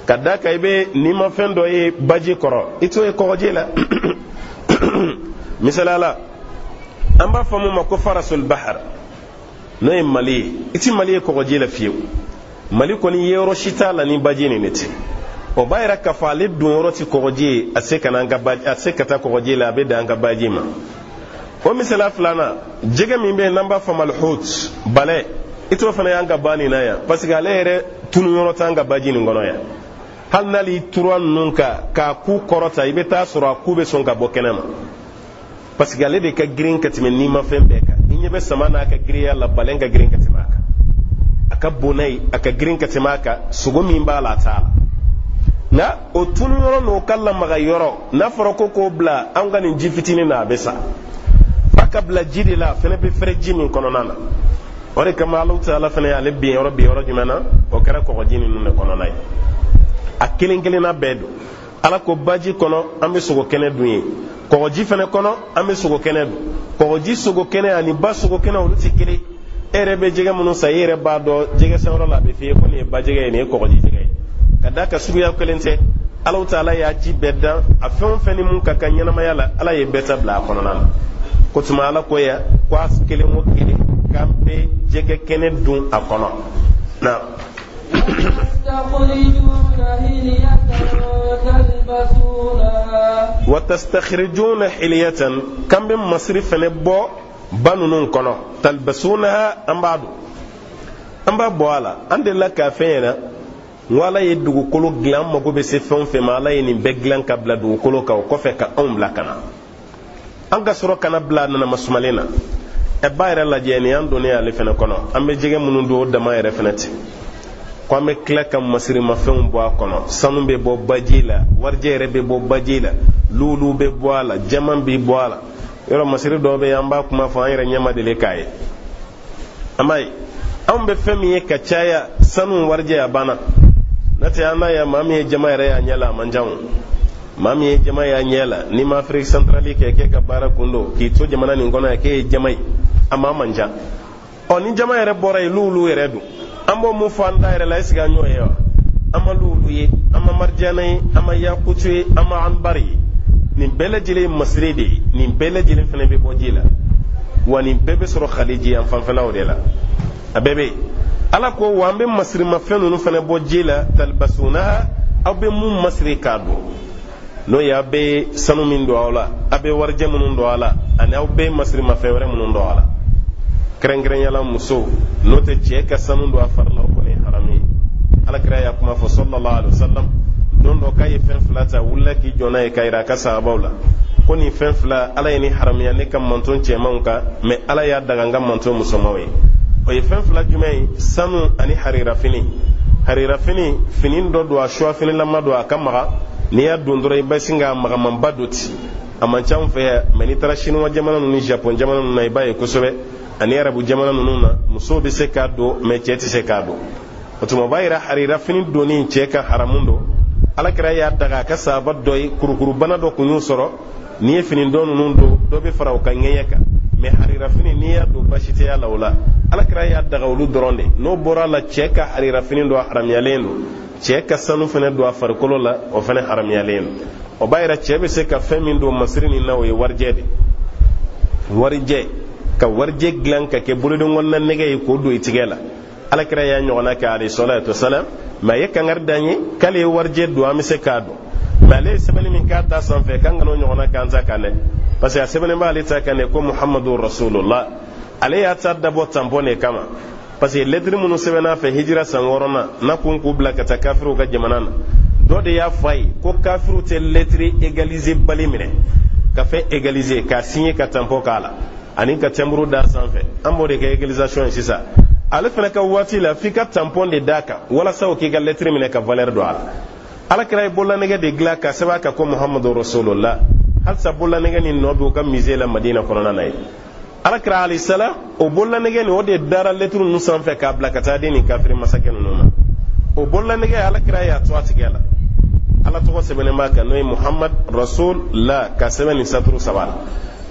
kadaka ibe ni ma fendo e baji koro ito e ko ji la misalala amba famu mako farasul bahr no e mali iti mali ko jela fiu mali ko ni yero shitala ni bajini neti o bayra kafale dun roti ko je aseka nanga baji aseka ta ko jela be danga bajima o misala flana jega mimbe namba famal hut bale ito fana yanga bani na ya parce que alere tunu yoro tanga bajini ngono ya hal nali turan nunka ka ku korota ibe ta sura ku be songa bokenema parce que ale de ka green katime ni ma fembe ka inyebe samana ka griya la balenga green katimaka aka bonai aka green katimaka sugo min bala ta na otunu yoro no kala maga yoro na farako ko bla anga ni jifitini na besa aka bla jidi la fene be fere jimi kono nana ore kama Allah taala fene ya lebbi yoro jumana o kara ko jini nune kono nay akilingelina bedo ala ko baji kono ambe sugo kene dunye ko ji fene kono ambe sugo kene du ko ji sugo kene ani ba sugo kene o tikiri erebe jega munu sayere ba do jega sawra la be fi ko ne ba jega ne ko ji jega kadaka sugo ya kelente Allah taala ya ji bedda afon feni mun ka kanyana mayala ala ye beta bla kono nan ko tuma ala ko ya ko askele mo kide kambe jega kene dun akono na وتستخرجون حلية كم من مصرف نبو بانون كنو تلبسونها أم بعد ولا عند الله كافينا ولا يدعو كلو غلام مغو بسفون في ما لا ينبغ غلام قبل دعو كلو كاو كوفي كأم لكنا أنك سورة كنا بلا ننا مسمالنا أباير الله جاني أن دنيا لفنا كنو أم بيجي منو دو دما يرفنتي kwame klaka masiri mafɛnw bɔ a kɔnɔ sanu bɛ bɔ baji la warijɛ yɛrɛ bɛ bɔ baji la lulu bɛ bɔ a la jaman bɛ bɔ a la yɔrɔ masiri dɔw bɛ an b'a kuma fɔ an yɛrɛ ɲɛma deli k'a ye amayi anw bɛ fɛn min ye ka caya sanu warijɛ a banna n'o tɛ an n'a ye maa min ye jama yɛrɛ y'a ɲɛ la a man ca o maa min ye jama y'a ɲɛ la ni ma afiriki santarali kɛ k'e ka baara kun don k'i to jamana nin kɔnɔ yan k'e ye jama ye a maa man ca ɔ ni jama yɛrɛ bɔra yen lulu yɛrɛ don ambo mu fanda yɛrɛ la esiga ɲɔ ye wa ama lulu ye ama marjana ye ama yakutu ye ama anbari ye nin bɛɛ lajɛlen masire de ye nin bɛɛ lajɛlen fana bɛ bɔ ji la wa nin bɛɛ bɛ sɔrɔ khaliji yan fanfɛlaw de la a bɛɛ bɛ ala ko wa an bɛ masirimafɛn ninnu fana bɔ ji la talbasunaha aw be mun masiri k'a dɔn n'o ye aw be sanu min don aw la aw be warijɛ minnu don a la ani aw be masiri ma fɛn wɛrɛ minnu don a la kɛrɛnkɛrɛnyala muso n'o tɛ cɛ ka sanu don a fari la o kɔni ye haramu ye alakira y'a kuma fɔ sallallahu alaihi wasallam don dɔ k'a ye fɛn fila ta wulila k'i jɔ n'a ye k'a yira a ka sahabaw la ko nin fɛn fila ala ye ni haramuya ne ka manton cɛmanw kan mɛ ala y'a daga n ka manton musomanw ye o ye fɛn fila jumɛn ye sanu ani harirafini harirafini fini dɔ don a suwa finilama don a ka maga n'i y'a don dɔrɔn i bɛ sin ka magamanba dɔ ti a man ca anw fɛ yan mɛ n'i taara chinois jamana ninnu ni japon jamana ninnu na i b'a ye kosɛbɛ ani arabu jamana ninnu na musow bɛ se k'a don mɛ cɛ tɛ se k'a don o tuma o b'a yira harirafini donni cɛ ka haramu don alakira y'a daga a ka sahaba dɔ ye kurukurubana dɔ kun y'u sɔrɔ n'i ye fini dɔ ninnu don dɔ bɛ fara o ka ŋɛɲɛ kan mɛ harirafini n'i y'a don basi tɛ y'a la o la alakira y'a daga olu dɔrɔn de n'o bɔra a la cɛ ka harirafini don a haramuyalen don cɛ ka sanu fana don a farikolo la o fana haramuyalen don o b'a yira cɛ bɛ se ka fɛn min don masiri nin na o ye warijɛ de warijɛ ka warijɛ dilan ka kɛ boloden kɔnɔna nɛgɛ ye k'o don i tigɛ la alakira y'a ɲɔgɔnna kɛ alayhi salatu wasalam mɛ a ye kangari d'an ye k'ale ye warijɛ don an bɛ se k'a dɔn mɛ ale ye sɛbɛnni min k'a ta sanfɛ k'an kana o ɲɔgɔnna k'an ta kan dɛ parce que a sɛbɛnnen b'ale ta kan dɛ ko muhamadu rasulullah ale y'a ta dabɔ tampon de kama parce que lɛtiri minnu sɛbɛnna fɛ hijira san 6nan n'a kun k'u bila ka taa kafiriw ka jamana na dɔ de y'a fɔ a ye ko kafiriw tɛ lɛtiri égaliser bali minɛ ka fɛn égaliser k'a signer ka tampon k'a la ani ka tɛnburu da sanfɛ an b'o de kɛ égalisation ye sisan ale fana ka waati la f'i ka tampon de d'a kan walasa o k'i ka lɛtiri minɛ ka valeur don a la alakira ye bololanɛgɛ de dilan ka sɛbɛn a kan ko muhamadu rasulullah halisa bololanɛgɛ nin nɔ bɛ u ka musée la madina kɔnɔna na ye alakira alayhi salam o bololanɛgɛ nin o de dara lɛtiri ninnu sanfɛ k'a bila ka taa di nin kafiri masakɛ ninnu ma o bololanɛgɛ alakira y'a to a tigɛ la ala tɔgɔ sɛbɛnnen b'a kan n'o ye muhammad rasulullah ka sɛbɛn nin saturu saba la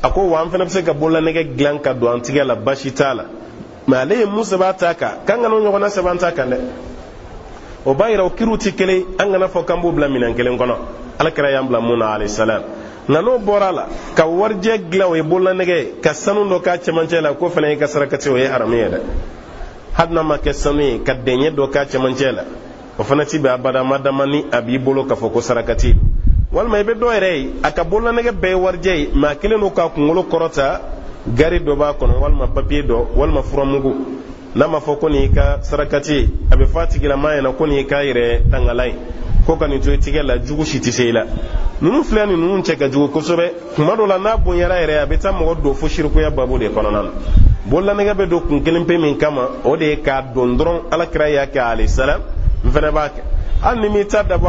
a ko wa an fana bɛ se ka bololanɛgɛ dilan ka don an tigɛ la basi t'a la mɛ ale ye mun sɛbɛn a ta kan k'an kana o ɲɔgɔnna sɛbɛn an ta kan dɛ o b'a yira o kiriw tɛ kelen an kana fɔ k'an b'o bila minɛn kelen kɔnɔ alakira y'an bila mun na alayhi salam nka n'o bɔra a la ka warijɛ dilan o ye bololanɛgɛ ye ka sanu dɔ k'a cɛmancɛ la ko fana ye ka sarakati o ye haramu ye dɛ hali n'a ma kɛ sanu ye ka dɛɲɛ dɔ k'a cɛmancɛ la o fana ti bɛn abada ma dama ni a b'i bolo k'a fɔ ko sarakati walima i bɛ dɔ yɛrɛ ye a ka bololanɛgɛ bɛɛ ye warijɛ ye mɛ a kelen don k'a kunkolo kɔrɔta gari dɔ b'a kɔnɔ walima papiye dɔ walima furamugu n'a ma fɔ ko nin y'i ka sarakati ye a bɛ fɔ a tigilama ɲɛna ko nin y'i k'a yɛrɛ tangala ye ko ka nin to i tigɛ la jugu si tɛ se i la ninnu filɛ ni ninnu cɛ ka jugu kosɛbɛ tuma dɔ la n'a bonyara yɛrɛ a bɛ taa mɔgɔ don fo shirikuya babu de kɔnɔna na bololanɛgɛ bɛ don kun kelen pe min kama o de ye k'a don dɔrɔn alakira y'a kɛ alayhi salam n fana b'a kɛ hali ni m'i ta dabɔ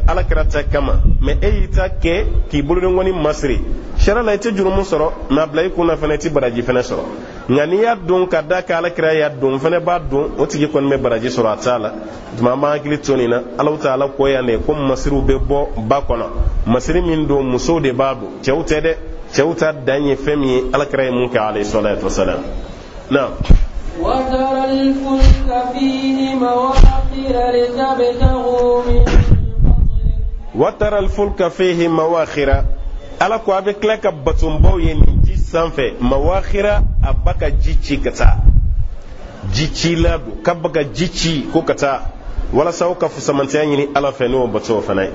alakira ta kama mɛ e y'i ta kɛ k'i bolodenkɔni masiri sariya la i tɛ jurumu sɔrɔ mɛ a bila i kun na fana i tɛ baraji fana sɔrɔ nka n'i y'a don ka da kan alakira y'a don fana b'a don o tigi kɔni bɛ baraji sɔrɔ a t'a la tuma an b'an hakili to nin na alaw ta ala ko yan de ko masiriw bɛ bɔ ba kɔnɔ masiri min don musow de b'a don cɛw tɛ dɛ cɛw ta dan ye fɛn min ye alakira ye mun kɛ alayhi salatu wasalam na وترى الفلك فيه مواخر لتبتغوا من فضله وترى الفلك فيه مواخر ala ko a bɛ tila ka batonbaw ye nin ji sanfɛ mawakhira a ba ka ji ci ka taa ji ci la don ka ba ka ji ci ko ka taa walasa aw ka fusamantiya ɲini ala fɛ n'o bato fana ye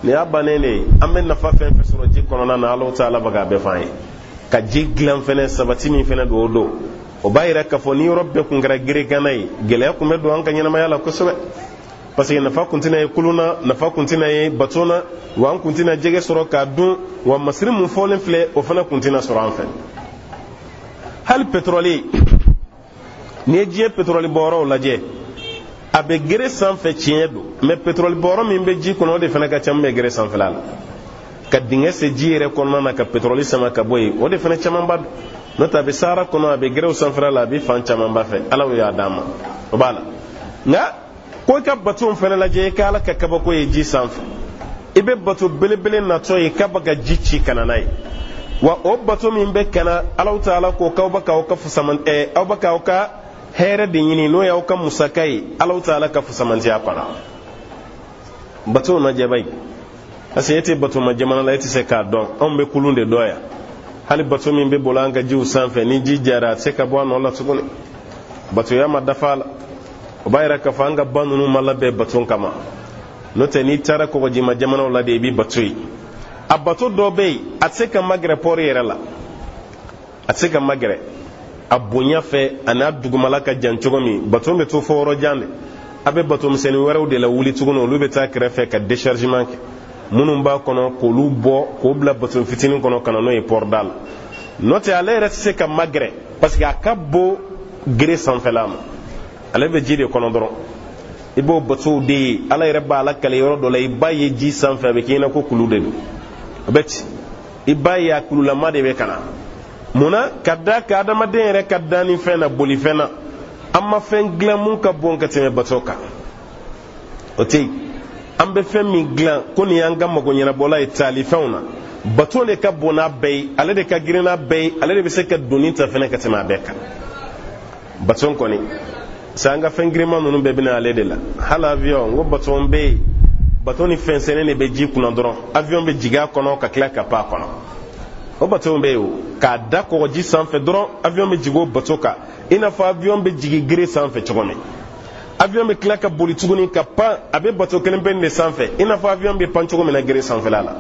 nin y'a bannen de ye an bɛ nafa fɛn fɛn sɔrɔ ji kɔnɔna na ala ta ala bɛ k'a bɛɛ f'an ye ka ji dilan fɛnɛ sabati min fɛnɛ don o don o b'a yira k'a fɔ ni yɔrɔ bɛɛ kun kɛra geregana ye gɛlɛya kun bɛ don an ka ɲɛnamaya la kosɛbɛ parce que nafa kun tɛna ye kuluna nafa kun tɛna ye bato na wa an kun tɛna jɛgɛ sɔrɔ k'a dun wa masiri mun fɔlen filɛ o fana kun tɛna sɔrɔ an fɛ hali pétrole n'i ye diɲɛ pétrole bɔyɔrɔw lajɛ a bɛ gere sanfɛ tiɲɛ don mais pétrole bɔyɔrɔ min bɛ ji kɔnɔ o de fana ka ca min bɛ gere sanfɛla la ka dingɛ se ji yɛrɛ kɔnɔna na ka pétrole sama ka bɔ yen o de fana camanba don n'o tɛ a bɛ sahara kɔnɔ a bɛ gerew sanfɛla la a bɛ fan camanba fɛ ala y'a d'an ma o b'a la nka ko i ka bato fana lajɛ i ka ala ka kabako ye ji sanfɛ i bɛ bato belebele natɔ ye k'a bɛ ka ji ci ka na n'a ye wa o bato min bɛ kana ala ta'ala ko k'aw bɛ k'aw ka aw bɛ k'aw ka hɛrɛ de ɲini n'o y'aw ka musaka ye ala ta'ala ka fusamantiya kɔnɔ bato lajɛ bayi parce que e tɛ bato ma jamana la e tɛ se k'a dɔn anw bɛ kulun de dɔn yan hali bato min bɛ bolo an ka jiw sanfɛ ni ji jara a tɛ se ka bɔ a nɔ la tuguni batoya ma dafa a la o b'a yira k'a fɔ an ka ba ninnu ma labɛn bato kama n'o tɛ n'i taara kɔgɔjima jamanaw la de i bɛ bato ye a bato dɔ bɛ yen a tɛ se ka magɛrɛ pɔri yɛrɛ la a tɛ se ka magɛrɛ a bonya fɛ a n'a dugumala ka jan cogo min bato bɛ to fɔ yɔrɔ jan de a bɛ bato misɛnnin wɛrɛw de la wuli tuguni olu bɛ taa kɛrɛfɛ ka déchargement kɛ minnu b'a kɔnɔ k'olu bɔ k'o bila bato fitinin kɔnɔ ka na n'o ye port da la n'o tɛ ale yɛrɛ tɛ se ka magɛrɛ parce que a ka bon gere sanfɛla ma ale bɛ ji de kɔnɔ dɔrɔn i b'o batow de ye ala yɛrɛ b'a la kale yɔrɔ dɔ la i b'a ye ji sanfɛ a bɛ k'i ɲɛna ko kulu de don a bɛ ten i b'a ye a kululama de bɛ ka na munna ka da ka adamaden yɛrɛ ka danni fɛn na bolifɛn na an ma fɛn dilan mun ka bon ka tɛmɛ bato kan o tɛ yen an bɛ fɛn min dilan ko nin y'an ka mago ɲɛnabɔla ye taalifɛnw na bato de ka bon n'a bɛɛ ye ale de ka girin n'a bɛɛ ye ale de bɛ se ka donni ta fɛnɛ ka tɛmɛ a bɛɛ kan bato kɔni sa an ka fɛn girinma ninnu bɛɛ bɛna ale de la hali avion n ko bato bɛ yen bato ni fɛn sɛnɛ de bɛ ji kunna dɔrɔn avion bɛ jigin a kɔnɔ ka tila ka pan a kɔnɔ o bato bɛ yen o k'a da kɔgɔji sanfɛ dɔrɔn avion bɛ jigin o bato kan i n'a fɔ avion bɛ jigin gere sanfɛ cogo min avion bɛ tila ka boli tuguni ka pan a bɛ bato kelen pe nin de sanfɛ i n'a fɔ avion bɛ pan cogo min na gere sanfɛla la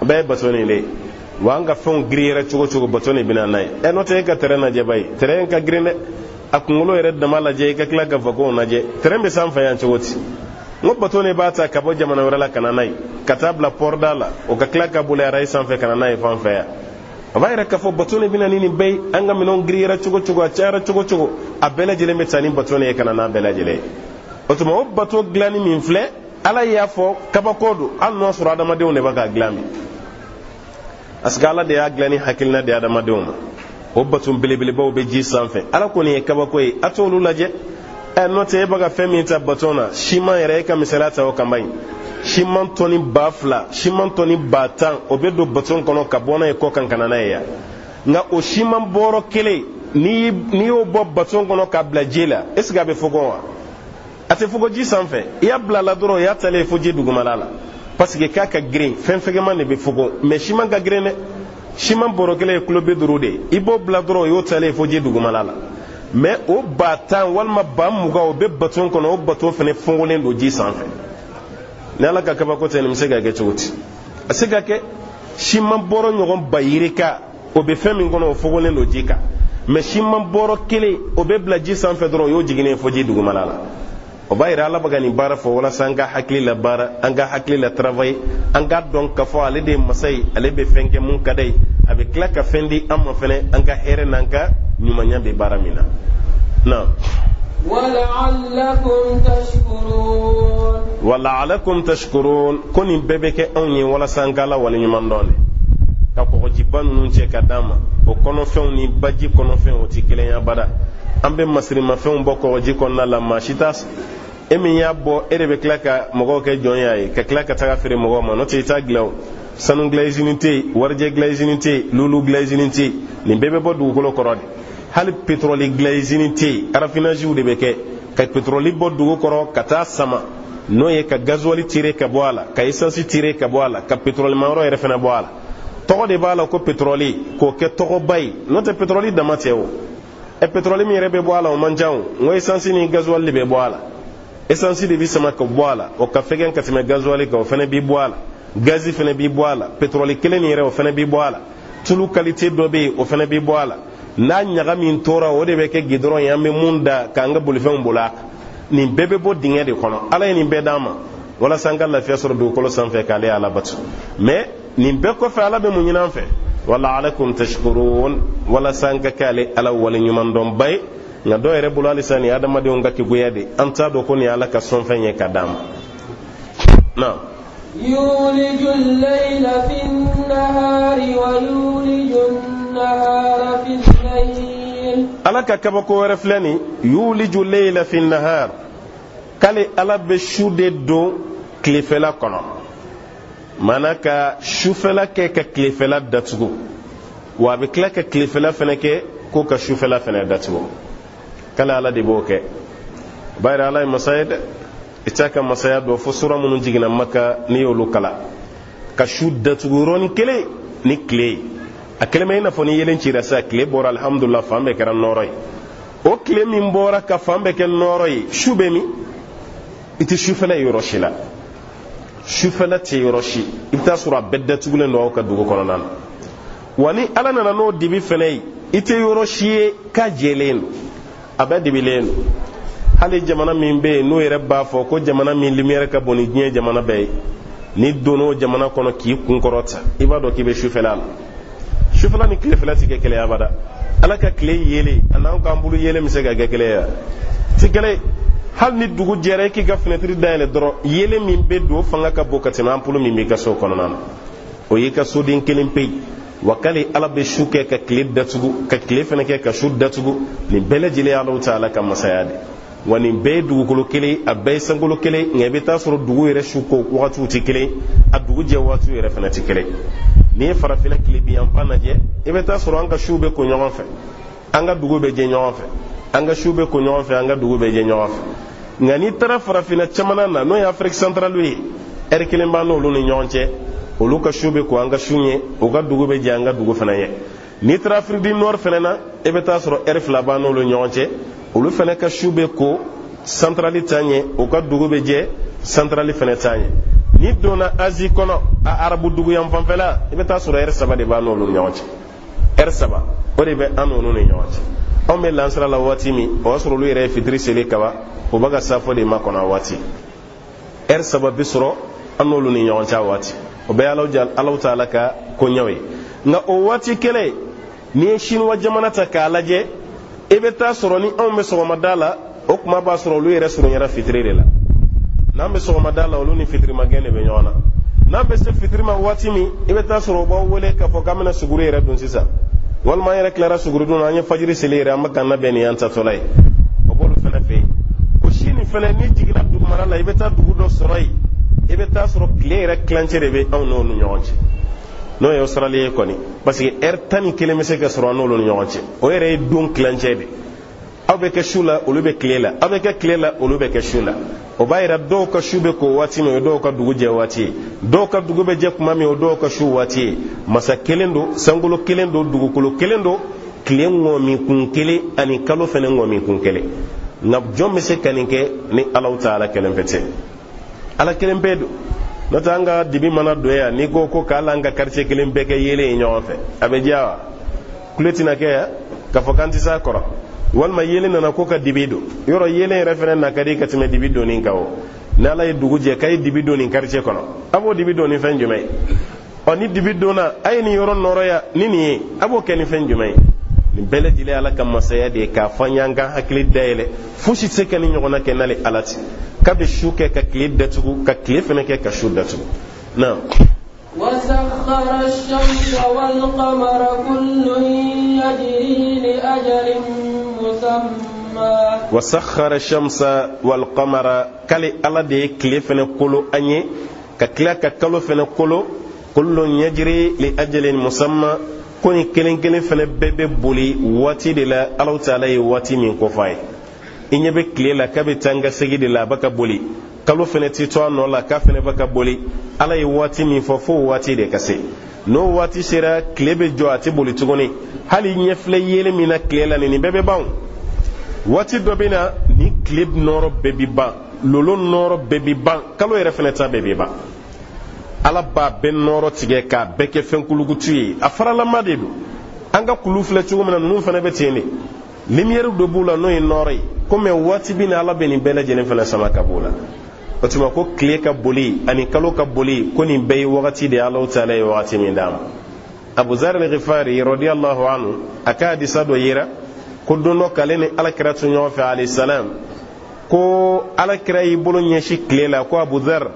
o bɛɛ ye bato nin de ye wa an ka fɛnw giri yɛrɛ cogo cogo bato nin bɛna n'a ye n'o tɛ e ka terrain lajɛ ba ye terrain ka girin dɛ a kunkolo yɛrɛ dama lajɛ i ka tila ka wagon lajɛ terrain bɛ sanfɛ yan cogo di n ko bato ne b'a ta ka bɔ jamana wɛrɛ la ka na n'a ye ka taa bila port da la o ka tila ka boli arayi sanfɛ ka na n'a ye fan fɛ yan a b'a yɛrɛ k'a fɔ bato ne bɛna ni nin bɛɛ ye an ka minɛnw giri yɛrɛ cogo cogo a cayara cogo cogo a bɛɛ lajɛlen bɛ taa ni bato ne ye ka na n'a bɛɛ lajɛlen ye o tuma o bato dilanni min filɛ ala y'a fɔ kabako don hali n'o sɔrɔ adamadenw de b'a ka dilan bi parce que ala de y'a dilan ni hakilina de adamadenw ma o bato belebelebaw bɛ ji sanfɛ ala kɔni ye kabako ye a t'olu lajɛ n'o tɛ e bɛ ka fɛn min ta bato na siman yɛrɛ e ka misaliya ta o kan ba ye siman tɔni 2000 siman tɔni 10,000 o bɛ don bato kɔnɔ ka bɔ n'a ye kɔ kan ka na n'a ye yan nka o siman bɔrɔ kelen n'i y'o bɔ bato kɔnɔ k'a bila ji la est ce que a bɛ fɔgɔ wa a tɛ fɔgɔ ji sanfɛ i y'a bila la dɔrɔn o y'a talen fo ji dugumala la parce que k'a ka girin fɛn fɛgɛman de bɛ fɔgɔ mais siman ka girin dɛ siman bɔrɔ kelen ye kilo 50 de ye i b'o bila dɔrɔn o y'o talen fo ji dugumala la mais o 10,000 walima 20,000 o bɛ bato kɔnɔ o bato fana fɔgɔlen don ji sanfɛ ni ala ka kabako tɛ nin bɛ se ka kɛ cogo di a se ka kɛ siman bɔrɔ ɲɔgɔn bayirika o bɛ fɛn min kɔnɔ o fɔgɔlen don ji kan mais siman bɔrɔ kelen o bɛ bila ji sanfɛ dɔrɔn o y'o jiginnen fo ji dugumala la o b'a yira ala bɛ ka nin baara fɔ walasa an ka hakili la baara an ka hakili la travailler an ka dɔn k'a fɔ ale de ye masa ye ale bɛ fɛn kɛ mun ka d'a ye a bɛ tila ka fɛn di an ma fɛnɛ an ka hɛrɛ n'an ka ɲumanya bɛ baara min na na wala'alakum tashkurun ko nin bɛɛ bɛ kɛ anw ye walasa an ka ala waleɲuman dɔn de ka kɔgɔjiba ninnu cɛ ka d'an ma o kɔnɔfɛnw ni baji kɔnɔfɛnw o tɛ kelen ye abada an bɛ masirimafɛnw bɔ kɔgɔji kɔnɔna la maa si t'a e min y'a bɔ e de bɛ tila ka mɔgɔw kɛ jɔnya ye ka tila ka taga feere mɔgɔw ma n'o tɛ i t'a dilan o sanu dilan usine tɛ yen warijɛ dilan usine tɛ yen lulu dilan usine tɛ yen nin bɛɛ bɛ bɔ dugukolo kɔrɔ de hali pétrole dilan usine tɛ yen raffinage de bɛ kɛ ka pétrole bɔ dugu kɔrɔ ka taa sama n'o ye ka gasoil tirer ka bɔ a la ka essence tirer ka bɔ a la ka pétrole mayɔrɔ yɛrɛ fana bɔ a la tɔgɔ de b'a la ko pétrole k'o kɛ tɔgɔba ye n'o tɛ pétrole dama tɛ o pétrole min yɛrɛ bɛ bɔ a la o man ca o n ko essence ni gasoil de bɛ bɔ a la essence de bɛ sama ka bɔ a la o ka fɛgɛn ka tɛmɛ gasoil kan o fana bɛ bɔ a la gazi fana bɛ bɔ a la pétrole kelen nin yɛrɛ o fana bɛ bɔ a la tulu qualité dɔ bɛ yen o fana bɛ bɔ a la n'a ɲaga min tora o de bɛ kɛ gidɔrɔn ye an bɛ mun da k'an ka bolifɛnw boli a kan nin bɛɛ bɛ bɔ dingɛ de kɔnɔ ala ye nin bɛɛ d'an ma walasa an ka lafiya sɔrɔ dugukolo sanfɛ k'ale ala bato mais nin bɛɛ kɔfɛ ala bɛ mun ɲini an fɛ wala'alakum tashkurun walasa an ka kɛ ale ala waleɲuman dɔnba ye nka dɔw yɛrɛ bolo halisa nin adamadenw ka keguya de an t'a dɔn ko nin ala ka sɔnfɛn ye ka d'an ma na يولج الليل في النهار ويولج النهار في الليل ala ka kabako wɛrɛ filɛ nin yuliju leila fi nahar k'ale ala bɛ su de don tilefɛla kɔnɔ mana ka sufɛla kɛ ka tilefɛla datugu wa a bɛ tila ka tilefɛla fɛnɛ kɛ ko ka sufɛla fɛnɛ datugu k'ale ala de b'o kɛ bari ala ye masa ye dɛ i t'a ka masaya dɔn fo sura minnu jiginna maka n'i y'olu kala ka su datugu yɔrɔnin kelen ni tile ye a kelen bɛ i n'a fɔ ni yelen cira sa tile bɔra alhamdulillah fan bɛɛ kɛra nɔɔrɔ ye o kile min bɔra ka fan bɛɛ kɛ nɔɔrɔ ye su bɛ min i tɛ sufɛla yɔrɔ si la sufɛla tɛ yɔrɔ si i bɛ taa sɔrɔ a bɛɛ datugulen don aw ka dugu kɔnɔna na wa ni ala nana n'o dibi fɛnɛ ye i tɛ yɔrɔ si ye k'a jɛlen don a bɛɛ dibilen don hali jamana min bɛ yen n'o yɛrɛ b'a fɔ ko jamana min lumière ka bon ni diɲɛ jamana bɛɛ ye ni donn'o jamana kɔnɔ k'i kun kɔrɔta i b'a dɔn k'i bɛ sufɛla la sufɛla ni tilefɛla tɛ kɛ kelen ye abada ala ka tile yele a n'anw k'an bolo yele bɛ se ka kɛ kelen ye ti kelen hali ni dugu jɛra i k'i ka fenêtre dayɛlɛ dɔrɔn yele min bɛ don fanga ka bon ka tɛmɛ ampoule min b'i ka so kɔnɔna na o y'i ka soden kelen pe yen wa k'ale ala bɛ su kɛ ka tile datugu ka tile fana kɛ ka su datugu nin bɛɛ lajɛlen ye Alahu Taala ka masaya de wa nin bɛɛ ye dugukolo kelen a bɛɛ ye sankolo kelen nka i bɛ taa sɔrɔ dugu yɛrɛ su ko wagatiw tɛ kelen a dugu jɛ wagatiw yɛrɛ fana tɛ kelen n'i ye farafinna tile bi yan fan lajɛ i bɛ taa sɔrɔ an ka suw bɛ ko ɲɔgɔn fɛ an ka dugu bɛ jɛ ɲɔgɔn fɛ an ka suw bɛ ko ɲɔgɔn fɛ an ka dugu bɛ jɛ ɲɔgɔn fɛ nka n'i taara farafinna caman na n'o ye Afrique centrale ye ɛri kelen b'an n'olu ni ɲɔgɔn cɛ olu ka su bɛ ko an ka su ye u ka dugu bɛ jɛ an ka dugu fana ye n'i taara Afrique du Nord fana na i bɛ taa sɔrɔ ɛri fila b'an n'olu ni ɲɔgɔn cɛ olu fana ka su bɛ ko centrale ta ɲɛ u ka dugu bɛ jɛ centrale fana ta ɲɛ n'i donna Asie kɔnɔ a arabu dugu yan fanfɛla i bɛ taa sɔrɔ ɛri saba de b'an n'olu ni ɲɔgɔn cɛ ɛri saba o de bɛ an n'olu ni ɲɔgɔn cɛ anw bɛ lansara la waati min o y'a sɔrɔ olu yɛrɛ ye fitiri seli kaba o bɛ ka safo de ma kɔnɔ a waati ɛri saba bɛ sɔrɔ an n'olu ni ɲɔgɔn cɛ a waati o bɛ Alahu Taala ka koɲɛw ye nka o waati kelen n'i ye Chinois jamana ta k'a lajɛ i bɛ taa sɔrɔ ni anw bɛ sɔgɔmada la o tuma b'a sɔrɔ olu yɛrɛ surunyara fitiri de la n'an bɛ sɔgɔmada la olu ni fitiri magɛn de bɛ ɲɔgɔn na n'an bɛ se fitiri ma waati min i bɛ taa sɔrɔ o b'aw wele k'a fɔ k'an bɛna suguri yɛrɛ dun sisan walima an yɛrɛ tilara suguri dun na an ye fajiri seli yɛrɛ an bɛ k'an labɛn ni an tatɔla ye o b'olu fana fɛ yen o si nin fana n'i jiginna dugumana la i bɛ taa dugu dɔ sɔrɔ yen i bɛ taa sɔrɔ tile yɛrɛ tilancɛ de bɛ anw n'olu ni ɲɔgɔn cɛ n'o ye Australie ye kɔni parce que heure 11 bɛ se ka sɔrɔ an n'olu ni ɲɔgɔn cɛ o yɛrɛ ye don tilancɛ de aw bɛ kɛ su la olu bɛ tile la aw bɛ kɛ tile la olu bɛ kɛ su la o b'a yira dɔw ka su bɛ ko waati min o dɔw ka dugu jɛ waati ye dɔw ka dugu bɛ jɛ kuma min o dɔw ka su waati ye masa kelen don sankolo kelen don dugukolo kelen don tile ŋɔmikun kelen ani kalo fana ŋɔmikun kelen nka jɔn bɛ se ka nin kɛ ni Alahu Taala kelen pe tɛ ala kelen pe don n'o tɛ an ka dibi mana don yan n'i ko k'ala an ka quartier kelen bɛɛ kɛ yelen ye ɲɔgɔn fɛ a bɛ diya wa kule tɛna kɛ yan k'a fɔ k'an tɛ s'a kɔrɔ walima yelen nana ko ka dibi don yɔrɔ yelen yɛrɛ fana na ka di ka tɛmɛ dibi donni kan o ni ala ye dugu jɛ k'a ye dibi don nin quartier kɔnɔ a b'o dibi don ni fɛn jumɛn ye ɔ ni dibi donna a ye nin yɔrɔ nɔrɔya ni nin ye a b'o kɛ ni fɛn jumɛn ye nin bɛɛ lajɛlen ala ka masaya de ye k'a fɔ an y'an ka hakili dayɛlɛ fosi tɛ se ka ni ɲɔgɔnna kɛ n'ale ala tɛ k'a bɛ su kɛ ka tile datugu ka tile fana kɛ ka su datugu na. وسخر الشمس والقمر كل يجري لأجل مسمى وسخر الشمس والقمر كالي على دي كلي فن كولو اني ككلا ككلو فن كولو كل يجري لأجل مسمى كوني كلين كلين فن بيبي بولي واتي دي لا الله تعالى واتي من كفاي إني بكلي لا كبي تانغا سيجي دي لا بكا بولي kalo fene ti to anno la ka fene baka boli ala yi wati min fo fo wati de kase no wati sera klebe jo ati boli tugoni hali nyefle yele mina klela ni bebe baun wati dobina ni kleb noro bebi ba lolo noro bebi ba kalo yere fene ta bebi ba ala ba ben noro tige ka beke fen kulugutu yi afara la madedu anga kulu fle tugomina nunu fene betene lumière do bula no yi noro comme wati bina ala beni bele jene fene sama kabula otuma ko kile ka boli ani kalo ka boli ko nin bɛɛ ye wagati de Alahu Taala ye wagati min d'a ma Abu Zar al-Ghifari radiyallahu anhu a ka hadisa dɔ yira ko don dɔ k'ale ni alakira tun ɲɔgɔn fɛ alayhi salam ko alakira y'i bolo ɲɛsin tile la ko Abu Zar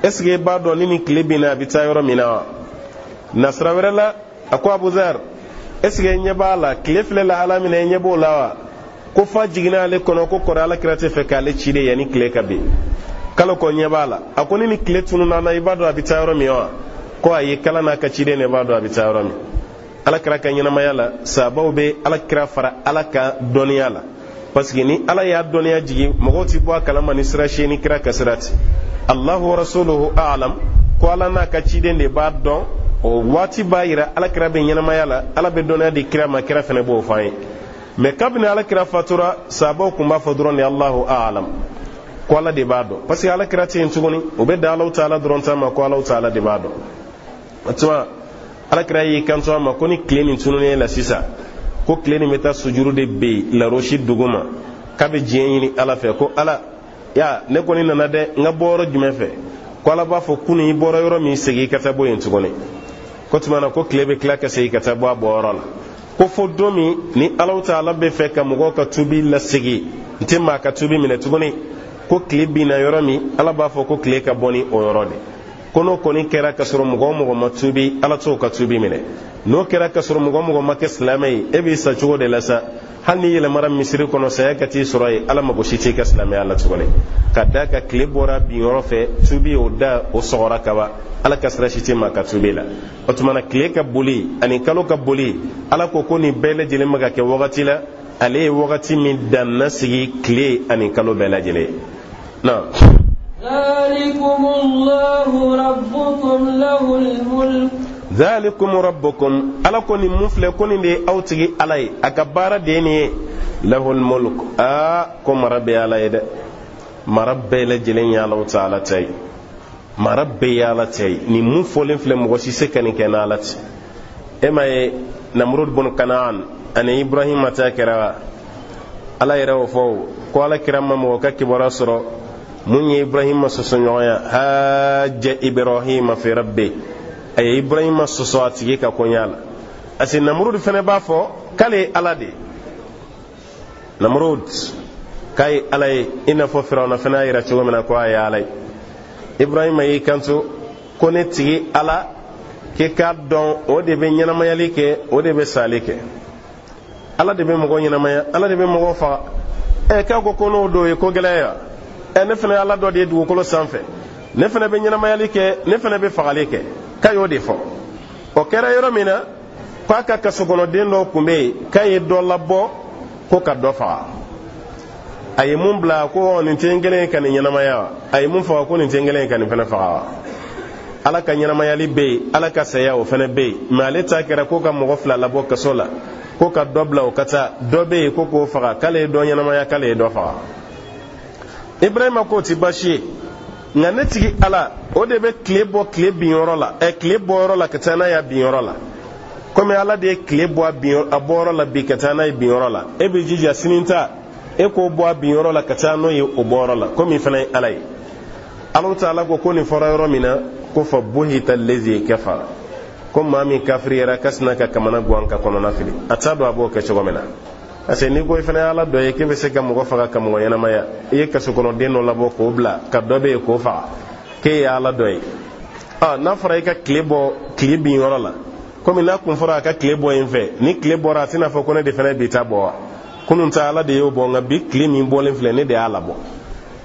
est-ce que i b'a dɔn ni nin tile bin na a bɛ taa yɔrɔ min na wa nasira wɛrɛ la a ko Abu Zar est-ce que i ɲɛ b'a la tile filɛ lahala min na i ɲɛ b'o la wa ko fa jiginna ale kɔnɔ ko kɔrɔ alakira tɛ fɛ k'ale ci de yanni tile ka bin kalo ko ɲɛ b'a la a ko ni tile tununa na i b'a dɔn a bɛ taa yɔrɔ min wa ko ayi kala n'a ka ciden de b'a dɔn a bɛ taa yɔrɔ min alakira ka ɲɛnamaya la sababu bɛ alakira fara ala ka dɔnniya la parce que ni ala y'a dɔnniya jigi mɔgɔw ti bɔ a kalama ni sira si ni kira ka sira ti Allahu wa rasuluhu a'lam ko ala n'a ka ciden de b'a dɔn o waati b'a yira alakira bɛ ɲɛnamaya la ala bɛ dɔnniya di kira ma kira fana b'o fɔ an ye me kabni alakira fatura sabo kumba fodron ya Allahu a'lam ko ala de bado parce que alakira tin tuguni ube da Allah ta'ala dron ta ma ko Allah ta'ala de bado atwa alakira yi kanto ma ko ni cleaning tunune la sisa ko cleaning meta sujuru de be la roshi duguma kabe jeni ala fe ko ala ya ne ko ni nana de nga boro jume fe ko ala ba fo kuni boro yoro mi segi kata boyen tuguni ko tumana ko klebe klaka segi kata bo boro la ko fo domi ni Allah ta'ala be fe ka mugo ka tubi la sigi ntima ka tubi mine tuguni ko klebi na yoro mi ala ba fo ko kle ka boni o yoro de kono koni kera ka soro mugo mugo matubi ala to ka tubi mine no kera ka soro mugo mugo make islamai e bi sa chugo de la sa hanni yele maram misri kono sa yakati surai ala mago shiti ka islamai ala tuguni kadda ka klebora bi yoro fe tubi o da o sogora ka ba ala kasra shiti ma ka tubi la otumana kle ka boli ani kalo ka boli ala ko koni bele jele maga ke wagati la ale wagati min dan nasigi kle ani kalo bele jele na ذلكم الله ربكم له الملك ذلكم ربكم ala koni mufle koni de awtigi alay akabara deni له الملك كم ربي على يد مربي لجلين يا الله تعالى تاي مربي يا الله تاي ni mun folin fle mo si sekani kenalat ema namrud bun kanaan ani ibrahim matakira ala yaraw fo ko ala kiramma mo ka kibara soro mun ibrahim sosonyoya hajja ibrahim fi rabbi ay ibrahim sosoti ka konyala asi namrud fene ba fo kale alade namrud kay alay ina fo firawna fena ira ci wona ko ay alay ibrahim yi kanto koneti ala ke ka don o de be nyana mayalike o de be salike ala de be mo go nyana maya ala de be mo go fa e ka ko kono do e ko gelaya e ne fena ala do de du ko lo sanfe ne fena be nyana mayalike ne fena be fagalike kayo de fo o kera yoro mina ko aka ka sogono den do kumbe kay do labbo ko ka do fa ay mum bla ko on tengelen kan nyana maya ay mum fa ko on tengelen kan fena fa ala ka nyana maya libe ala ka saya o fena be maleta kera ko ka mo fla labo ka sola ko ka dobla o kata dobe ko ko fa kale do nyana maya kale do fa ibrahima ko ti bashi nganetigi ala o de be klebo klebi yorola e klebo yorola katana ya bi yorola comme ala de klebo bi aborola bi katana bi yorola e be jija sininta e ko bo bi yorola katano yi oborola comme fana alay Allah ta'ala ko ni fara yoro mina ko fa buhita allazi kafara comme mami kafri era kasna ka kamana gwanka kono nafili atado abo ke chogomena ase ni ko fana ala do ye ke be se kam go fa kam go yana maya ye ka so kono denno labo ko bla ka dobe ko fa ke ya ala do ye na fara ka klebo klebi yorola comme na kun fara ka klebo enfe ni klebo ratina fa kono de fana bi tabo kunun ta ala de yo bo nga bi klemi bolen fle ne de ala bo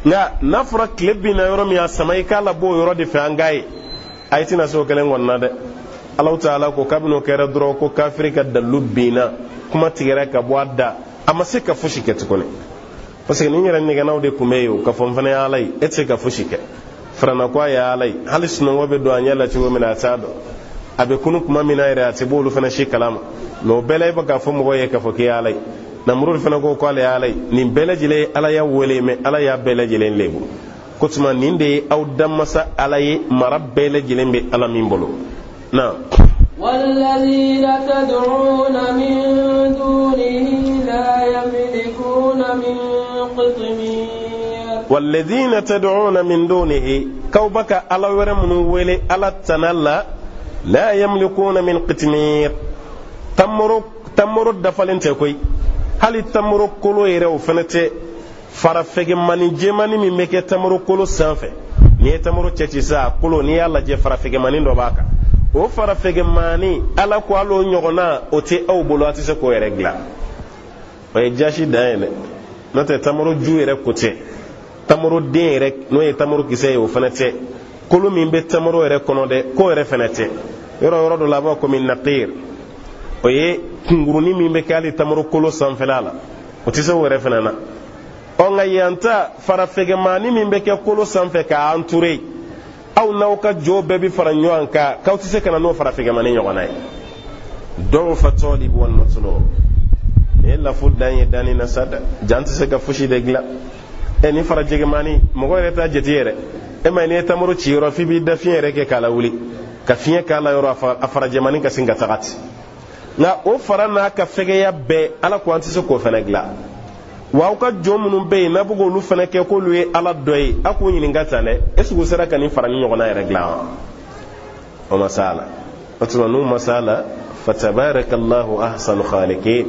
nga nafra klebi na yoro mi asamai kala bo yoro de fa ngai aitina so kelen wonna de Allah ta'ala ko kabno kera dro ko kafiri ka dalubina kuma tigere ka boada amma se ka fushike tukone parce que ni ngere ni ganaw de kumeyo ka fon fana alai etse ka fushike frana kwa ya alai halis no wobe do anyala ci womina tado abe kunu kuma mina ira atibulu fana shi kalama no belay ba ka fo mo ye ka fo ki alai namrud fana ko ale alay nin belajile ala ya wele me ala ya belajile lebu kutuma ninde aw damasa alay marab belajile be ala min bolo na والذين تدعون من دونه لا يملكون من قطمير والذين تدعون من دونه كوبك على ورم ولي على تنلا لا يملكون من قطمير تمرد دفلنت كوي hali tamuro kolo yere o fenete fara fege mani jemani mi meke tamuro kolo sanfe ni tamuro ceci sa kolo ni alla je fara fege mani do baka o fara fege mani ala ko alo nyogona o te aw bolo ati se ko yere gla bay jashi daene note tamuro ju yere kote tamuro den yere no e tamuro kise o fenete kolo mi be tamuro yere kono de ko yere fenete yoro do labo ko min naqir oye kunguruni mi be kali tamaro kolo sanfelala otise wore fenana onga yanta fara fege mani mi be ke kolo sanfe ka anture aw nawka jobe bi fara nyoanka ka otise kana no fara fege mani nyogona don fa talib wal matlub ne la fu danye dani na sada jant se ka fushi de gla e ni fara jege mani mo ko reta jetiere e may ne tamuru ci ro fi bi da fiere ke kala wuli ka fiye kala yoro afara jamani ka singa tagati na o fara na ka fege ya be ala ko anti se ko fena gla wa ka jomunu be na bugo lu fena ke ko lu e ala doyi ako nyini ngata ne esugo sera kan fara ni nyogona yere gla o masala otuma nu masala fatabarakallahu ahsanu khaliqin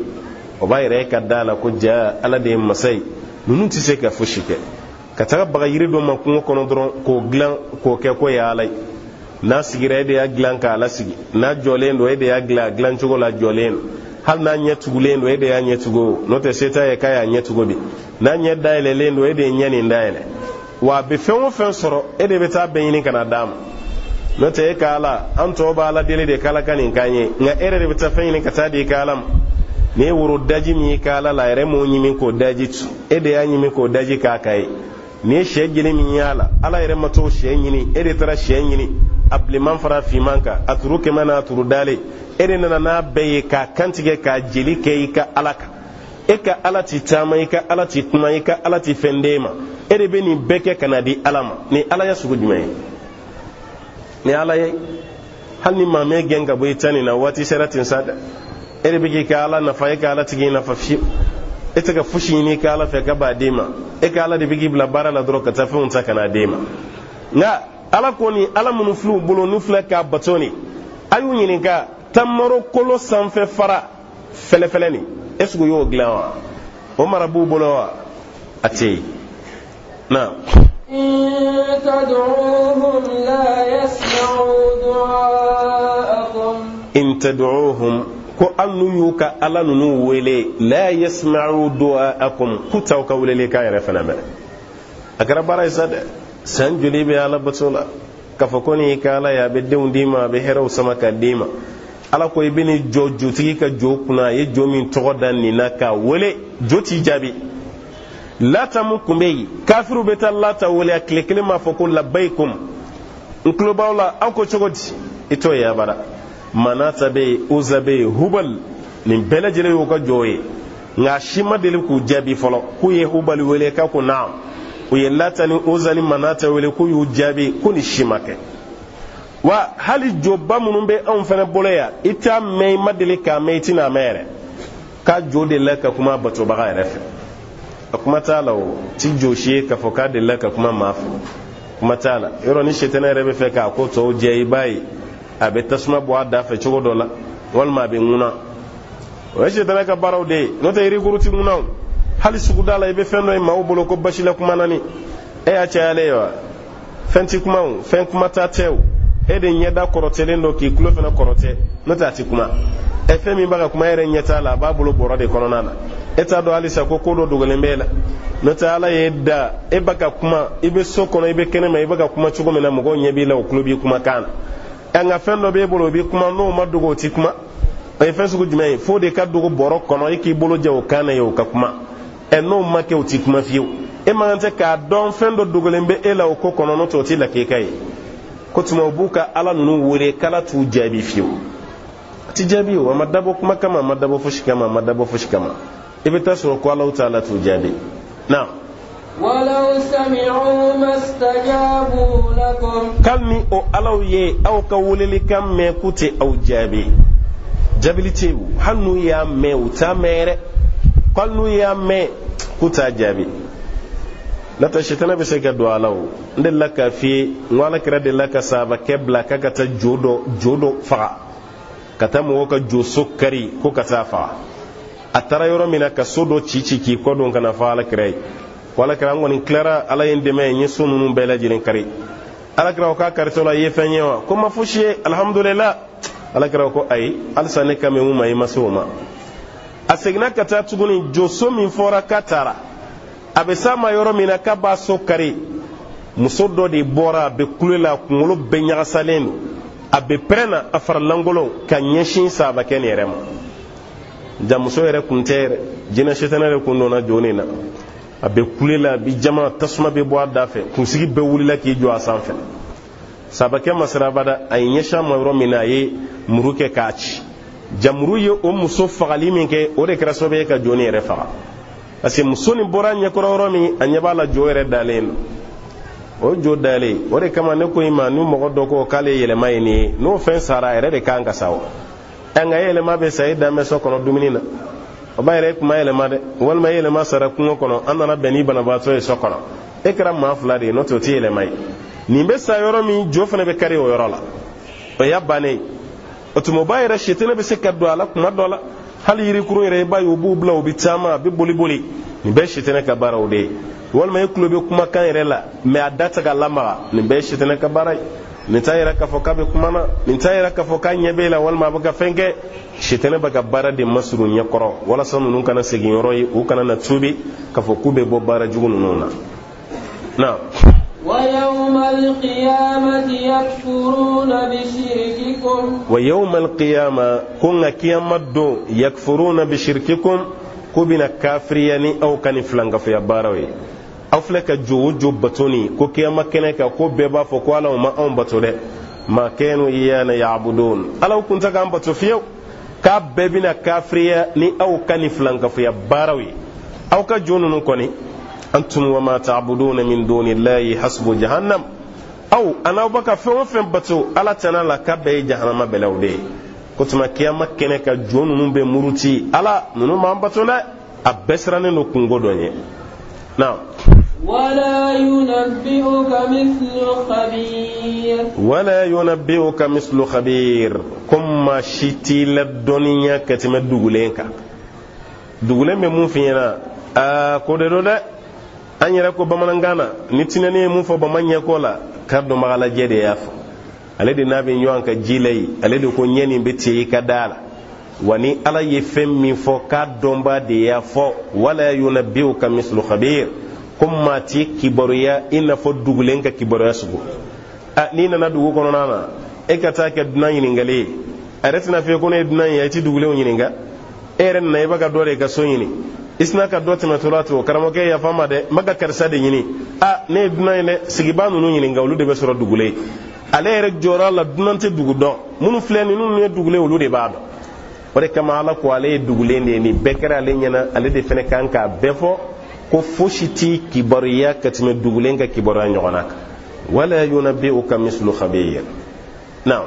o bayre ka dala ko ja ala de masai nunu ti se ka fushike ka taga baga yiri do man ko kono doron ko glan ko ke ko ya alai na sigire de ya glan ka ala sigi na jolen do de ya glan chugo la jolen hal na nyetugulen do de ya nyetugo no te seta ya kaya nyetugo bi na nyedda ile len do de nyani ndaile wa be fen fen soro e de beta benyini kana dam no te kala anto ba ala dele de kala kanin kanye nga ere de beta fen ni kata de kalam ne wuro daji mi kala la ere mo nyimi ko daji tu e de ya nyimi ko daji ka kai ne shegini mi yala ala ere mato shenyini e de tara shenyini abliman fara fi manka aturu ke mana aturu dale ere nana na beye ka kantige ka jeli ke ka alaka e ka alati tamai ka alati kuma ka alati fendema ere be ni beke kanadi alama ni ala ya sugu jumai ni ala ye hal ni mame genga boy tani na wati sharatin sada ere be ka ala na fa ka ala tigi na fa fi ita ka fushi ni ka ala fe ka ba dema e ka ala de bigi bla bara la dro ka tafi unta kana dema nga ala koni ala munu flu bolo nu fle ka batoni ayu nyini ka tamaro kolo sanfe fara fele ni esgo yo glawa o marabu bolo wa ati na in tad'uuhum la yasma'u du'aakum in tad'uuhum ko annu yuka ala nunu wele la yasma'u du'aakum kutaw ka wele ka yare fana me agara bara isade san juli be ala batola kafa koni kala ya be dewndima be heraw sama ka dima ala ko ibini jojo tigi ka jokuna ye jomin togodan ni naka wole joti jabi lata mun kumbeyi kafiru beta lata wole akilekele ma foko labbaykum nklobawla anko chogodi ito ya bara manata be uzabe hubal ni belajire yo ka joye nga shima dele ku jabi folo ku ye hubal wole ka ku naam u ye lata ni uzani manata wole ku yu jabi ku ni shimake wa hali jobba munun be an fana boloya ita mai madele ka mai tina mere ka jode laka kuma bato baga yarefe kuma tala o ti joshe ka foka de laka kuma mafu kuma tala yoro ni shetana rebe fe ka ko to je bai abe tasma bo ada fe chogo dola wal ma be nguna o shetana ka baraw de no tay ri guruti nguna hali sugu dala ibe fenno ma o bolo ko bashila kuma nani e a chaale yo fenti kuma fen kuma ta tew ede nyeda korotele ndo ki kulo fena korote nota ati kuma efe mi baga kuma ere nyeta la babulo borode kononana eta do alisa ko kodo dogole mbela nota ala yedda e baga kuma ibe sokono ibe kenema ibe baga kuma chugo mena mugo nyebi la okulo bi kuma kana anga fendo be bolo bi kuma no madugo ti kuma e fesu go jimai fo de ka dogo boro kono iki bolo jaw kana yo ka kuma e no make o ti kuma fiu e mangante ka don fendo dogole mbe ela o kono no to ti la ke kai kotuma buka ala nunu wure kala tu jabi fiyo ti jabi wa madabo kuma kama madabo fushi kama ibe tasoro ko Allah ta'ala tu jabi na walau sami'u mastajabu lakum kalmi o alaw ye aw ka wulili kam me kuti aw jabi jabilite hannu ya me uta mere kalnu ya me kuta jabi lata shetana be sega do alaw ndella ka fi ngwala kira de la ka saba kebla ka kata jodo fa kata mo ka jo sokari ko kata fa atara yoro mina ka sodo cici ki ko don kana fa ala kira wala kira ngoni clara ala yende me nyi sunu num bela jirin kari ala kira ka karto la yefenyewa ko mafushi alhamdulillah ala kira ko ay alsane kame mu mai masoma asegna kata tuguni jo so min fora katara abe sama yoro mina ka ba sokari muso do de bora be kulela kuŋolo be ɲagasalen do a be prena a faralangolo ka ɲɛsin saba kɛ ni yɛrɛ ma ja muso yɛrɛ kun tɛ yɛrɛ jinɛ shetana yɛrɛ kun donna joni na a be kulela bi jama tasuma be bɔ a da fɛ kunsigi bɛ wulila k'i jɔ a sanfɛ saba kɛ masirabada a ye ɲɛsin a ma yɔrɔ min na a ye muru kɛ k'a ci jamru ye o muso fagali min kɛ o de kɛra sababu ye ka jɔnni yɛrɛ faga parce que muso nin bɔra ɲɛkɔrɔ yɔrɔ min a ɲɛ b'a la jo yɛrɛ dalen o jo dalen o de kama ne ko i ma ni mɔgɔ dɔ ko k'ale yɛlɛma ye nin ye n'o fɛn sara a yɛrɛ de kan ka sa o nka yɛlɛma bɛ sa e dan bɛ so kɔnɔ dumuni na o b'a yɛrɛ e kuma yɛlɛma dɛ walima e yɛlɛma sara kungo kɔnɔ an nana bɛn ni banabaatɔ ye so kɔnɔ e kɛra maa fila de ye n'o tɛ o tɛ yɛlɛma ye nin bɛ sa yɔrɔ min jo fana bɛ kari o yɔrɔ la o y'a bannen o tuma o b'a yɛrɛ sitɛnɛ bɛ se ka don a la kuma dɔ la hali yirikurun yɛrɛ i b'a ye o b'u bila o bɛ caman a bɛ boli boli nin bɛɛ sitɛnɛ ka baara o de ye walima e tulo bɛ kumakan yɛrɛ la mɛ a da tɛ ka lamaga nin bɛɛ ye sitɛnɛ ka baara ye nin t'a yɛrɛ k'a fɔ k'a bɛ kuma na nin t'a yɛrɛ k'a fɔ k'a ɲɛ b'e la walima a bɛ ka fɛn kɛ sitɛnɛ bɛ ka baara de masurun ɲɛkɔrɔ walasa ninnu kana segin yɔrɔ ye u kana na tuubi k'a fɔ k'u bɛ bɔ baara jugu ninnu na na ويوم القيامة يكفرون بشرككم ويوم القيامة كنا قيامة دو يكفرون بشرككم كبنا كافرياني أو كان فلانغ في باروي أو فلك جو بطوني كو قيامة كنك كو بيبا فكوالا وما أم بطولي ما كانوا إيانا يعبدون ألو كنت كان بطوفيو كاب بيبنا كافرياني أو كان فلانغ في باروي أو كجون نكوني أنتم وما تعبدون من دون الله حسب جهنم أو أنا بك فين بتو ألا تنالا كبي جهنم بلودي كنت ما كيما كنك جون نبي مرتي ألا نو ما بتو لا أبصرني نكونغو دوني نعم ولا ينبئك مثل خبير ولا ينبئك مثل خبير كما شتي للدنيا كتم دوغلينكا دوغلين بمون فينا كودو an yɛrɛ ko bamanangana ni tinani ye mun fɔ bamanya ko la kar do magala jede ya fɔ ale de n'a bɛ ɲɔgɔn ka ji la yi ale de ko ɲɛ nin bɛ te i ka da la wa ni ala ye fɛn min fɔ k'a dɔnba de y'a fɔ wala yunabbi'uka mislu khabir ko maa ti kibaruya i n'a fɔ dugulen ka kibaruya sugu n'i nana dugu kɔnɔna na e ka taa kɛ dunan ɲininkali ye a yɛrɛ tɛna f'i ye ko ne ye dunan ye i ti dugulenw ɲininka e yɛrɛ nana i bɛ ka dɔ de ka so ɲini isna ka dɔ tɛmɛtɔla to karamɔgɔkɛ yafa ma dɛ n bɛ ka karisa de ɲini ne ye dunan ye dɛ sigibaa ninnu ɲininka olu de bɛ sɔrɔ dugule ale yɛrɛ jɔra la dunan tɛ dugu dɔn minnu filɛ ninnu ye dugule olu de b'a dɔn o de kama ala ko ale ye dugulen de ye nin bɛɛ kɛra ale ɲɛna ale de fana kan k'a bɛɛ fɔ ko fosi tɛ kibaruya ka tɛmɛ dugulen ka kibaruya ɲɔgɔnna kan wala yunabbi'uka mislu khabir naam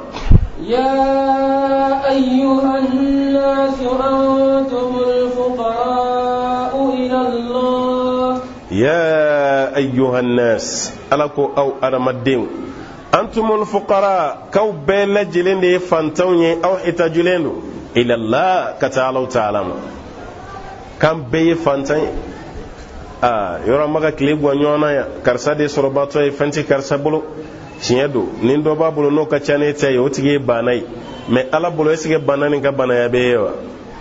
يا أيها الناس أنتم الفقراء إلى الله يا أيها الناس ألكو أو أرمدين أنتم الفقراء كو بيل جلين دي فانتوني أو حتاجلين إلى الله كتعالوا تعالى كم بي فانتوني يورا مغا كليب ونيونا يا كرسا دي سرباتو فانتي كرسا بلو tiɲɛ don nin dɔ b'a bolo n'o ka ca ne ta ye o tigi ye bana ye mɛ ala bolo est ce que bana nin ka banaya bɛ ye wa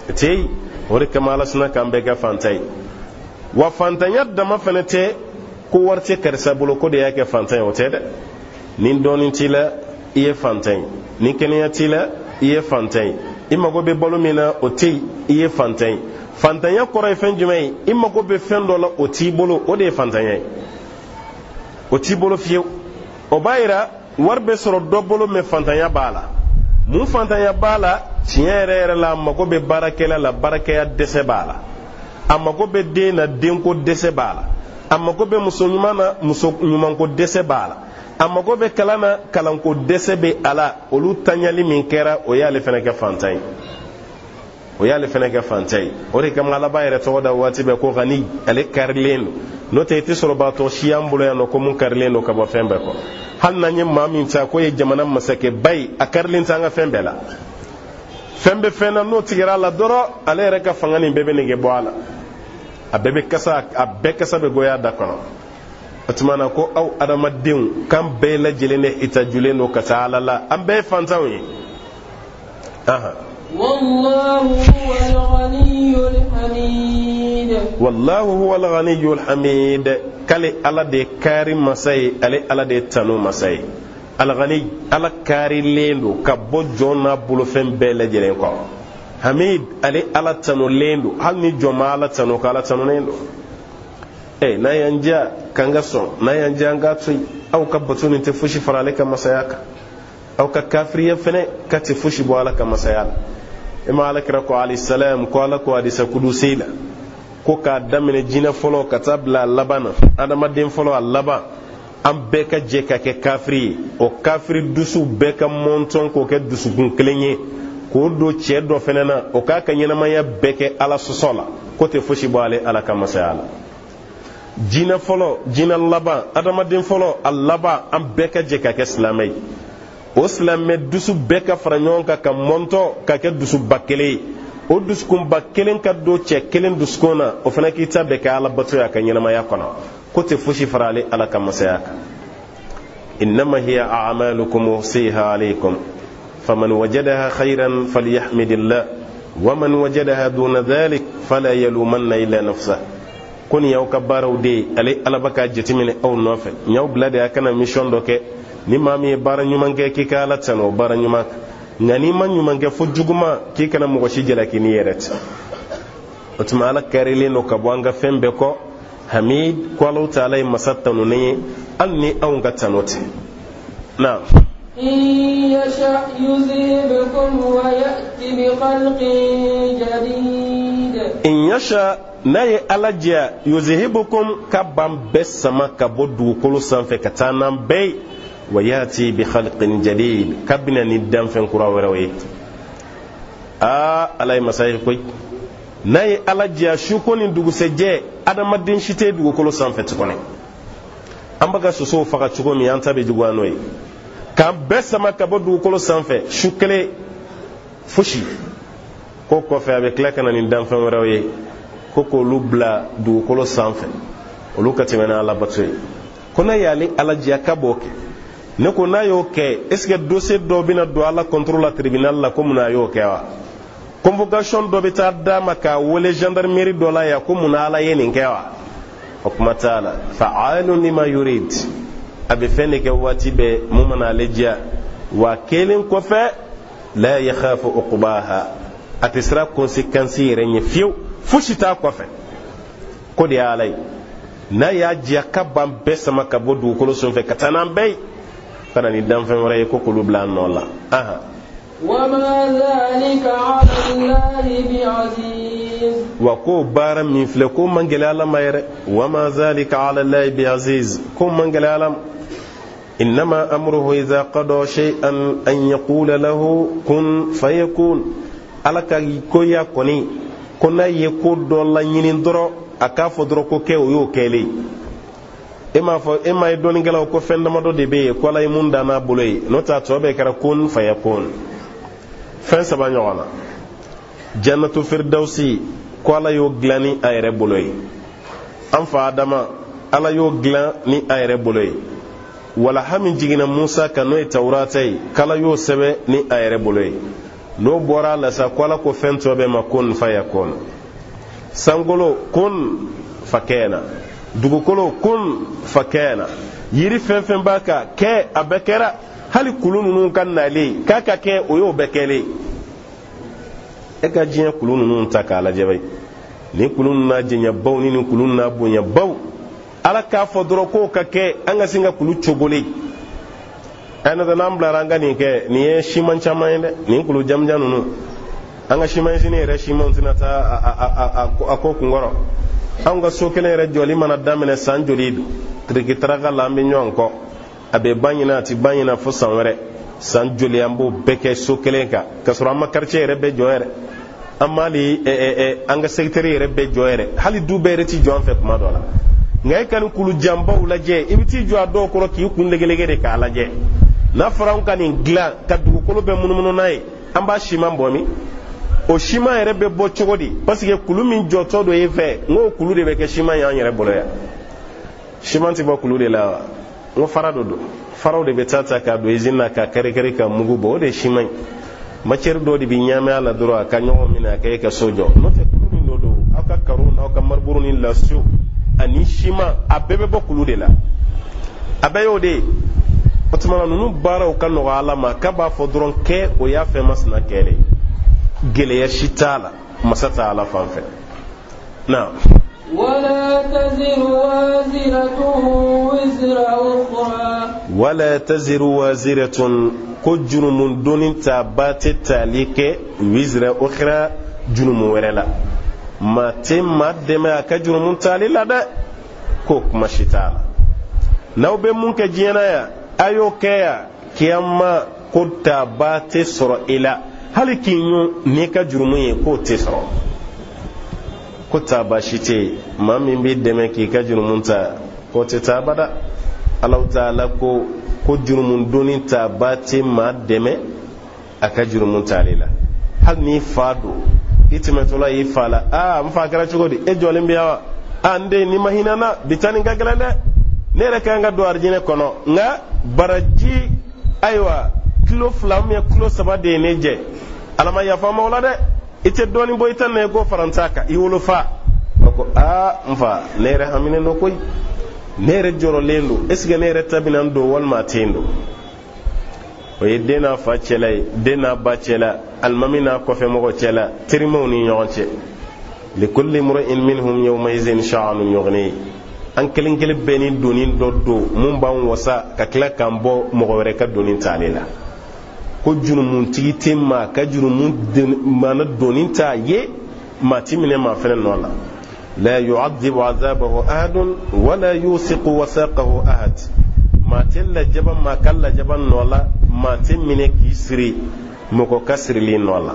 tɛ yen o de kama ala sina k'an bɛɛ kɛ fantan ye wa fantanya dama fana tɛ ko wari tɛ karisa bolo ko de y'a kɛ fantan ye o tɛ dɛ nin dɔɔnin t'i la i ye fantan ye nin kɛnɛya t'i la i ye fantan ye i mago bɛ balo min na o tɛ yen i ye fantan ye fantanya kɔrɔ ye fɛn jumɛn ye i mago bɛ fɛn dɔ la o t'i bolo o de ye fantanya ye o t'i bolo fiyewu o b'a yira wari bɛ sɔrɔ dɔ bolo mɛ fantanya b'a la mun fantanya b'a la tiɲɛ yɛrɛ yɛrɛ la a mago bɛ baarakɛla la baarakɛya dɛsɛ b'a la a mago bɛ den na denko dɛsɛ b'a la a mago bɛ muso ɲuman na muso ɲumanko dɛsɛ b'a la a mago bɛ kalan na kalanko dɛsɛ bɛ a la olu taɲali min kɛra o y'ale fana kɛ fantan ye o y'ale fana kɛ fantan ye o de kama ala b'a yɛrɛ tɔgɔ da waati bɛɛ ko gani ale karilen don n'o tɛ i tɛ sɔrɔ baatɔ si y'an bolo yan nɔ ko mun karilen don ka bɔ fɛn bɛɛ kɔ hali n'an ye maa min ta ko ye jamana masakɛba ye a karilen tɛ an ka fɛn bɛɛ la fɛn bɛ fɛn na n'o tigɛra a la dɔrɔn ale yɛrɛ ka fanga nin bɛɛ bɛ nege bɔ a la a bɛɛ kasa bɛ goya da kɔnɔ o tuma na ko aw adamadenw k'an bɛɛ lajɛlen de itajulen don ka taa ala la an bɛɛ ye fantanw ye والله هو الغني الحميد والله هو الغني الحميد كالي على دي كاري مساي علي على دي تانو مساي الغني على كاري ليندو كبو جونا بولو فين بيلا جيلين كو حميد علي على تانو ليندو هل ني جوما على تانو كالا تانو ليندو na yanja kanga son na yanja ngatui au kabatu ni tefushi farale kama sayaka au ka kafiriya fene ka tefushi bo ala kama sayala ima alakira ko alayhi salam ko ala ko hadisa kudusi la ko ka damine jina folo ka tabla labana adamaden folo allaba an bɛɛ ka jɛ ka kɛ kafiri ye o kafiri dusu bɛɛ ka mɔntɔn k'o kɛ dusukun kelen ye k'o don cɛ dɔ fɛnɛ na o k'a ka ɲɛnamaya bɛɛ kɛ ala sɔsɔ la ko tɛ fosi bɔ ale ala ka masaya la jinɛ fɔlɔ jinɛ laban adamaden fɔlɔ a laban an bɛɛ ka jɛ ka kɛ silamɛ ye o silamɛ dusu bɛɛ ka fara ɲɔgɔn kan ka mɔntɔ ka kɛ dusuba kelen ye o dusukunba kelen ka don cɛ kelen dusukun na o fana k'i ta bɛɛ kɛ ala batoya ka ɲɛnamaya kɔnɔ ko tɛ fosi fara ale ala ka masaya kan innama hiya a'malukum usiha alaykum faman wajadaha khayran falyahmidillah waman wajadaha duna dhalik fala yalumanna illa nafsah ko ni yaw ka baaraw de ale ala baka jatimine aw nɔfɛ nyaw bila de akana mission dɔ kɛ ni maa min ye baara ɲuman kɛ k'i ka ala tano baara ɲuman nka ni ma ɲuman kɛ fo juguma k'i kana mɔgɔ si jalaki ni yɛrɛ tɛ o tuma ala kɛrilen don ka bɔ an ka fɛn bɛɛ kɔ hamid ko Allahu ta'ala ye masa tanunen ye hali ni anw ka tano tɛ na إن يشأ يذهبكم ويأتي بخلق جديد in yasha n'a ye ala diya yuzihibukum ka ban bɛɛ sama ka bɔ dugukolo sanfɛ ka taa n'an bɛɛ ye wa yati bi khalqin jadid ka bɛna ni danfɛn kura wɛrɛw ye ala ye masa ye koyi n'a ye ala diya su ko ni dugusɛjɛ adamaden si tɛ dugukolo sanfɛ tuguni an bɛ ka sosow faga cogo min an ta bɛ juguya n'o ye k'an bɛɛ sama ka bɔ dugukolo sanfɛ su kelen fosi ko kɔfɛ a bɛ tila ka na ni danfɛn wɛrɛw ye ko k'olu bila dugukolo sanfɛ olu ka tɛmɛ n'a ala bato ye ko n'a y'ale ala diya ka b'o kɛ ne ko n'a y'o kɛ est ce que dossier dɔ bɛna don ala contrôle la tribunal la ko mun na a y'o kɛ wa convocation dɔ bɛ taa d'a ma k'a wele gendarmerie dɔ la yan ko mun na ala ye nin kɛ wa o kuma t'a la fa'alun lima yurid a bɛ fɛn de kɛ waati bɛɛ mun mana ale diya wa kelen kɔfɛ la yakhafu uqbaha a tɛ siran conséquence yɛrɛ ɲɛ fiyewu fosi t'a kɔfɛ ko de y'ala ye n'a y'a diya ka ban bɛɛ sama ka bɔ dugukolo sanfɛ ka taa n'an bɛɛ ye ka na ni danfɛn wɛrɛ ye ko k'olu bila an nɔ la وما ذلك على الله بعزيز wa ko baara min filɛ ko man gɛlɛ ala ma yɛrɛ wama zalika ala allahi biaziz ko man gɛlɛ ala ma innama amruhu idha qada shay'an an yaqula lahu kun fayakun ala ka koya kɔni ko n'a ye ko dɔ laɲini dɔrɔn a k'a fɔ dɔrɔn ko kɛ o y'o kɛlen e m'a ye dɔnnikɛlaw ko fɛn damadɔ de bɛ yen ko ala ye mun dan n'a bolo ye n'o tɛ a tɔ bɛɛ kɛra kun fayakun fɛn saba ɲɔgɔn na jannatu firdausi ko ala y'o dilan ni a yɛrɛ bolo ye an fa adama ala y'o dilan ni a yɛrɛ bolo ye wala hami jiginna musa kan n'o ye tawurata ye k'ala y'o sɛbɛ ni a yɛrɛ bolo ye n'o bɔra a la sa ko ala ko fɛn tɔ bɛɛ ma kun fayakun sankolo kun fakɛna dugukolo kun fakɛna yiri fɛn fɛn b'a kan kɛ a bɛɛ kɛra hali kulu ninnu ka nalen k'a ka kɛ o y'o bɛɛ kɛlen e ka diɲɛ kulu ninnu ta k'a lajɛ bɛ ni kulu ninnu n'a jɛɲɛbaw ni nin kulu ninnu n'a bonɲɛbaw ala k'a fɔ dɔrɔn k'o ka kɛ an ka sin ka kulu cogolen a n'o tɛ n'an bilara an ka nin kɛ nin ye siman caman ye dɛ nin kulu jamujan ninnu an ka siman sini yɛrɛ simanw tɛna taa a ko kunkɔrɔ an ka so kelen yɛrɛ jɔli mana daminɛ san joli don tirikitaraka la an bɛ ɲɔgɔn kɔ a bɛ ban ɲina a tɛ ban ɲina fo san wɛrɛ san joli an b'o bɛɛ kɛ so kelen kan k'a sɔrɔ an ma quartier yɛrɛ bɛɛ jɔ yɛrɛ an m'ali an ka secteur yɛrɛ bɛɛ jɔ yɛrɛ hali du bɛɛ yɛrɛ ti jɔ an fɛ kuma dɔ la nka e ka nin kulu janbaw lajɛ i bɛ t'i jɔ a dɔw kɔrɔ k'i kun legelege de k'a lajɛ n'a fɔra an ka nin dilan ka dugukolo bɛɛ munumunu n'a ye an b'a siman bɔ min o siman yɛrɛ bɛ bɔ cogo di parce que kulu min jɔtɔ dɔ ye fɛ n ko kulu de bɛ kɛ siman ye an yɛrɛ bolo yan siman tɛ bɔ kulu de la wa n ko fara dɔ don faraw de bɛ taa k'a don usine na k'a kɛrɛkɛrɛ ka mugu bɔ o de ye siman ye matière dɔ de bɛ ɲaamɛ a la dɔrɔn a ka ɲɔgɔn minɛ a kɛ e ka so jɔ n'o tɛ kulu min dɔ don aw ka karo n'aw ka mariburu ni lasiw ani siman a bɛɛ bɛ bɔ kulu de la a bɛɛ y'o de ye o tuma na ninnu baaraw ka nɔgɔ ala ma k'a b'a fɔ dɔrɔn kɛ o y'a fɛn masina kɛ de gɛlɛya si t'a la masa t'a ala fan fɛ na ولا تزر وازرة وزر أخرى ولا تزر وازرة كجرم دون تابات تاليك وزر أخرى جرم ورلا ما تم دما كجرم تالي لدى كوك مشيتالا نو بمونك جينايا أيو كيا كيما كتا باتي سر إلى هل كينيو نيكا جرمي كوتي سر كتا باشيتي ما من بيد دمكي كجرمونتا كوتي تابدا الله تعالى ko jurumun doni ta bate ma deme aka jurumun talila hal ni fado itimetola yi fala mfa kara chogodi e jolin biyawa ande ni mahina na bitani gagalale ne re kanga do arjine kono nga baraji aywa kilo flam ya kilo sabade neje alama ya fama wala de ite doni boytan ne go farantaka iwolo fa ko mfa ne re hamine no koy nere joro lendo esga nere tabinan do wal matendo o yedena fa chelay dena ba chela almamina ko fe mo chela tirimo ni nyonche li kulli mur'in minhum yawma izin sha'anu yughni an kelin kele beni donin doddo mun ban wasa ka kila kambo mo wore ka donin talela ko junumun tigi ma ka junumun mana donin ta ye matimine ma fere nola لا يعذب عذابه أحد ولا يوثق وثاقه أحد ما تل جبن ما كل جبن ولا ما تمنك يسري مكو كسر لي ولا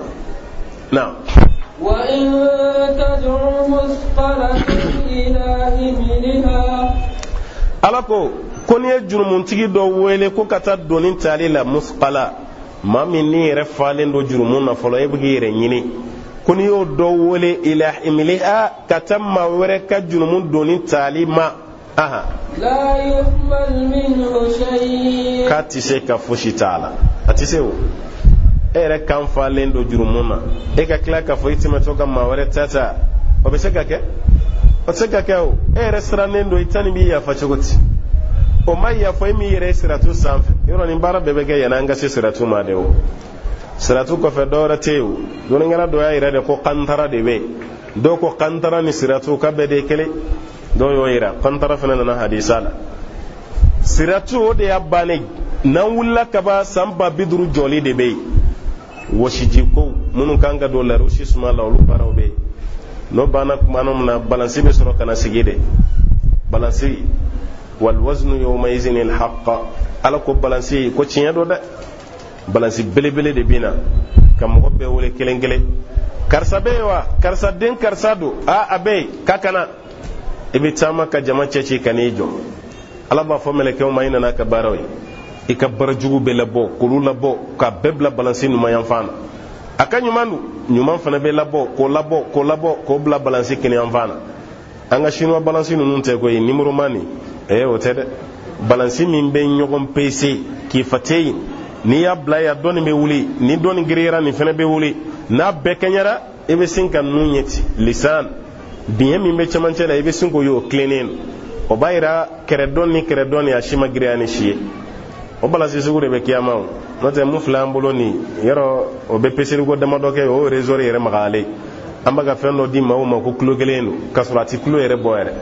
نعم وإن تدعو مثقلة إلى حملها ألاكو كون يجر منتجي دو ويلي كو كتا دونين تالي لا مثقلة ما مني رفالين دو جرمون فلو يبغي رنيني kuni yo do wole ila imliha katamma waraka junumun donin talima la yuhmal minhu shay kati se ka fushi tala atise wo ere kan falen do jurumuna e ka kla ka foiti metoka maware tata obeseka ke otseka ke o ere sranen do itani bi ya fachogoti o mai ya foi mi ere siratu samfe yoro ni bara bebege yana ngase siratu madewo siratu ko fe dora tew don ngana do ya ira de ko kantara de be do ko kantara ni siratu ka be de kele do yo ira kantara fe na hadisala siratu de yabane nan wulla ka ba samba bidru joli de be washiji ko munun kanga do la rushi suma la lu baraw be no bana manum na balansi be soro kana sigide balansi wal waznu yawma izin al haqq ala ko balansi ko cinya do da balansi belebele de bina kam mo be wole kelengele karsa bewa karsa den karsa do abe kakana ibi tama ka jama cece kanijo ala ba fo meleke o mayina na ka barawi ikabbar jugu be labo kulu labo ka bebla balansi numa yan fana aka nyuman fana be labo ko bla balansi kini yan fana anga shinwa balansi nunun te ko yi nimero mani o tede balansi min be nyogon pc ki fatei ni ya bla ya doni be wuli ni doni girira ni fana be wuli na be kenyara ebe sinka nunyeti lisan bien mi me chamancela ebe sinko yo cleaning o bayira keredoni ya shima girani shiye o balansi sugure be kiyama note mu flambolo ni yero o be pesiri go dama doke o resori yere magale ambaga fenno di mawma ko klogelenu kasurati klo yere boyere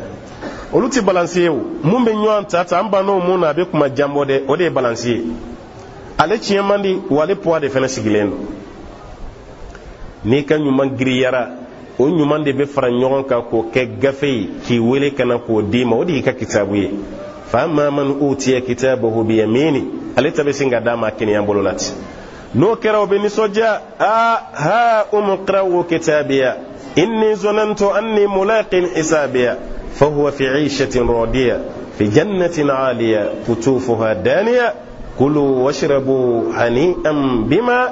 oluti balansi wu mumbe nyanta ta amba no mu na be kuma jambode o de balansi ale chiemandi wale poa de fena sigilenu ni kan nyuma griyara o nyuma de be fara nyogon ka ko ke gafe ki wele kana ko dima o di ka kitabuye فأما من أوتي كتابه بيمينه أليت بسنغا داما كني ينبولولات نو كراو بني سوجا ها أمقرأوا كتابيا إني ظننت أني ملاق حسابيا فهو في عيشة راضية في جنة عالية قطوفها دانية كلوا واشربوا هنيئا بما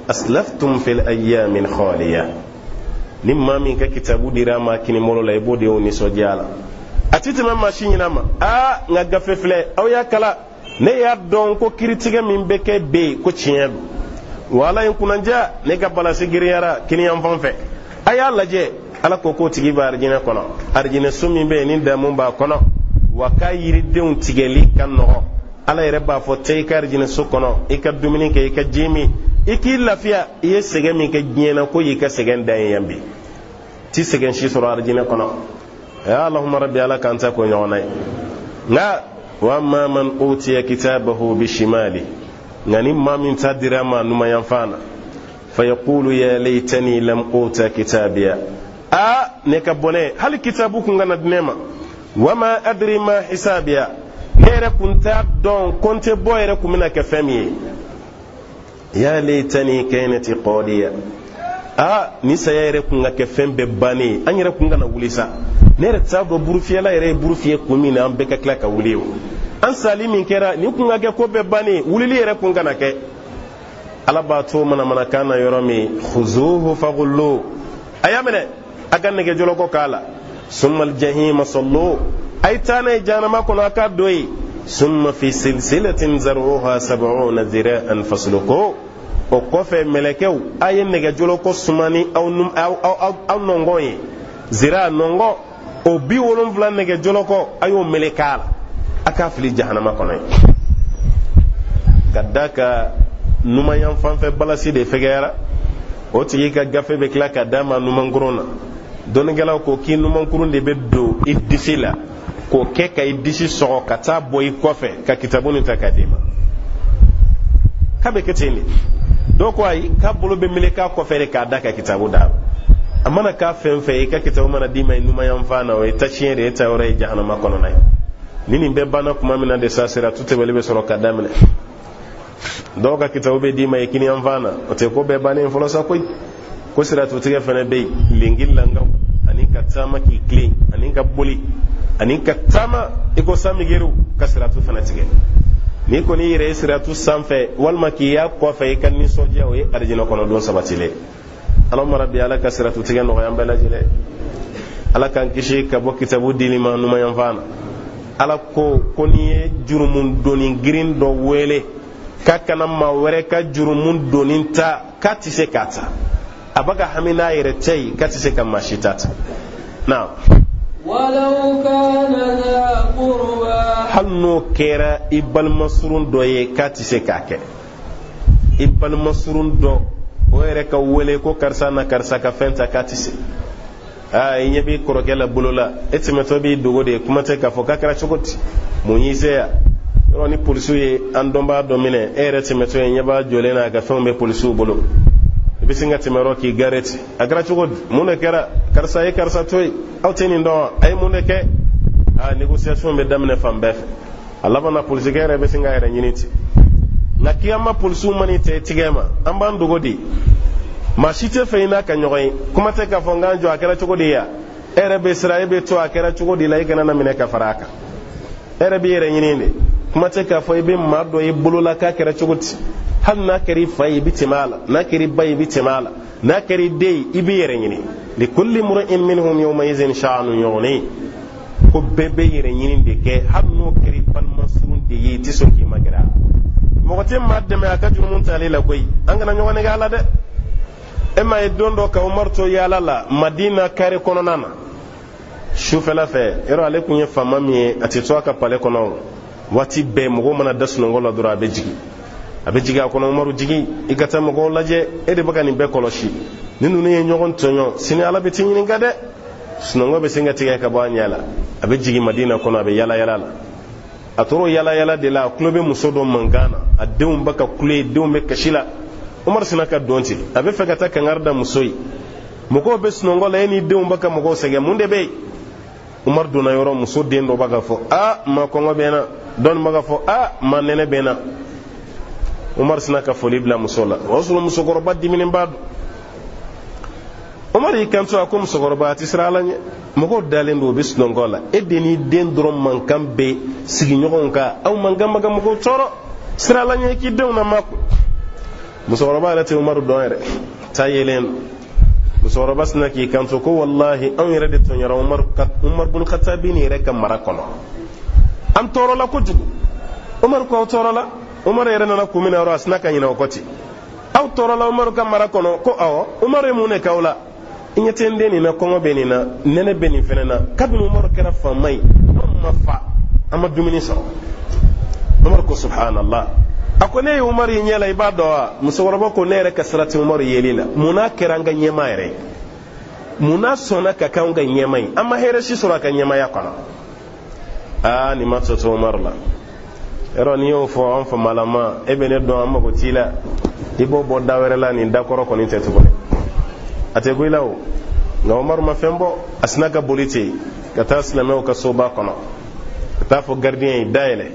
أسلفتم في الأيام الخالية نما من كتابو دراما كني مولولا يبودي وني سوجالا atiti ma machine nama nga gafe fle aw ya kala ne ya don ko critique min beke be ko tiendu wala en kunanja ne ga bala sigiriyara kini am fanfe aya laje ala ko tigi ba arjina kono arjina sumi be ni da mun ba kono wa ka yiri deun tigeli kan no ala yere ba fo tay ka arjina so kono e ka dominique e ka jimi iki lafiya ye sege min ka jiena ko yi ka segen dan yambi ti segen shi so arjina kono ya allahumma rabbi ala kanta ko nyonay nga wa amma man utiya kitabahu bishimali ngani mamin tadirama numa yanfana fayaqulu ya laytani lam uta kitabiya ne ka bone hal kitabu kun ngana dinema wama adri ma hisabiya nere kunta don konte boyre kumina ka famiye ya laytani kanat qadiya ni sayere kunga ke fembe bani anyere kunga na wulisa nere tsado burufiya la yere burufiye kumina ambe ka klaka wuliyo an salimin kera ni kunga ke ko be bani wulili yere kunga na ke alaba to mana kana yoromi khuzuhu faghullu ayamene agan nege joloko kala summa aljahima sallu ay tana janama kono aka doyi summa fi silsilatin zar'uha 70 dhira'an fasluku o kofe melekew ay nege joloko sumani aw nongoye zira nongo o bi wolon vlan nege joloko ayo melekala aka fili jahannama kono kadaka numa yan fanfe balasi de fegera o tigi ka gafe be kila ka dama numan kuruna don gela ko ki numan kurun de be do idisila ko ke ka idisi so ka ta boy kofe ka kitabuni takadima kabe ketini do ko ay ka bulu be milika kofe re ka daka kitabu da amana ka fenfe ka kitabu mana dima numa yan fana o ta chiere ta ore jahannama kono nay nini be bana kuma mina de sasira tutte bele be soro ka damle doga kitabu be dima yakini amfana ote ko be bane folo sa koy ko sira to tiga fene be lingil langa ani katama ki clean ani ka boli ani katama iko sami geru kasira to fene tige ni ko ni re sira to sanfe walma ki ya ko fe kan ni soje o arjina kono don sabatile allahumma rabbi ala kasira to tiga no yamba lajile ala kan kishi ka bo kitabu dilima numa yamfana ala ko ni jurumun donin green do wele kakana ma were ka jurumun doninta kati se kata abaga hamina yere tay kati se kam mashitata now walau kana za qurba hanno kera ibal masrun doye kati se kake ibal masrun do were ka wele ko karsa na karsa ka fenta kati se inyebi korokela bulola etimeto bi dogode kuma te ka fo kakara chokoti munyise ya ni polisu ye an domba domine ere timeto ye nyaba jolena ga fon be polisu bolo bisinga timero ki gareti agara chugod mun kera karsa ye karsa toy awteni ndo ay mun ke a negotiation be damne fam bef Allah bana polisu kere bisinga ere nyiniti na kiyama polisu mani te tigema amban dogodi ma shite feina ka nyoy kuma te ka fonga jo akara chugodi ya ere be israel be to akara chugodi la igana na mine ka faraka ere be ere nyininde kuma te ka fo ibe mado e bulula ka kera chuguti hal na kari fay bi timala na kari bay bi timala na kari dey ibe yere nyini li kulli mur'in minhum yawma izin sha'nu yughni ko bebe yere nyini de ke hal no kari pan masun de yiti so ki magira mo te madde me aka jumun tali la koy angana nyone gala de e may dondo ka umar to yala la madina kare kono nana shufela fe ero ale kunye famami atito aka pale kono wati be mogo mana dasno ngola dura abejigi akono umaru jigi igata mogo laje ede baka ni be koloshi ninu ne nyogon tonyo sini ala be tinyi ngade sunongo be singa tiga ka banyala abejigi madina kono abe yala la atoro yala de la klobe musodo mangana adum baka kule dum be kashila umar sinaka donti abe fegata kangarda musoi mogo be sunongo la eni dum baka mogo sege munde be umar dona yoro muso den do baga fo ma kongo bena don maga fo ma nene bena umar sinaka foli bla musola wasul muso goroba dimini mbadu umar yikanto akum muso goroba tisralanye mogo dalen do bis dongola edeni den drom man kambe sigi nyogonka aw mangam maga mogo toro sralanye ki dewna makko muso goroba lati umar donere tayelen muso goroba sinaki kanto ko wallahi an yere to nyara umar bin khattab ni reka marakono am toro la ko jugu umar ko toro la umar yere na ko mina ro asnaka nyina okoti aw toro la umar ka marakono ko awo umar e mune kawla inyete ndeni na kongo benina nene beni fenena kabin umar kera famai amma fa amma dumini so umar ko subhanallah akone umar yinyela ibado musawara ko nere kasrati umar yelila muna keranga nyema ere muna sona ka kan ga nyamai amma hera shi sura kan nyama ya kono ni matso to Umar la ero ni yo fo on fo malama e be ne do amma ko tila ibo bo dawere la ni dakoro ko ni tetu bone ate goilawo nga Umar ma fembo asnaka bolite ka taslama ka soba kono ta fo gardien daele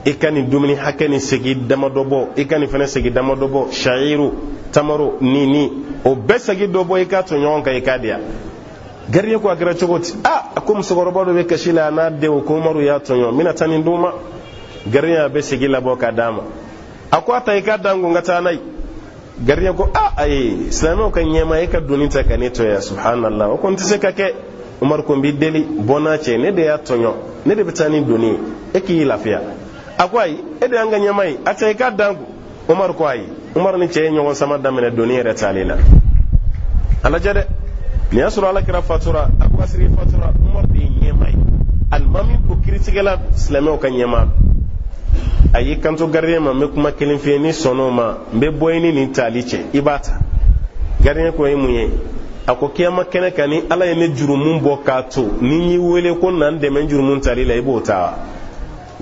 ikani dumini hakani segi dama dobo ikani fana segi dama dobo shairu tamaro nini o besagi dobo ikato nyonka ikadia gardien ko agra chogoti akum sogorobo do be kashila na de ko Umaru ya tonyo mina tanin duma gardien be segi labo ka dama akwata ikadango ngata nai gardien ko ay islamo kan nyema e ka dunita kaneto ya subhanallah o kon tise kake Umar ko bi deli bona che ne de ya tonyo ne de bitani duni e ki lafiya akwai e de anga nyema yi ata e ka dango Umar ko ay Umar ni che nyon sama damene duni re talila ala jade ni asura ala kira fatura akwasri fatura Umar de nyema yi almami ko kritigala islamo kan nyema ayi kanto gardien ma me kuma kelin fe ni sonoma mbe boyni ni talice ibata gardien ko yimuye ako kiyama kene kani ala ye ne jurumun bokato ni nyi wele ko nan de men jurumun talila ibota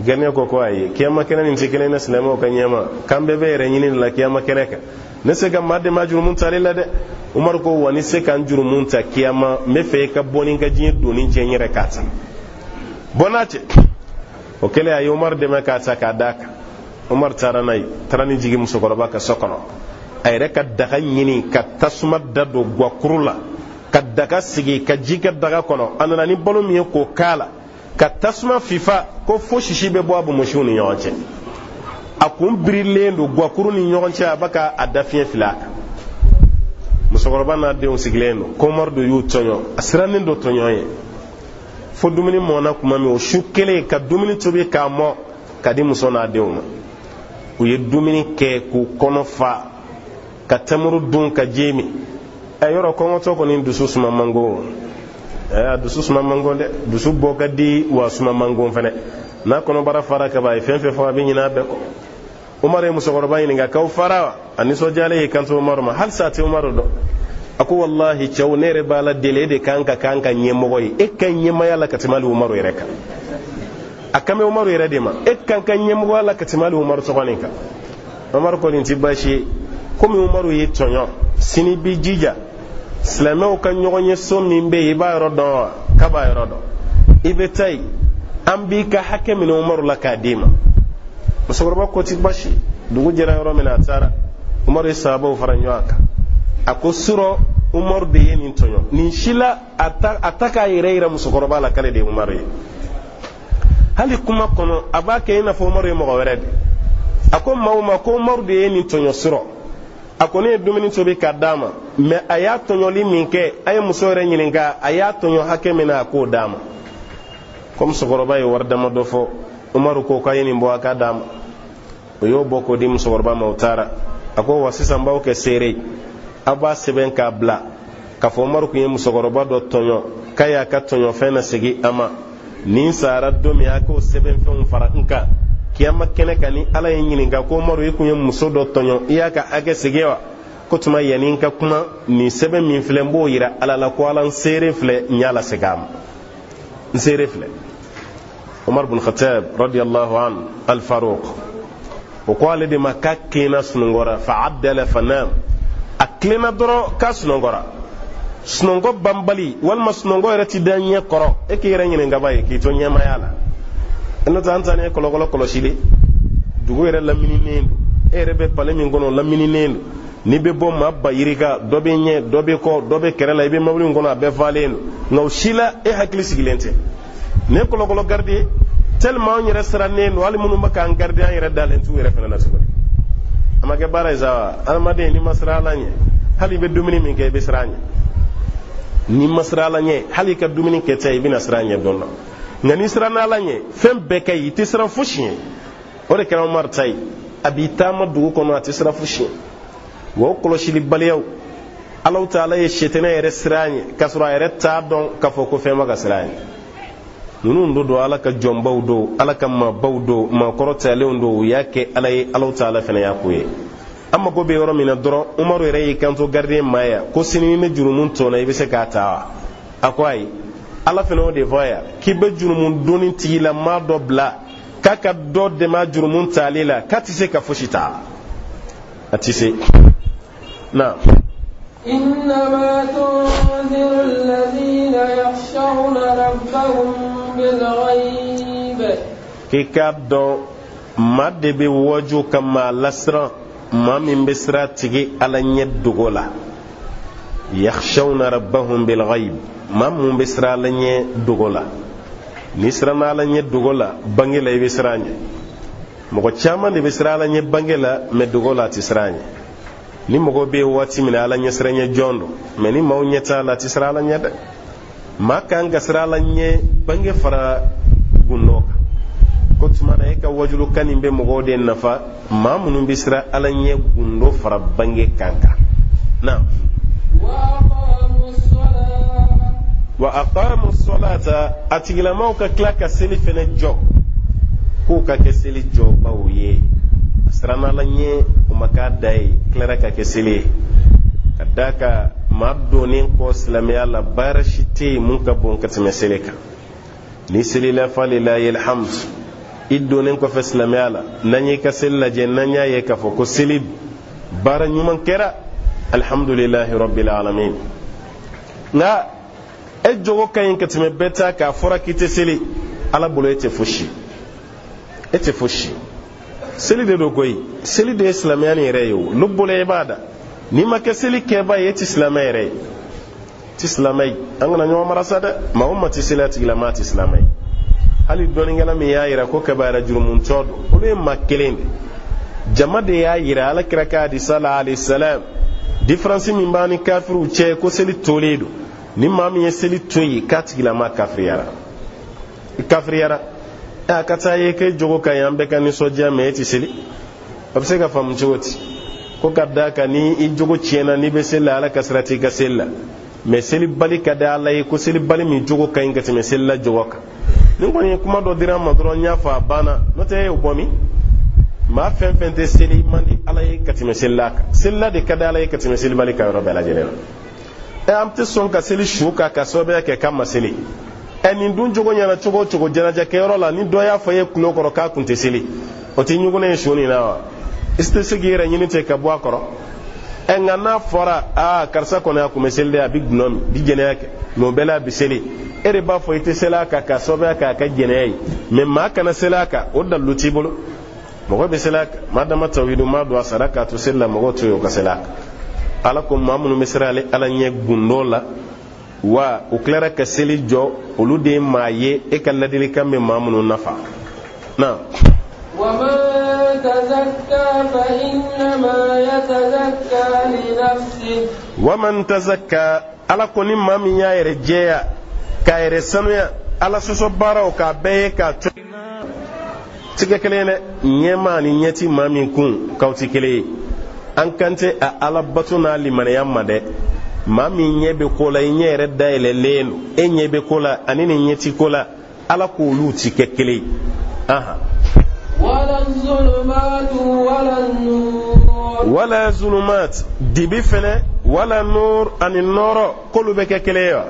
gardien ko ayi kiyama kene ni tikele na islamo kan yama kambe be re nyini la kiyama kene ka ne se ga madde ma jurumun talila de Umar ko wani se kan jurumun ta kiyama me fe ka bonin ka jin donin je nyere kata bonate o kele ay Umar de maka saka daka Umar tarani jigi musokoroba ka sokono ay reka daga nyini ka tasuma dado gwakurula ka daga sigi ka jiga daga kono anana ni bolo mi ko kala ka tasuma fifa ko fo shishi be bo abu mushuni nyonche akum brilendo gwakuru ni nyonche abaka adafien filaka musokoroba na de on siglendo ko Umar do yu tonyo asiranin do tonyo ye fo dumuni mona kuma mi o shukele ka dumuni tobi ka mo ka di muso na de uma o ye dumuni ke ku kono fa ka tamuru dun ka jemi ayoro ko ngoto ko ni dusu suma mango dusu suma mango de dusu boka di wa suma mango fene na kono bara fara ka bay fenfe fa bi nyina be ko Umar e muso gorba ni ga kaw fara ani so jale kan to Umar ma hal sa te Umar do ako wallahi chaw nere bala dele de kanka nyemogoy e kan nyema yalla katimali Umaru yereka akame Umaru yerede ma e kanka nyemogo yalla katimali Umaru sokoninka Umar ko ni tibashi komi Umaru yi tonyo sini bi jija slame o kan nyogonye so mimbe iba rodo kaba rodo ibetai ambika hakemi no Umaru la kadima musogorba ko tibashi dugu jera yoro mena tsara Umaru sahaba faranyo aka ako suro Umar de yen tonyo ni shila ataka ireira musokoroba la kale de Umar hali kuma kono abake ina fo Umar mo werede ako mawma ko Umar de yen tonyo suro ako ne dumini to be kadama me aya tonyo li minke ay musore nyininga aya tonyo hakemena ko dama comme sokoroba e warda mo dofo Umar ko kayeni mbo akadama yo boko dim musokoroba mautara ako wasisa mbaw ke sere aba seben ka bla ka fo Umar ku yemu sogoroba do tonyo kaya ka tonyo fena sigi ama nin sara do mi ako seben fe fara nka kiyama kene kani ala yin nyini ga ko Umar ku yemu muso do tonyo iya ka age sigewa ko tuma yanin ka kuma ni seben min flembo yira ala la ko alan sere fle nyala sigam sere fle Umar bin Khattab radiyallahu an al Faruq o ko ale de makakina sunungora fa addala fanam aklina doro ka sunongora sunongo bambali walma sunongo reti danye koro e ki yere nyine ngabaye ki to nyama yala eno tantane kolo shili dugo yere lamini nendo ere be pale mi ngono lamini nendo ni be bom mabba yiriga dobe nye dobe ko dobe kerela ibe mawli ngono abe valeno ngaw shila e hakli sigilente ne kolo gardi tellement nyere sara nendo wali munu maka an gardi an yere dalen tu yere fena nasugo amage bara izawa almade ni masrala nye hali be dumini min ke be sranye ni masrala nye hali ka dumini ke tay bi nasranye donna ngani srana la nye fem be kay tisra fushi o de kala Umar tay abita madu ko no tisra fushi wo koloshi li baliyaw Allah taala ye shetene yere sranye kasura yere ta don ka foko fe maga sranye nunu ndo do ala ka jombaw do ala ka ma bawdo ma korotale ndo yake ala ye Allah taala fena yakuye amma ko be yoro mina doro umaru yere yi kanto garde maya ko sini ne jurumun to na ibe se ka tawa akwai ala feno de voya ki be jurumun doni tila ma do bla kaka do de ma jurumun talila kati se ka fushita atise na إنما تنذر الذين يخشون ربهم بالغيب كيكادو ما دبي وجو كما لسرا ما من بسرا تيجي على نيد دوغولا يخشون ربهم بالغيب ما من بسرا على نيد دوغولا نسرنا على نيد دوغولا بانجلا يبسراني مكو تشاما دي بسرا على نيد بانجلا مدوغولا تسراني ni mogo be wati min ala nyesranya jondo me ni maw nyeta la tisra la nyeda maka nga sra la nye bange fara gunnoka ko tuma na eka wajulu kanimbe mogo de nafa mamunu bisra ala nye gundo fara bange kanka na wa aqamu ssalata atigila mauka klaka seli fene jo ko ka ke seli jo bawye srana la nye umaka dai klara ka kesile kadaka mabdonin ko islamiyya la barashite mun ka bon ka tmeseleka ni silila falilahi alhamd iddonin ko fa islamiyya la nanyi ka sella je nanya ye ka fo ko silib bara nyuman kera alhamdulillahi rabbil alamin na e jogo kayin ka tme beta ka fora kite sili ala bolo ete fushi seli de do koy seli de islamiyani reyo lubbule ibada ni make seli ke ba yeti islamay re ti islamay angana nyo marasa de ma ummati silati ila mati islamay hali doni ngala mi yaira ko ke bara jurumun todo ule makkelende jama de yaira ala kiraka di sallallahu alaihi wasallam difference min bani kafiru che ko seli toledo ni mami ye seli toyi katigila ma kafriyara akata ye ke jogo kan yambe kan ni soja me ti seli abse ka fam choti ko kadda ka ni i jogo chiena ni be sella ala kasrati ka sella me seli bali kada ala ko seli bali mi jogo kan ngati me sella jogo ka ni ko ni kuma do dira ma do nya fa bana no te e bomi ma fen te seli mandi ala ye kati me sella ka sella de kada ala ye kati me seli bali ka ro bela jelen e am te son ka seli shuka ka sobe ke kama seli eni dun jogo nyana chogo janaja ke rola ni doya faye kulo koro ka kunte seli o ti nyugo ne shoni na iste sigira nyini te ka bwa koro enga na fora karsa kona ku meselde a big nom di jene yake no bela biseli ere ba fo ite selaka ka sobe ka jene me ma kana selaka o dallu tibulu mo go be selaka madama tawidu ma do sadaka to sella mo go to yo ka selaka ala ko mamunu misrale ala nye gundola wa uklara ka seli jo olu de maye e ka ladili kambe mamunu nafa na wa man tazakka fa inma yatazakka li nafsi wa man tazakka ala koni mami ya yere jeya ka yere sanuya ala soso baraw ka beye ka tige kelene nyema ni nyeti mami kun kauti kele an kante a ala batuna limane yamma de mami nyebe kola nyere daile lenu nyebe kola anini nyeti kola ala ko luti kekele aha wala zulumat dibi fene wala nur ani noro kolu be kekele yo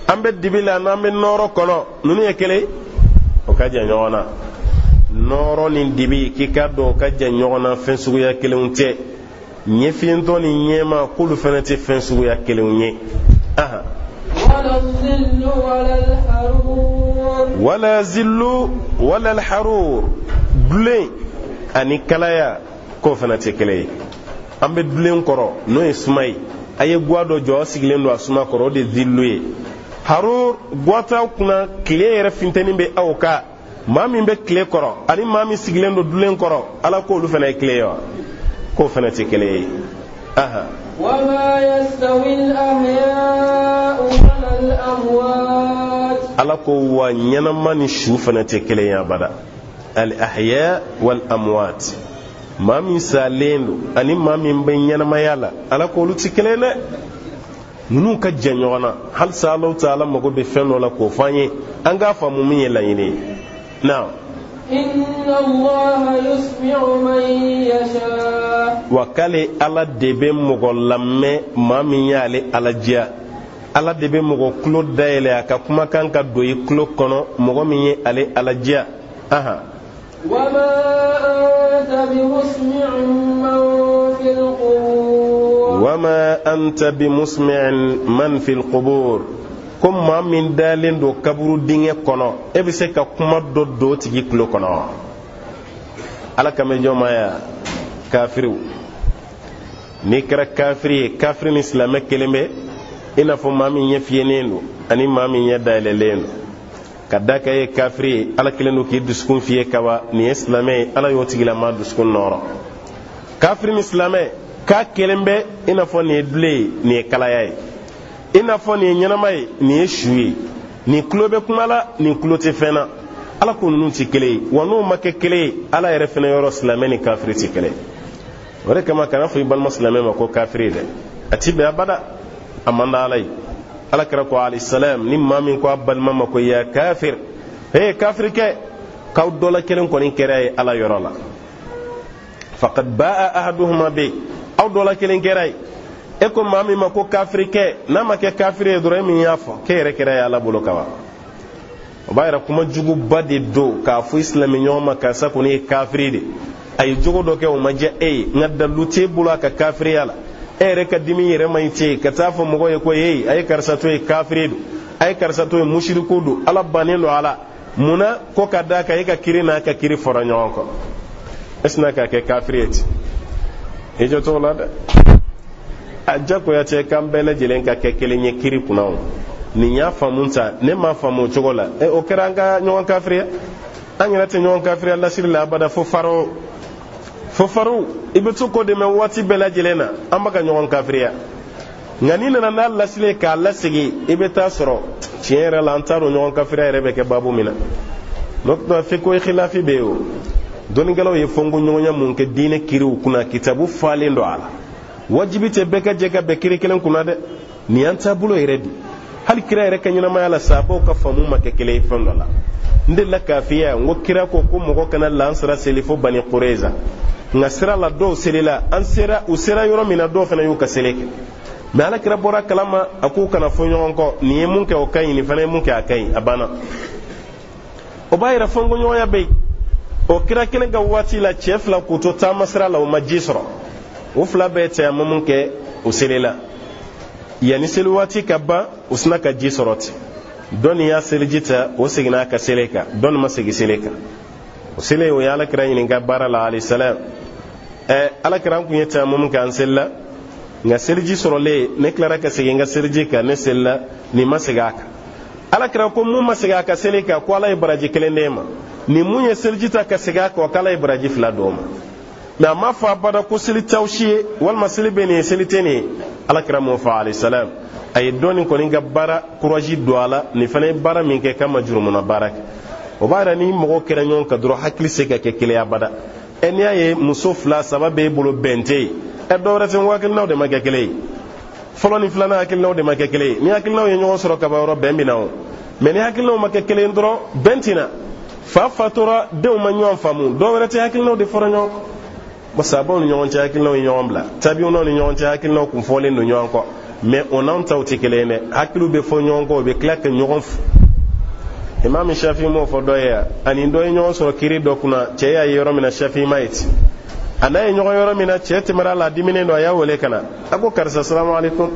ambe dibi la nambe noro kono nuni ekele o ka je nyona noro ni dibi kikado ka je nyona fensugu ya kelunte nyefiento ni nyema kulu fenete fensugu ya kelunye aha wala zillu wala alharur dule ani kalaya ko fenete kele ambe dule nkoro no esumai aye gwado jo sigilendo asuma koro de zillu harur gwata kuna kile yere finteni be awka mami be kile koro ani mami sigilendo dule nkoro ala ko lu fenete kile yo ko fenete kele aha وما يستوي الأحياء ولا الأموات ala ko wa nyanama ni shu fenete kele ya bada al ahya wal amwat mami salendo ani mami be nyanama yala ala ko lu tikele ne nunu ka janyona hal salahu taala mago be fenno la ko fanye anga fa mu min layini now إن الله يسمع من يشاء wa kale ala de be mɔgɔ lamɛn maa min y'ale alajiya ala de be mɔgɔ tulo dayɛlɛ a ka kumakan ka don i tulo kɔnɔ mɔgɔ min ye ale alajiya. وما أنت بمسمع من في القبور وما أنت بمسمع من في القبور comme maa min dalen do kaburu dingɛ kɔnɔ e bɛ se ka kuma dɔ don tigi tulo kɔnɔ. ala kama jɔnmaya kafiriw n'i kɛra kafiri ye kafiri ni silamɛ kelen bɛ i n'a fɔ maa min ɲɛ fiyɛnen do ani maa min ɲɛ dayɛlɛlen do ka da ka ye kafiri ye ala kelen do k'i dusukun fiyɛ kaban nin ye silamɛ ye ala y'o tigilama dusukun nɔrɔ. kafiri ni silamɛ k'a kelen bɛ i n'a fɔ nin ye dule ye nin ye kalaya ye i n'a fɔ nin ye ɲɛnama ye nin ye su ye nin tulo bɛ kuma la nin tulo tɛ fɛn na. ala ko ninnu tɛ kelen ye wa n'o ma kɛ kelen ye ala yɛrɛ fana yɔrɔ silamɛ ni kafiri tɛ kelen ye. o de kama kana fɔ i balima silamɛ ma ko kafiri dɛ a ti bɛn abada a man da ala ye. ala kɛra ko alayhi salam ni maa min ko a balima ma ko ya kafir kafiri kɛ k'aw dɔ la kelen kɔni kɛra ye ala yɔrɔ la faqad ba'a ahaduhuma bi aw dɔ la kelen kɛra ye e ko maa min ma ko kafiri kɛ n'a ma kɛ kafiri ye dɔrɔn e min y'a fɔ k'e yɛrɛ kɛra ye ala bolo kaban. o b'a yɛrɛ kuma juguba de don k'a fɔ silamɛ ɲɔgɔn ma karisa kɔni ye kafiri de a ye jogo dɔ kɛ o ma diya e ye nka dalu t'e bolo a ka kafiriya la e yɛrɛ ka dimi yɛrɛ man ɲi te ka taa fɔ mɔgɔ ye ko a ye karisa to ye kafiri do a ye karisa to ye mushiriku do ala bannen do ala munna ko ka da kan e ka kiri n'a ka kiri fɔra ɲɔgɔn kɔ e sina k'a kɛ kafiri ye ten i jɔ t'o la dɛ. a jagoya tɛ k'an bɛɛ lajɛlen ka kɛ kelen ye kiri kunna o nin y'a faamu ta ne m'a faamu o cogo la o kɛra an ka ɲɔgɔn kafiriya an yɛrɛ tɛ ɲɔgɔn kafiriya lasiri la abada fo faro i bɛ to ko dɛmɛ waati bɛɛ lajɛlen na an bɛ ka ɲɔgɔn kafiriya nka n'i nana n'a lasiri k'a lasigi i bɛ taa sɔrɔ tiɲɛ yɛrɛ la an t'a dɔn ɲɔgɔn kafiriya yɛrɛ bɛ kɛ babu min na n'o tɛ f'i ko khilafi bɛ yen o dɔnnikɛlaw ye fɔnko ɲɔgɔnya mun kɛ diinɛ kiriw kunna kitabu falen don a la wajibi tɛ bɛɛ ka jɛ ka bɛn kiri kelen kunna dɛ nin y'an taabolo yɛrɛ de hali kira yɛrɛ ka ɲɛnamaya la sahabaw ka faamu ma kɛ kelen ye fɛn dɔ la n delila k'a f'i ye n ko kira ko mɔgɔ kana lansara seli fo bani qurayza nka sira la dɔw selila u sera yɔrɔ min na dɔw fana y'u ka seli kɛ mais ala kira bɔra kalama a k'u kana fɔ ɲɔgɔn kɔ nin ye mun kɛ o ka ɲi nin fana ye mun kɛ a ka ɲi a banna. o b'a yɛrɛ fɔnko ɲɔgɔnya bɛ yen o kira kelen ka waati la cɛ fila k'u to taama sira la u ma ji sɔrɔ o fila bɛɛ tɛyamumu kɛ o selila yanni seli waati ka ban u sina ka ji sɔrɔ ten dɔ nin y'a seliji ta o seginna ka seli kan dɔ nin ma segin seli kan o seli o ye alakira ɲininka baara la alayhi salam alakira an kun ye tɛyamumu kɛ an selila nka seliji sɔrɔlen ne tilara ka segin ka seliji kan ne selila nin ma segin a kan alakira ko mun ma segin a ka seli kan ko ala ye baraji kelen d'e ma nin mun ye seliji ta ka segin a kan ko ala ye baraji fila d'o ma mais a ma fɔ abada ko seli t'aw si ye walima seli bɛ nin ye seli tɛ nin ye alakira m'o fɔ alayhi salam a ye dɔɔni kɔni ka baara courage don a la nin fana ye baara min kɛ k'a ma jurumuna baara kɛ o b'a yɛrɛ ni mɔgɔw kɛra ɲɔgɔn kan dɔrɔn hakili se ka kɛ kelen abada n'i y'a ye muso fila saba b'e bolo bɛn tɛ yen dɔw wɛrɛ tɛ n ko hakilinaw de ma kɛ kelen ye fɔlɔ ni filanan hakilinaw de ma kɛ kelen ye ni hakilinaw ye ɲɔgɔn sɔrɔ kaba yɔrɔ bɛn bɛ na o mais ni hakilinaw ma kɛ kelen dɔrɔn bɛn tɛ na fa fatura denw ma ɲɔgɔn faamu dɔw wɛrɛ tɛ hakilinaw de fɔra ɲɔgɔn kɔ sahabaw ni ɲɔgɔn cɛ hakilinaw ye ɲɔgɔn bila tabiunaw ni ɲɔgɔn cɛ hakilinaw kun fɔlen don ɲɔgɔn kɔ mais o n'anw taw tɛ kelen ye dɛ hakiliw bɛ fɔ ɲɔgɔn kɔ u bɛ tila ka ɲɔgɔn fu imam shafi m'o fɔ dɔ ye yan ani dɔ ye ɲɔgɔn sɔrɔ kiri dɔ kunna cɛ y'a ye yɔrɔ min na shafi ma ye ten a n'a ye ɲɔgɔn yɔrɔ min na cɛ tɛmɛra la a diminen don a y'a wele ka na a ko karisa salamu alaikum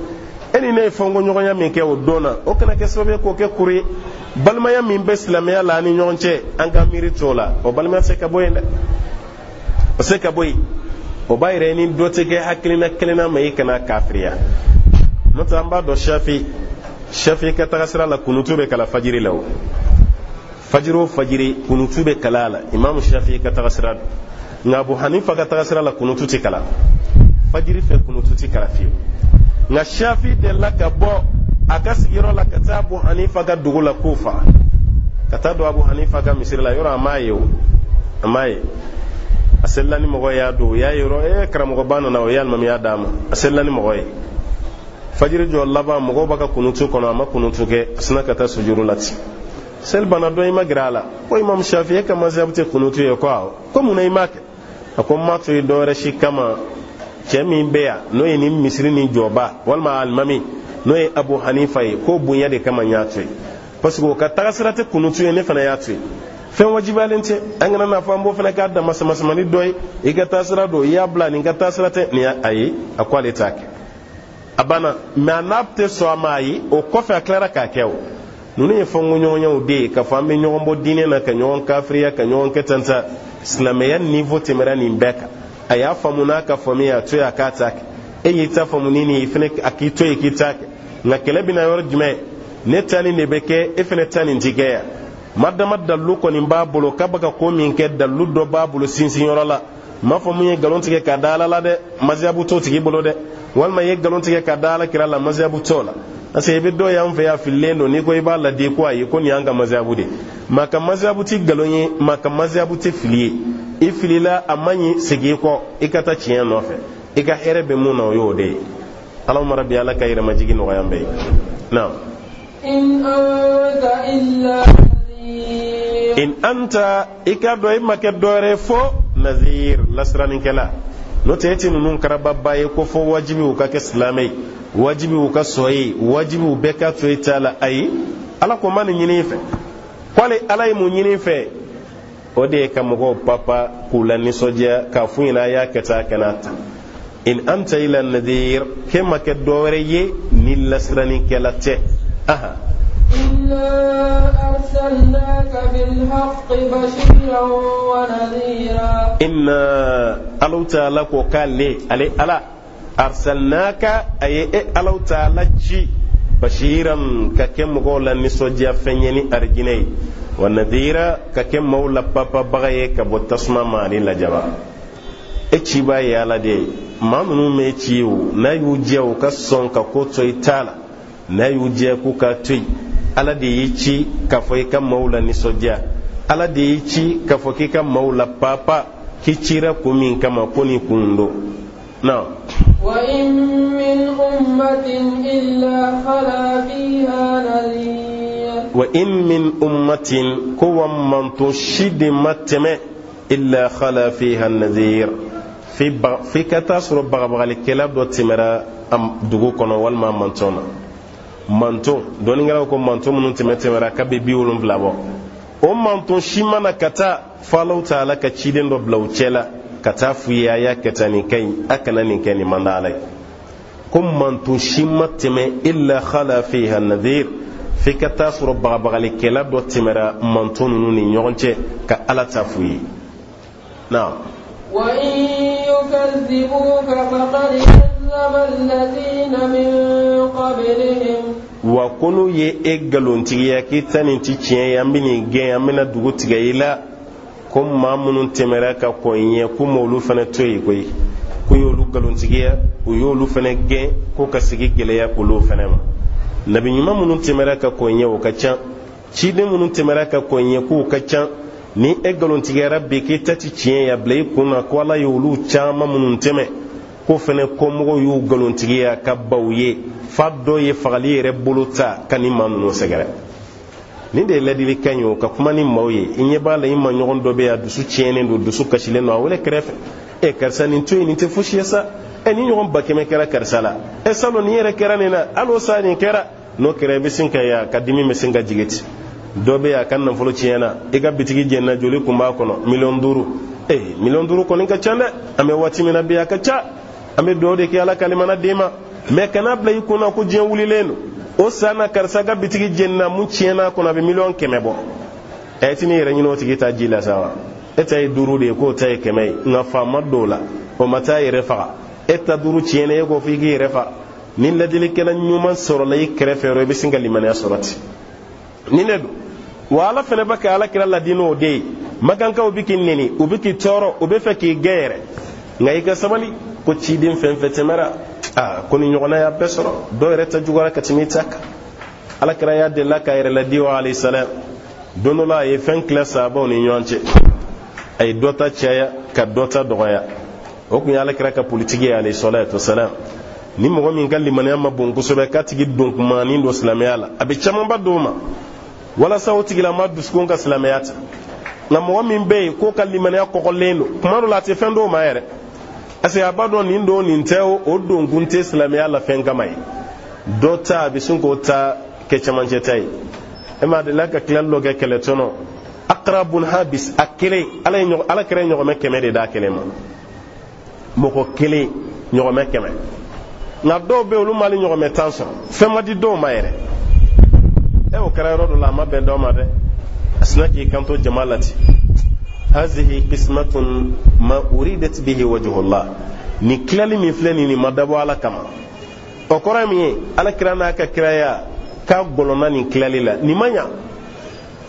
e ni ne ye fɔnko ɲɔgɔnya min kɛ o don na o kana kɛ sababu ye k'o kɛ kuru ye balimaya min bɛ silamɛya la ani ɲɔgɔn cɛ an ka miiri t'o la o balimaya se ka bɔ yen dɛ o se ka bɔ yen o b'a yɛrɛ ni dɔ tɛ kɛ hakilina kelenna ma i kana kafiriya n'o tɛ an b'a dɔn shafi ka taga sira la kunutu bɛ kala fajiri la o fajiri o fajiri kunutu bɛ kala a la imamu shafi ka taga sira don nka abu hanifa ka taga sira la kunutu tɛ kala fajiri fɛ kunutu tɛ kala fiyewu nka shafi delila ka bɔ a ka sigiyɔrɔ la ka taa abu hanifa ka dugu la kufa ka taa don abu hanifa ka misiri la yɔrɔ a m'a ye o a m'a ye a selila ni mɔgɔ y'a don o y'a yɔrɔ karamɔgɔba nana o ye alimami y'a d'a ma a selila ni mɔgɔ ye fajiri jɔ laban mɔgɔw b'a ka kunutu kɔnɔ a ma kunutu kɛ a sina ka taa sujuru la ten seli bana dɔ i ma gɛrɛ a la ko imam shafi e ka mazhabu tɛ kunutu ye ko awɔ ko mun na i m'a kɛ a ko n m'a to yen dɔwɛrɛ si kama cɛ min bɛ yan n'o ye ni misiri ni jɔba walima alimami n'o ye Abu Hanifa ye ko bonya de kama n y'a to yen parce que o ka tagasira tɛ kunutu ye ne fana y'a to yen fɛn wajibiyalen tɛ an kana n'a fɔ an b'o fana k'a dama samasamani dɔ ye i ka taasira don i y'a bila nin ka taasira tɛ nin ayi a ko ale t'a kɛ a banna mais a n'a tɛ sɔn a ma ayi o kɔfɛ a tilara k'a kɛ o ninnu ye fɛnkoɲɔgɔnyaw de ye k'a fɔ an bɛ ɲɔgɔn bɔ diinɛ na ka ɲɔgɔn kafiriya ka ɲɔgɔn kɛ tan ta silamɛya niveau tɛmɛra nin bɛɛ kan a y'a faamu n'a ka faamuya a to yen a k'a ta kɛ e y'i ta faamu ni nin ye fana a k'i to yen k'i ta kɛ nka kɛlɛ bɛna yɔrɔ jumɛn ne ta nin de bɛ kɛ e fana ta nin ti kɛ yan madama dalu kɔni b'a bolo k'a bɛ ka ko min kɛ dalu dɔ b'a bolo sinsinyɔrɔ la m'a fɔ mun ye nkalon tigɛ k'a da Ala la dɛ maziyabu t'o tigi bolo dɛ walima i ye nkalon tigɛ k'a da Alakira la maziyabu t'o la parce que i bɛ dɔ y'an fɛ yan fililen don n'i ko i b'a ladi ko ayi ko nin y'an ka maziyabu de maa ka maziyabu ti nkalon ye maa ka maziyabu ti fili ye i filila a man ɲi segin i kɔ i ka taa tiɲɛ nɔfɛ i ka hɛrɛ bɛ mun na o y'o de ye Allahumma rabbi Ala ka yɛrɛmajigi nɔgɔya an bɛɛ ye naam in anta i ka dɔn i ma kɛ dɔwɛrɛ fo nazir lasiranikɛla n'o tɛ e ti ninnu karababa ye ko fo wajibiw ka kɛ silamɛ ye wajibiw ka sɔn ye wajibiw bɛɛ ka to i ta la ayi Ala ko ma nin ɲini i fɛ k'ale Ala ye mun ɲini i fɛ o de ye ka mɔgɔw papa k'u la nisɔndiya k'a f'u ɲɛna a y'a kɛ tan a kana tan in anta ila nadir k'e ma kɛ dɔwɛrɛ ye ni lasiranikɛla tɛ aha إنا أرسلناك بالحق بشيرا ونذيرا إنا ألو تعالى كوكالي علي ألا أرسلناك أي ألو تعالى جي بشيرا ككم غولا نسوجيا فنيني أرجيني ونذيرا ككم مولا بابا بغاية كبو تسمى ماني لجبا إتشيبا يالا دي ما منو ميتشيو نا يوجيو كسون كوتو يتالا نا يوجيو كاتوي Ala de yi ci ka fɔ i ka maaw la nisɔndiya Ala de yi ci ka fɔ k'i ka maaw la papa k'i cira kun min kama ko ni kun don na wa in min ummatin illa khala fiha nadhir wa in min ummatin ko wa man to si de ma tɛmɛ illa khala fiha nadhir fi ka taa sɔrɔ bagabagalikɛla dɔ tɛmɛra dugu kɔnɔ walima mantɔn na manton dɔnnikɛlaw ko manton minnu tɛmɛra ka bɛ 70 bɔ o manton si mana ka taa fɔ Alahu Taala ka ciden dɔ bila u cɛ la ka taa f'u ye a y'a kɛ tan nin ka ɲi a kana nin kɛ nin man di Ala ye ko manton si ma tɛmɛ illa khala fiha nadhir f'i ka taa sɔrɔ bagabagalikɛla dɔ tɛmɛra manton ninnu ni ɲɔgɔn cɛ ka Ala ta f'u ye naam وإن يكذبوك فقد كذب الذين من قبلهم wa kunu ye e galontigiya k'i ta nin ti tiɲɛ ye an bɛ nin gɛn an bɛna dugu tigɛ i la ko maa minnu tɛmɛra ka kɔn ye ko m'olu fana to yen koyi ko y'olu galontigiya u y'olu fana gɛn ko ka sigi gɛlɛya olu fana ma nabi ɲuman minnu tɛmɛra ka kɔn ye o ka ca ciden minnu tɛmɛra ka kɔn ye k'u ka ca ni e galontigiyara bi k'i ta ti tiɲɛ ya bila i kun na ko Ala ye olu caman minnu tɛmɛ ko fana kɔmɔgɔw y'u galontigiya ka baw ye fa dɔ ye fagali yɛrɛ bolo ta ka ni maa ninnu sɛgɛrɛ nin de ye ladilikan ye o ka kuma ni maaw ye i ɲɛ b'a la i ma ɲɔgɔn dɔ bɛ yan dusu tiɲɛnen don dusu kasilen don a wele kɛrɛfɛ karisa nin to yen nin tɛ fosi ye sa ni ɲɔgɔn ba kɛmɛ kɛra karisa la salon nin yɛrɛ kɛra nin na hali sa nin kɛra n'o kɛra i bɛ sin ka yan ka dimi bɛ sin ka jigi ten dɔ bɛ yan ka nafolo tiɲɛna i ka bitigi jɛnna joli kun b'a kɔnɔ 5,000,000 5,000,000 kɔni ka ca dɛ an bɛ waati min na bi a ka ca an bɛ dugawu de kɛ Ala ka limana d'e ma mais kana bila i kunna ko diɲɛ wulilen don o san na karisa ka bitigi jɛnna mun tiɲɛna kɔnɔ a bɛ 1,100,000 bɔ ɛ ti ni yɛrɛ ɲini o tigi ta ji la sa wa e ta ye 5 de ye k'o ta ye 100 ye nka faama dɔw la o ma taa yɛrɛ faga e ta 5 tiɲɛna e ko fɔ i k'i yɛrɛ faga ni ladilikɛla ɲuman sɔrɔla i kɛrɛfɛ yɔrɔ i bɛ sin ka limaniya sɔrɔ ten ni ne don wa Ala fana bɛ ka Alakira ladini o de ye magankaw bɛ k'i nɛni u bɛ k'i tɔɔrɔ u bɛ fɛ k'i gɛn yɛrɛ nka i ka sabali ko ciden fɛn fɛn tɛmɛra ko ni ɲɔgɔnna y'a bɛɛ sɔrɔ dɔw yɛrɛ ta juguyara ka tɛmɛ i ta kan Alakira y'a delila k'a yɛrɛ ladi wa alayhi salam don dɔ la a ye fɛn tila sahabaw ni ɲɔgɔn cɛ a ye dɔ ta caya ka dɔ ta dɔgɔya o tun ye Alakira ka politiki ye alayhi salatu wasalam ni mɔgɔ min ka limaniya ma bon kosɛbɛ k'a tigi don kumanin don silamɛya la a bɛ camanba d'o ma walasa o tigilama dusukun ka silamɛya ta nka mɔgɔ min bɛ yen k'o ka limaniya kɔgɔlen don kuma dɔ la a tɛ fɛn dɔw ma yɛrɛ ase abado nin do nin tew o do ngunte islamia la fen kamay do ta bisun ko ta ke chamanje tay e ma de la ka klalo ga kele tono aqrabun habis akile ala kere nyogo me keme de da kele ma moko kele nyogo me keme na do be olu mali nyogo me tanso fema di do mayre e o kere rodo la ma be do ma de asnaki kanto jamalati hazihi qismatun ma uridat bihi wajhu Allah ni klali mi fleni ni madabo ala kama o korami ala kirana ka kiraya ka golona ni klali la ni manya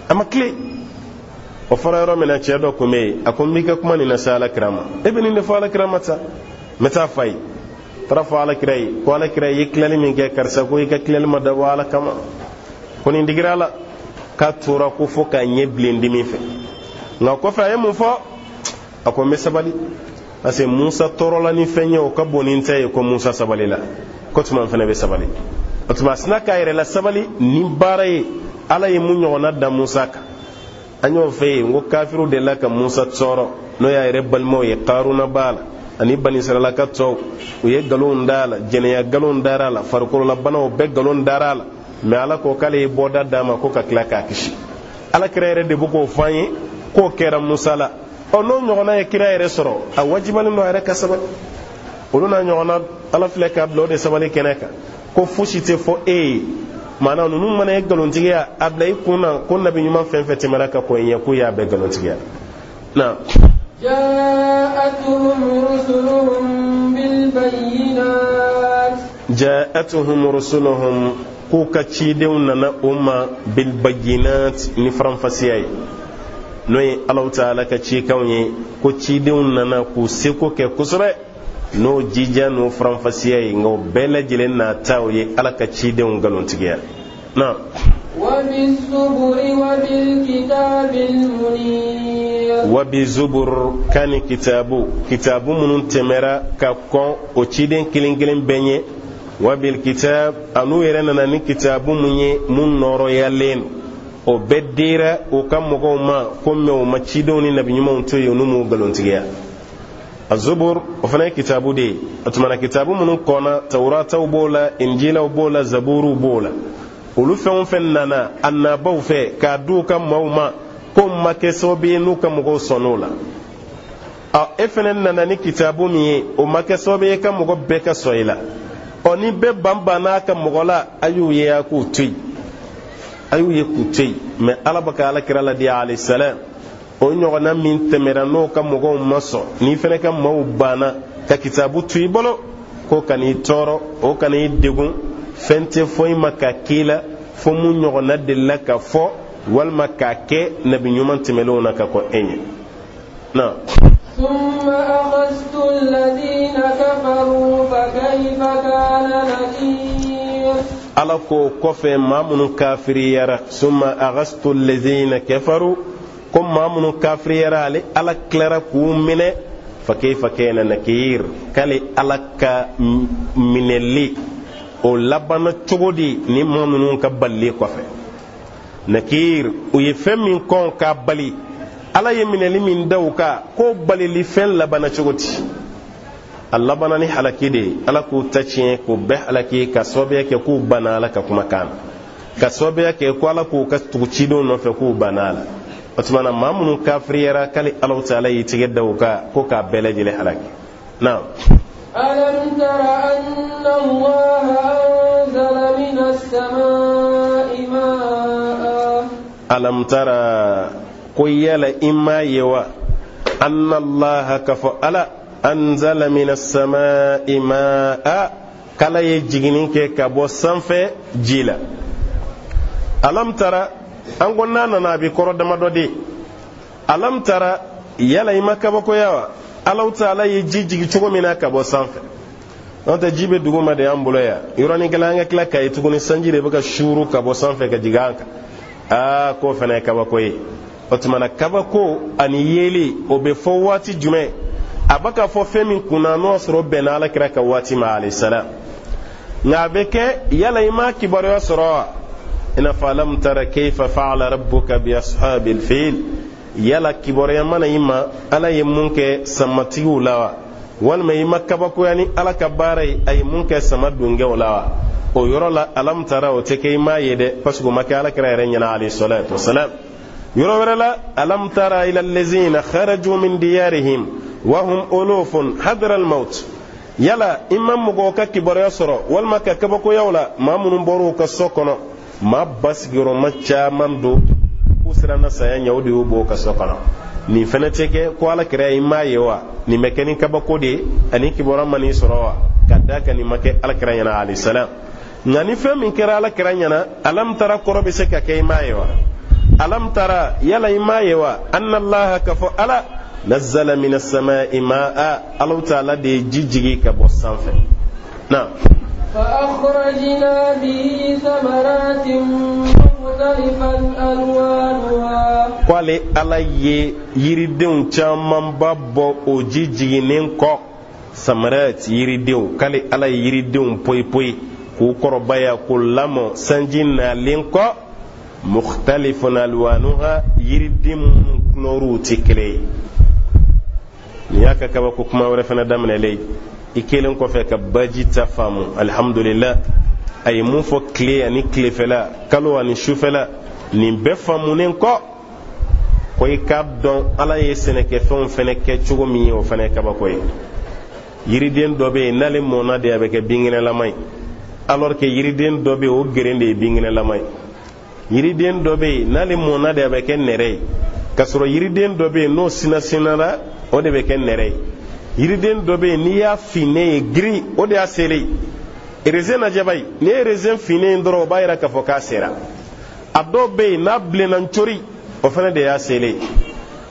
ama kle o farayro mena chedo kume akomi ka kuma ni nasala kirama ibn ni fala kiramata meta fay tarafa ala kirai ko ala kirai klali mi ke karsa ko ka klali madabo ala kama ko ni digirala ka tura ko foka nyeblindi mi fe nga ko fa yemu fo ako me sabali ase Musa torola ni fenye o ka bonin tay ko Musa sabali la ko tuma fene be sabali atuma sna kayre la sabali ni baray ala ye munyo na da Musa ka anyo fe ngo kafiru de la ka Musa tsoro no ya rebal mo ye qaruna bala ani bani israila ka to o ye galon dala jene ya galon darala farko la bana o be galon darala me ala ko kale boda dama ko ka klaka kishi ala krere de buko fanye ko kera musala ono nyogona ya kira ere soro a wajibal no ere kasaba oluna nyogona ala fleka blode sabali keneka ko fushite fo mana nunu mana e galontiya ablay kuna ko nabi nyuma fenfete maraka ko yen ko ya be galontiya na ja'atuhum rusuluhum ko ka cideuna na umma bil bayyinat ni faramfasiyai noy Allah ta'ala ka ci kawye ko ci deun nana ku se ko ke kusre no jija no franfasiye ngo bela jilen na tawye ala ka ci deun galon tigiya na wa bizuburi wa bil kitabil munir wa bizubur kan kitabu munun temera ka kon o ci den kilingelen benye wa bil kitab anu yere nana ni kitabu munye mun noro yalen o beddira o kam mo ma komme o macido ni nabi nyuma to yo numu galontiya azubur o fana kitabu de atuma kitabu mun kona tawrata bola injila bola zaburu bola ulu fen fen nana annabaw fe ka du kam mawma ko make sobe nu kam go sonola a efenen nana ni kitabu mi o make sobe kam go beka soila oni be bamba na kam gola ayu ya ku tuy ayu ye kutey me alabaka ala kira la di alayhi salam o nyogona min temera no kam mo maso ni fene kam maw bana ka kitabu tuy bolo ko kani toro o kani degun fente foy makakila fo mu nyogona de la ka fo wal makake nabi nyuman temelona ka ko enye na ثم أخذت الذين كفروا فكيف كان نكير ala ko kofe mamunu kafiriyara summa aghastu alladhina kafaru kum mamunu kafiriyara ali ala klara ku mine fa kayfa kana nakir kali alaka minelli o labana chogodi ni mamunu ka balli kofe nakir u yefem min kon ka bali ala yemineli min dawka ko bali li fen labana chogoti Allah bana ni halaki de ala ku tacin ko be halaki ka sobe ke ku banala ka kuma kan ka sobe ke ko ala ku ka tuci don no fe ku banala otmana mamunu kafiriyara kali Allah ta'ala yi tige dawka ko ka bele jile halaki na alam tara anna Allah anzala minas samaa'i ma'a alam tara ko yala imma yawa anna Allah kafa ala anzala minas samaa'i maa'a kala ye jiginin ke ka bo sanfɛ jila alam tara an gonna nana bi koro dama do de alam tara yala ima kaba ko yawa Allah ta'ala ye jigi cogo mina ka bo sanfɛ nota jibe duguma de ambulo ya yorani kala nga kala kay tuguni sanjire baka shuru ka bo sanfɛ ka jiganka ko fana kaba ko ye otmana kaba ko ani yeli o be fo wati jume abaka fo femin kuna no soro bena ala kira ka wati ma alayhi salam nga beke yala ima kibaro soro ina falam tara kayfa fa'ala rabbuka bi ashabil fil yala kibaro mana ima ala yemunke samatigu lawa walma i ma kabakoyani ala ka baara ye a ye mun kɛ sama dungew la wa o yɔrɔ la alam tara o tɛ kɛ i m'a ye dɛ parce que o ma kɛ alakira yɛrɛ ɲɛna alayhi salatu wasalam. yɔrɔ wɛrɛ la alam tara ila allazina kharaju min diyarihim wa hum ulufun hadra al-maut yala i ma mɔgɔw ka kibaruya sɔrɔ walima ka kabakoyaw la maa minnu bɔr'u ka so kɔnɔ maa ba sigiyɔrɔma caman don k'u siranna saya ɲɛ o de y'u bɔ u ka so kɔnɔ. nin fɛnɛ tɛ kɛ ko alakira i m'a ye wa nin bɛ kɛ ni kabako de ye ani kibaruya ma n'i sɔrɔ wa ka da kan nin ma kɛ alakira ɲɛna alayhi salam. nka ni fɛn min kɛra alakira ɲɛna alam tara kɔrɔ bɛ se ka kɛ i m'a ye wa alam tara yala i m'a ye wa anna allaha ka fɔ ala nazzala minas samaa'i maa'a Allahu ta'ala de ye ji jigi ka bɔ sanfɛ. na فأخرجنا به ثمرات مختلفا ألوانها kwale ala ye yiridenw camanba bɔ o ji jiginen kɔ samarat yiridenw kale ala ye yiridenw poyi k'u kɔrɔbaya k'u lamɔ sanji nalen kɔ mukhtalifun alwanuha yiriden kulɔruw tɛ kelen ye. nin y'a ka kabako kuma wɛrɛ fana daminɛlen i kelen kɔfɛ ka baji ta faamu alhamdulillah a ye mun fɔ tile ani tilefɛla kalo ani sufɛla nin bɛɛ faamunen kɔ ko i k'a dɔn ala ye sɛnɛkɛfɛnw fɛnɛ kɛ cogo min ye o fɛnɛ ye kabako ye. yiriden dɔ bɛ yen n'ale mɔna de a bɛ kɛ binkɛnɛlama ye alors que yiriden dɔ bɛ yen o geren de ye binkɛnɛlama ye. yiriden dɔ bɛ yen n'ale mɔna de a bɛ kɛ nɛrɛ ye k'a sɔrɔ yiriden dɔ bɛ yen n'o sinasinara o de bɛ kɛ nɛrɛ ye. yiriden dɔ bɛ yen n'i y'a finne ye giri o de y'a sere ye. raisin najaba ye n'i ye raisin finne ye dɔrɔn o b'a jira k'a fɔ k'a sera. a dɔw bɛ yen n'a bilenna ncori o fana de y'a sele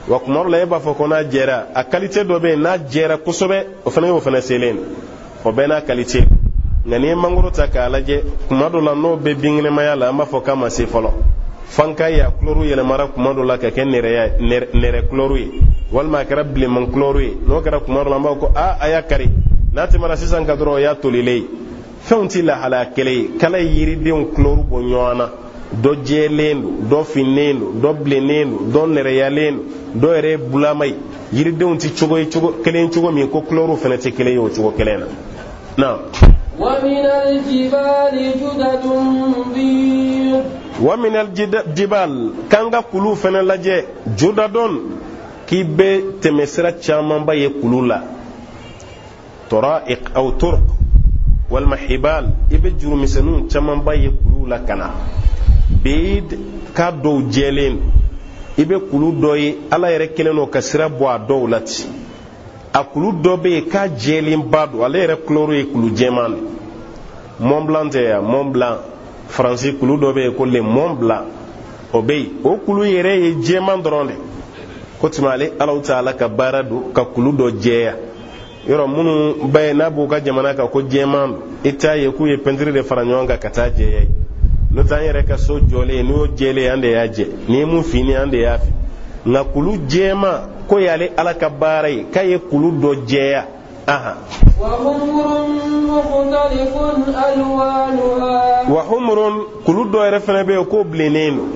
wa kuma dɔ la e b'a fɔ ko n'a jɛra a qualité dɔ bɛ yen n'a jɛra kosɛbɛ o fana y'o fana selen o bɛɛ n'a qualité. nka n'i ye mangoro ta k'a lajɛ kuma dɔ la n'o bɛ binkɛnɛmaya la an b'a fɔ k'a ma se fɔlɔ f'an k'a ye a couleur yɛlɛmara kuma dɔ la ka kɛ nɛrɛ couleur ye walima a kɛra bilenman couleur ye n'o kɛra kuma dɔ la an b'a fɔ ko a y'a kari n'a tɛmɛna sisan ka dɔrɔn o y'a tolilen ye. fɛnw tɛ lahalaya kelen ye kala ye yiridenw couleur bɔ ɲɔgɔn na dɔ jɛlen don dɔ finnen don dɔ bilennen don dɔ nɛrɛyalen don dɔ yɛrɛ ye bulama ye. yiridenw tɛ kelen cogo min ko couleur fana tɛ kelen ye o cogo kelen na. ومن الجبال جدد بيض ومن الجبال kanga kulu fana lajɛ judadun k'i bɛ tɛmɛsira camanba ye kulu la tara'iq aw turq walima hibal i bɛ jurumisɛnninw camanba ye kulu la kana bid k'a dɔw jɛlen i bɛ kulu dɔ ye ala yɛrɛ kelen don ka sira bɔ a dɔw la ten a kulu dɔ bɛ yen k'a jɛlenba don ale yɛrɛ couleur ye kulu jɛman de Mont Blanc tɛ yan Mont Blanc faransi kulu dɔ bɛ yen ko le Mont Blanc o bɛ yen o kulu yɛrɛ ye jɛman dɔrɔn de ko tuma ale Alahu Taala ka baara don ka kulu dɔ jɛya yɔrɔ minnu bɛ yen n'a b'u ka jamana kan ko jɛman don i t'a ye k'u ye peinture de fara ɲɔgɔn kan ka taa jɛya ye n'o tɛ an yɛrɛ ka so jɔlen n'o jɛlen an de y'a jɛ n'i ye mun fini an de y'a fi nka kulu jɛman ko y'ale ala ka baara ye k'a ye kulu dɔ jɛya. wa humurun kulu dɔ yɛrɛ fana bɛ yen k'o bilennen don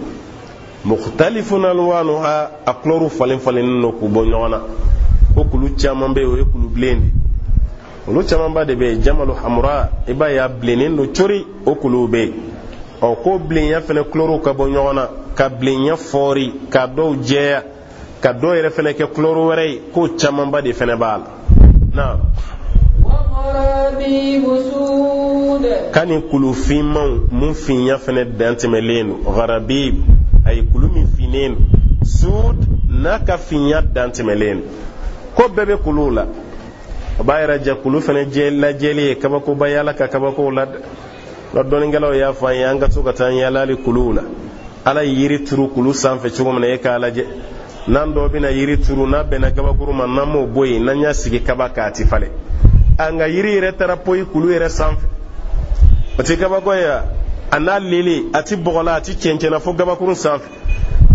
mukhtalifun alwanuha a couleur falen-falennen don k'u bɔ ɲɔgɔn na ko kulu caman bɛ yen o ye kulu bilen de olu camanba de bɛ yen jamalu hamura i b'a ye a bilennen don cori o kuluw bɛ yen ko bilenya fana couleur ka bɔ ɲɔgɔn na ka bilenya fɔri ka dɔw jɛya ka dɔw yɛrɛ fana kɛ couleur wɛrɛ ye k'o camanba de fana b'a la. na kani kulu finmanw mun finya fana dan tɛmɛlen don gharabib a ye kulu min finnen don sud n'a ka finya dan tɛmɛlen don ko bɛɛ bɛ kuluw la o b'a yɛrɛ jɛ kulu fana lajɛli ye kabakoba yala ka kabakow la dɛ dɔnnikɛlaw y'a fɔ an ye an ka to ka taa yala hali kuluw la ala ye yiri turu kulu sanfɛ cogo min na e k'a lajɛ n'an dɔw bɛna yiri turu n'a bɛnna kabakuru ma n'an m'o bɔ yen n'an y'a sigi kaba k'a ti falen an ka yiri yɛrɛ taara poyi kulu yɛrɛ sanfɛ o tɛ kabako ye a n'a lili a ti bɔgɔla a ti cɛncɛnna fo kabakuru sanfɛ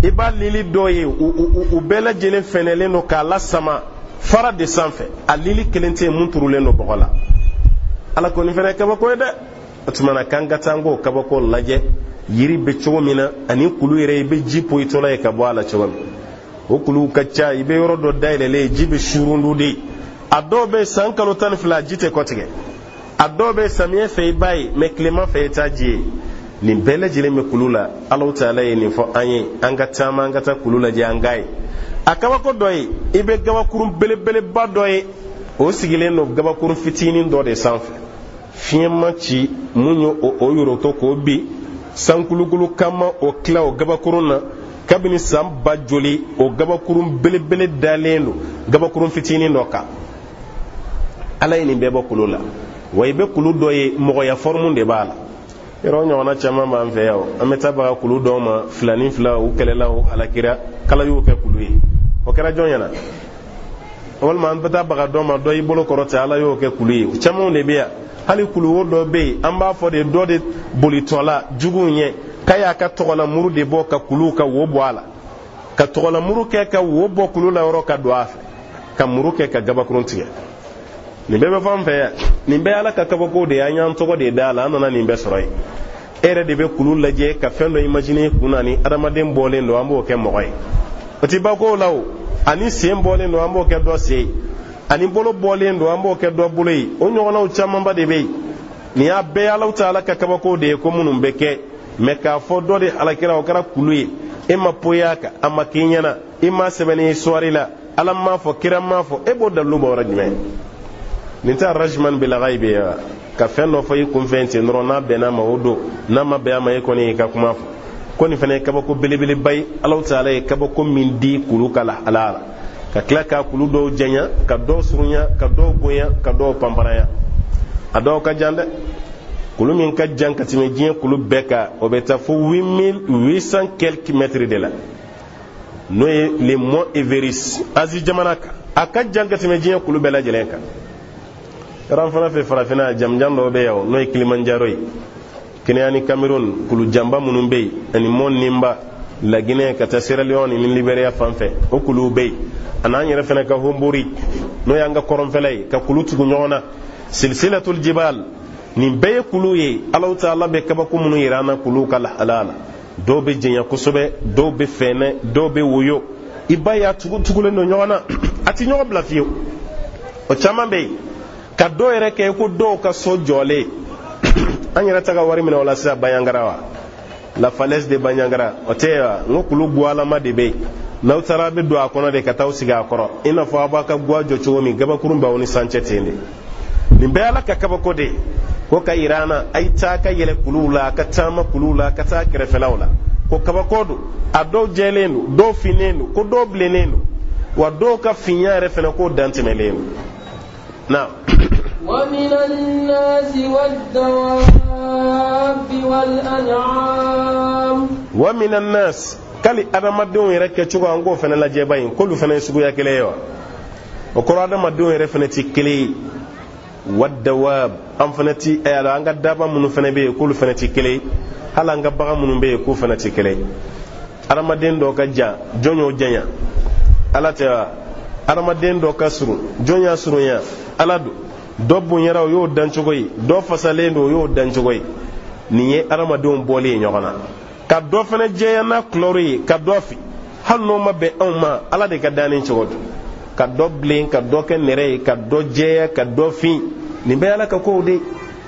i b'a lili dɔ ye u bɛɛ lajɛlen fɛnɛlen don k'a lasama fara de sanfɛ a lili kelen tɛ yen mun turulen don bɔgɔ la ala kɔni fɛnɛ ye kabako ye dɛ o tuma na k'an ka taa an k'o kabako lajɛ yiri bɛ cogo min na ani kulu yɛrɛ i bɛ ji poyitɔla ye ka bɔ a la cogo min o kuluw ka ca i bɛ yɔrɔ dɔ dayɛlɛlen ji bɛ surundu de a dɔw bɛ san kalo 12 ji tɛ kɔtigɛ, a dɔw bɛ samiyɛ fɛ i b'a ye mais tilema fɛ i t'a ji ye. nin bɛɛ lajɛlen bɛ kulu la. Alahu Taala ye nin fɔ an ye, an ka taama an ka taa kulu lajɛ an k'a ye. A kabako dɔ ye i bɛ gabakurun belebeleba dɔ ye, o sigilen don gabakurun fitinin dɔ de sanfɛ. Fiɲɛ ma ci mun ye o yɔrɔtɔ k'o bi sankulukulu kama o tila o gabakurun na kabini san ba joli o gabakurun belebele dalen don gabakurun fitinin dɔ kan. Ala ye nin bɛɛ bɔ kulu la, wa i bɛ kulu dɔ ye mɔgɔya forme de b'a la. Yɔrɔ ɲɔgɔnna caman b'an fɛ yan, an bɛ taa baga kulu dɔw ma filani fila u kɛlɛla o halakira kala y'o kɛ kulu ye. O kɛra jɔn ɲɛna? Walima an bɛ taa baga dɔ ma dɔ y'i bolo kɔrɔtɛ ala y'o kɛ kulu ye. Camanw de bɛ yan, hali kulu o dɔ bɛ yen an b'a fɔ de dɔ de bolitɔla juguw ɲɛ k'a y'a ka tɔgɔlamuru de bɔ ka kulu ka wo bɔ a la, ka tɔgɔlamuru kɛ ka wo bɔ kulu la yɔrɔ ka don a fɛ, ka muru kɛ ka gabakurun tigɛ. Nin bɛɛ bɛ fɔ an fɛ yan, nin bɛɛ ala ka kabako de an y'an tɔgɔ de da la, an nana nin bɛɛ sɔrɔ yen. E yɛrɛ de bɛ kulu lajɛ ka fɛn dɔ imaginer i kun na ni adamaden bɔlen don an b'o kɛ mɔgɔ ye. O ti ban kow la o, ani sen bɔlen don an b'o kɛ dɔ sen ye, ani bolo bɔlen don an b'o kɛ dɔ bolo ye. O ɲɔgɔnnaw camanba de bɛ yen. Nin y'a bɛɛ Alahu Taala ka kabako de ye ko minnu bɛ kɛ, mais k'a fɔ dɔ de halakira o kɛra kulu ye, e ma poya kan, a ma k'i ɲɛna, i ma sɛbɛnni histoire la, ala m'a fɔ kira m'a fɔ, e b'o dalilu bɔ yɔrɔ jumɛn? Nin tɛ rajman bil ghaib ye wa? Ka fɛn dɔ fɔ i kunfɛn ten dɔrɔn n'a bɛnna ma o don, n'a ma bɛn a ma e kɔni y'i ka kuma fɔ. Ko nin fana ye kabako belebeleba ye. Alahu Taala ye kabako min di kulu ka lahalaya la, ka tila ka kulu dɔw janya, ka dɔw surunya, ka dɔw bonya, ka dɔw panparaya. A dɔw ka jan dɛ. Kulu min ka jan ka tɛmɛ diɲɛ kulu bɛɛ kan, o bɛ taa fo 8800 quelques mètres de la, n'o ye le mont Everest, Asie jamana kan. A ka jan ka tɛmɛ diɲɛ kulu bɛɛ lajɛlen kan. Ran fana fɛ farafina jamjan dɔw bɛ yan n'o ye Kilimanjaro ye, Kenya ni Cameroun kulu jamba minnu bɛ yen, ani Mont Nimba la Guinée ka taa Sierra Leone ni Liberia fan fɛ, o kuluw bɛ yen. A n'an yɛrɛ fana ka Hombori n'o y'an ka kɔrɔnfɛla ye, ka kulu tugu ɲɔgɔn na. Silsilatul Jibal, nin bɛɛ ye kulu ye. Alahu Taala bɛ kabako minnu yira an na kulu ka lahalaya la. Dɔw bɛ janya kosɛbɛ, dɔw bɛ fɛnɛ, dɔw bɛ woyo. I ba ye a tugulen don ɲɔgɔn na, a ti ɲɔgɔn bila fiyewu. O caman bɛ yen. Ka dɔw yɛrɛ kɛ ko dɔw ka so jɔlen. An yɛrɛ ta ka wari minɛ o la sisan Banyangra wa, la falaise de Banyangra, o tɛ wa? N ko kulu guwalama de bɛ yen. N'aw taara a bɛ don a kɔnɔ de ka t'aw sigi a kɔrɔ, i n'a fɔ a b'a ka guwa jɔ cogo min, gabakurun b'aw ni sancɛ ten de. Nin bɛɛ ala ka kabako de ko ka yira an na, a ye taa ka yɛlɛ kuluw la, ka taama kuluw la, ka taa kɛrɛfɛlaw la. Ko kabako don, a dɔw jɛlen don, dɔw finnen don, ko dɔw bilennen don, wa dɔw ka finya yɛrɛ fana k'o dantɛmɛlen don. Now, ومن الناس والدواب والأنعام. ومن الناس kali adamadenw yɛrɛ kɛcogo an k'o fana lajɛ ba in, k'olu fana ye suguya kelen ye wa? O kɔrɔ adamadenw yɛrɛ fana ti kelen ye. Wadawab, an fana ti an ka daba minnu fana bɛ yen k'olu fana ti kelen ye. Hali an ka bagan minnu bɛ yen k'u fana ti kelen ye. Adamaden dɔ ka jan jɔn y'o janya? Ala tɛ wa? Adamaden dɔ ka surun jɔn y'a surunya? Ala don. Dɔ bonyara o y'o dan cogo ye, dɔ fasalen don o y'o dan cogo ye. Nin ye adamadenw bɔlen ye ɲɔgɔn na. Ka dɔ fana jɛya n'a kulɔri ye, ka dɔ fi, hali n'o ma bɛn anw ma, ala de ka danni cogo don. Ka dɔ bilen, ka dɔ kɛ nɛrɛ ye, ka dɔ jɛya, ka dɔ fin. Nin bɛɛ ala ka kow de.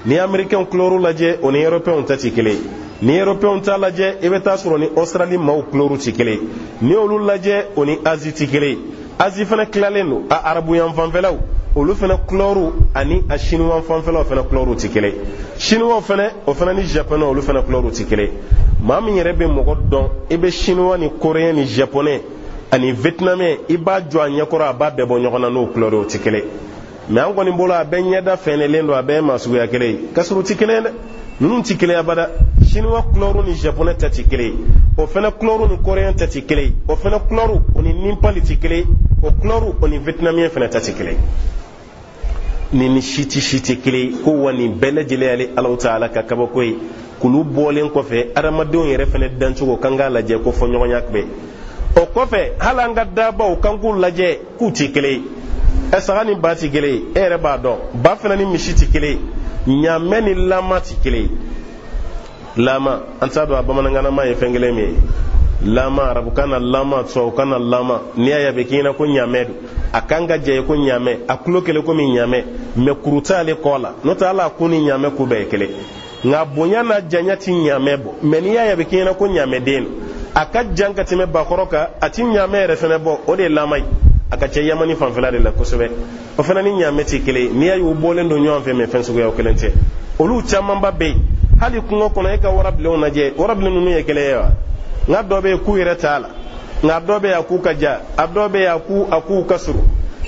Ni américain kulɔriw lajɛ o ni européen ta ti kelen ye. Ni européen ta lajɛ i bɛ taa sɔrɔ ni Australie maaw kulɔriw ti kelen ye. Ni olu lajɛ o ni Asie ti kelen ye. Asie fana tilalen don a arabu yan fanfɛlaw, olu fana kulɔriw ani a chinois fanfɛlaw fana kulɔriw ti kelen. Chinois fana o fana ni japonais olu fana kulɔriw ti kelen. Maa min yɛrɛ bɛ mɔgɔ dɔn, i bɛ chinois ni coréen ni japonais ani vietnamien, i b'a jɔ a ɲɛkɔrɔ a b'a bɛɛ bɔ ɲɔgɔn na n'o kulɔriw ti kelen. Mais an kɔni bolo a bɛɛ ɲɛda fɛnɛlen don, a bɛɛ ye maa suguya kelen ye. Ka sɔrɔ u ti kelen dɛ. Ninnu ti kelen abada. Chinois kulɔriw ni japonais ta ti kelen ye. O fana kulɔriw ni coréen ta ti kelen ye. O fana kulɔriw o ni nimpali ti kelen ye. O kulɔriw o ni vietnamien fana ta ti kelen ye. Ni si ti kelen ye. Ko wa nin bɛɛ lajɛlen ale Alahu Taala ka kabako ye. Kulu bɔlen kɔfɛ adamadenw yɛrɛ fana dancogo kan k'a lajɛ ko fɔ ɲɔgɔnya bɛ. O kɔfɛ hali an ka dabaw kan k'u lajɛ k'u ti kelen ye. Saga ni ba ti kelen ye, e yɛrɛ b'a dɔn. Ba fana ni misi ti kelen ye. Ɲaamɛ ni lama ti kelen ye. Lama an t'a dɔn a bamanankanama ye fɛn kelen min ye. lama arabu kana lama tso kana lama niya ya bekina ko nyame akanga je ko nyame akulo kele ko mi nyame me kuruta le kola no ta ala kuni nyame ku be kele nga bonya na janya ti nyame bo me niya ya bekina ko nyame den aka janga time bakoroka ati nyame refene bo o de lamai aka ce yamani fanfela de la kosobe o fana ni nyame ti kele niya yu bolen do nyon fe me fenso go kelente olu chamman babbe hali kungo kono e ka warab le onaje warab le nunu ye kele ya nga dobe ku yere tala nga dobe aku kaja abdobe aku kasuru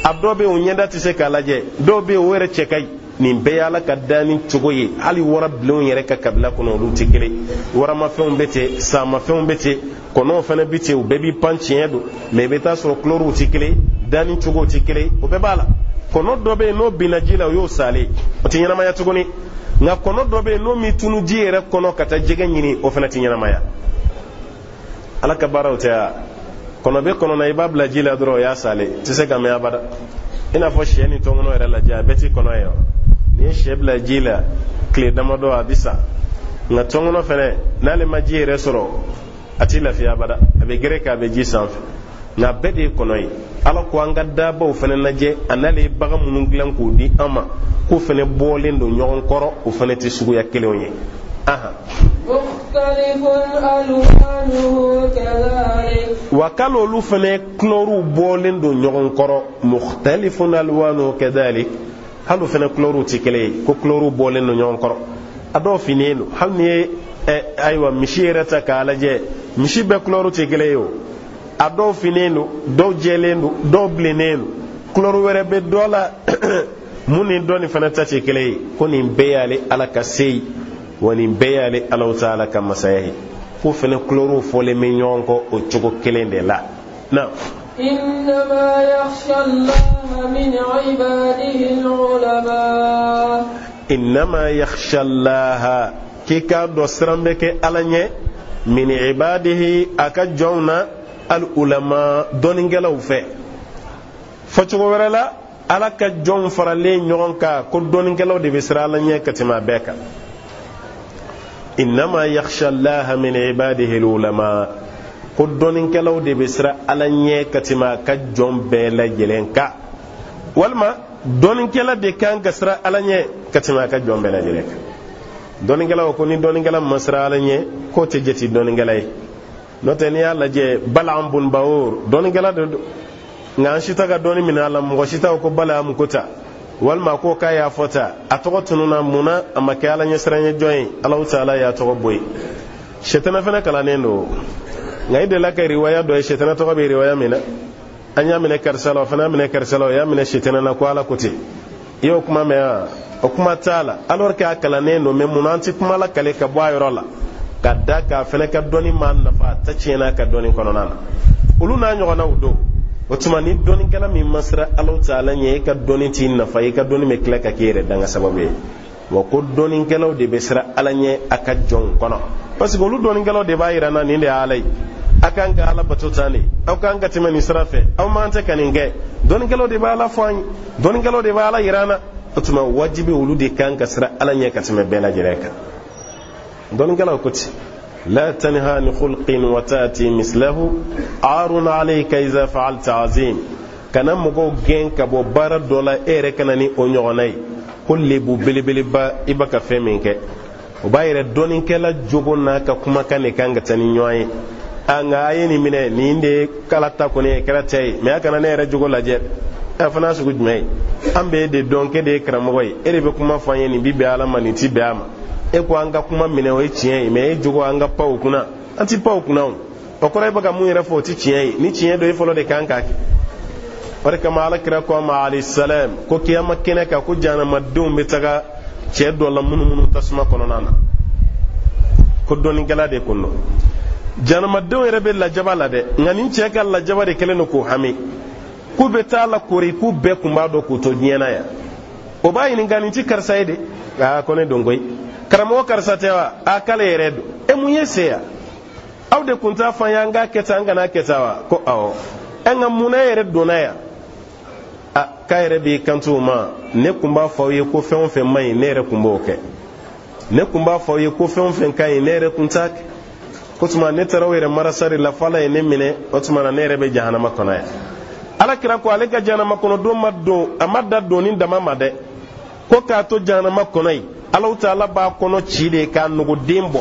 abdobe unyenda tise kalaje dobe were chekai ni beyala kadani tugoye hali warab le yere ka kabla kono lu tikele warama fe umbete sama fe umbete kono fana bite u bebi panchiedo me beta so kloru tikele dani tugo tikele o bebala kono dobe no binajila yo sale otinyana maya tugoni nga kono dobe no mitunu jiere kono kata jege nyini o fana tinyana maya alaka barawta kono be kono na ibabla jila dro ya sale tise kam ya bada ina fo sheni tongono era la jabeti kono yo ni shebla jila kle damado abisa nga tongono fene nale majire soro atila fi abada abe greka be jisanf na bede kono yi ala ko anga daba fene naje anale baga munun glan ko di ama ko fene bolendo nyon koro o fene ti sugu ya kelewonye aha مختلف ألوانه كذلك وكالو لفنه كلورو بولين دو نيون كورو مختلف ألوانه كذلك هل فنه كلورو تيكلي كو كلورو بولين دو نيون كورو ادو فينينو هل ني ايوا مشيرتا كالاجي مشي be كلورو تيكلي يو ادو فينينو دو جيلينو دو بلينينو كلورو وره be dola muni doni fana tati kele koni beyale ala kasei wani beyale Allah Ta'ala kama sayahi ko fene kloro fole menyonko o chogo kelende la na إنما يخشى الله من عباده العلماء إنما يخشى الله كيكا دوسرمبك ألانيه من عباده أكجونا العلماء دونينجلو في فتشو ورلا ala ka jon farale nyon ka ko donin kelaw de bisra la nye katima beka inma yakhsha Allah min ibadihi ulama ko donin kelaw de bisra ala nye katima ka jon bela jelenka walma donin kela de kan gasra ala nye katima ka jon bela jelenka donin kelaw ko ni donin kela masra ala nye ko te jeti donin kelay noteni ala je balam bun bawur donin kela de nga shita ga doni min ala mo shita ko bala mu kota wal ma ko ka ya fota atogo tununa muna amaka ala nyesranye joy Allah Ta'ala ya to boy shetana fana kala nendo ngai de la ka riwaya do shetana to be riwaya mina anya mina karsalo fana mina karsalo ya mina shetana na ko ala kote yo kuma me o kuma tala alors ka kala nendo me munanti kuma la kale ka boy rola kadda ka fana ka doni man nafa ta cena ka doni kono nana uluna nyogo na udo otumani doni kala mi masra Allah Ta'ala nye ka doni tin na fay ka doni me kla ka kire danga sababu wa ko doni kala de besra ala nye aka jon kono parce que lu doni kala de bayira na ni de alai akan ka ala batotani aw kan ka timani srafe aw ma anta kaninge doni kala de bala fani doni kala de bala irana otuma wajibi ulu de kan ka sra ala nye ka time bela jireka doni kala kuti لا تنهى عن خلق وتاتي مثله عار عليك اذا فعلت عظيم كان مغو جين كبو بار دولا ايره كانني اونيوناي كل بو بلبل با يبقى فمنك وبايره دونين كلا جوغونا كما كان كانغا تاني نيوي anga ayeni mine ni inde kala ta ko ne kratay me aka na ne jogo la jet afana su gudmay ambe de donke de kramoy erebe kuma fanyeni bibe ala maniti be ama eko anga kuma mine we chien me jogo anga paw kuna anti paw kuna o ko reba ga mu yere fo ti chien ni chien do e folo de kanka ore kama ala kira ko ma alayhi salam ko kiyama kene ka ko jana madum bitaga che do la munu tasma kono nana ko doni gala de kunno jana madum yere be la jabala de ngani che ka la jabare kele no ko hami ku betala kori ku be kumba do ko to nyena ya o bayi ni ngani ti karsaide ga ko ne dongoy karamo karsatewa akala yeredo e munyeseya awde kunta fanyanga keta ngana ketawa ko awo enga munayere donaya a kayre bi kantuma ne kumba fawiye ko fen mai ne re kumba oke ne kumba fawiye ko fen kai ne re kuntak ko tuma ne taraw yɛrɛ marasari la fala ye ne minɛ o tuma na ne yɛrɛ bɛ jahanama kɔnɔ yan alakira ko ale ka jahanama kɔnɔ don ma don a ma da doni dama ma dɛ ko k'a to jahanama kɔnɔ yen Alahu Taala b'a kɔnɔ ci de k'a nuguden bɔ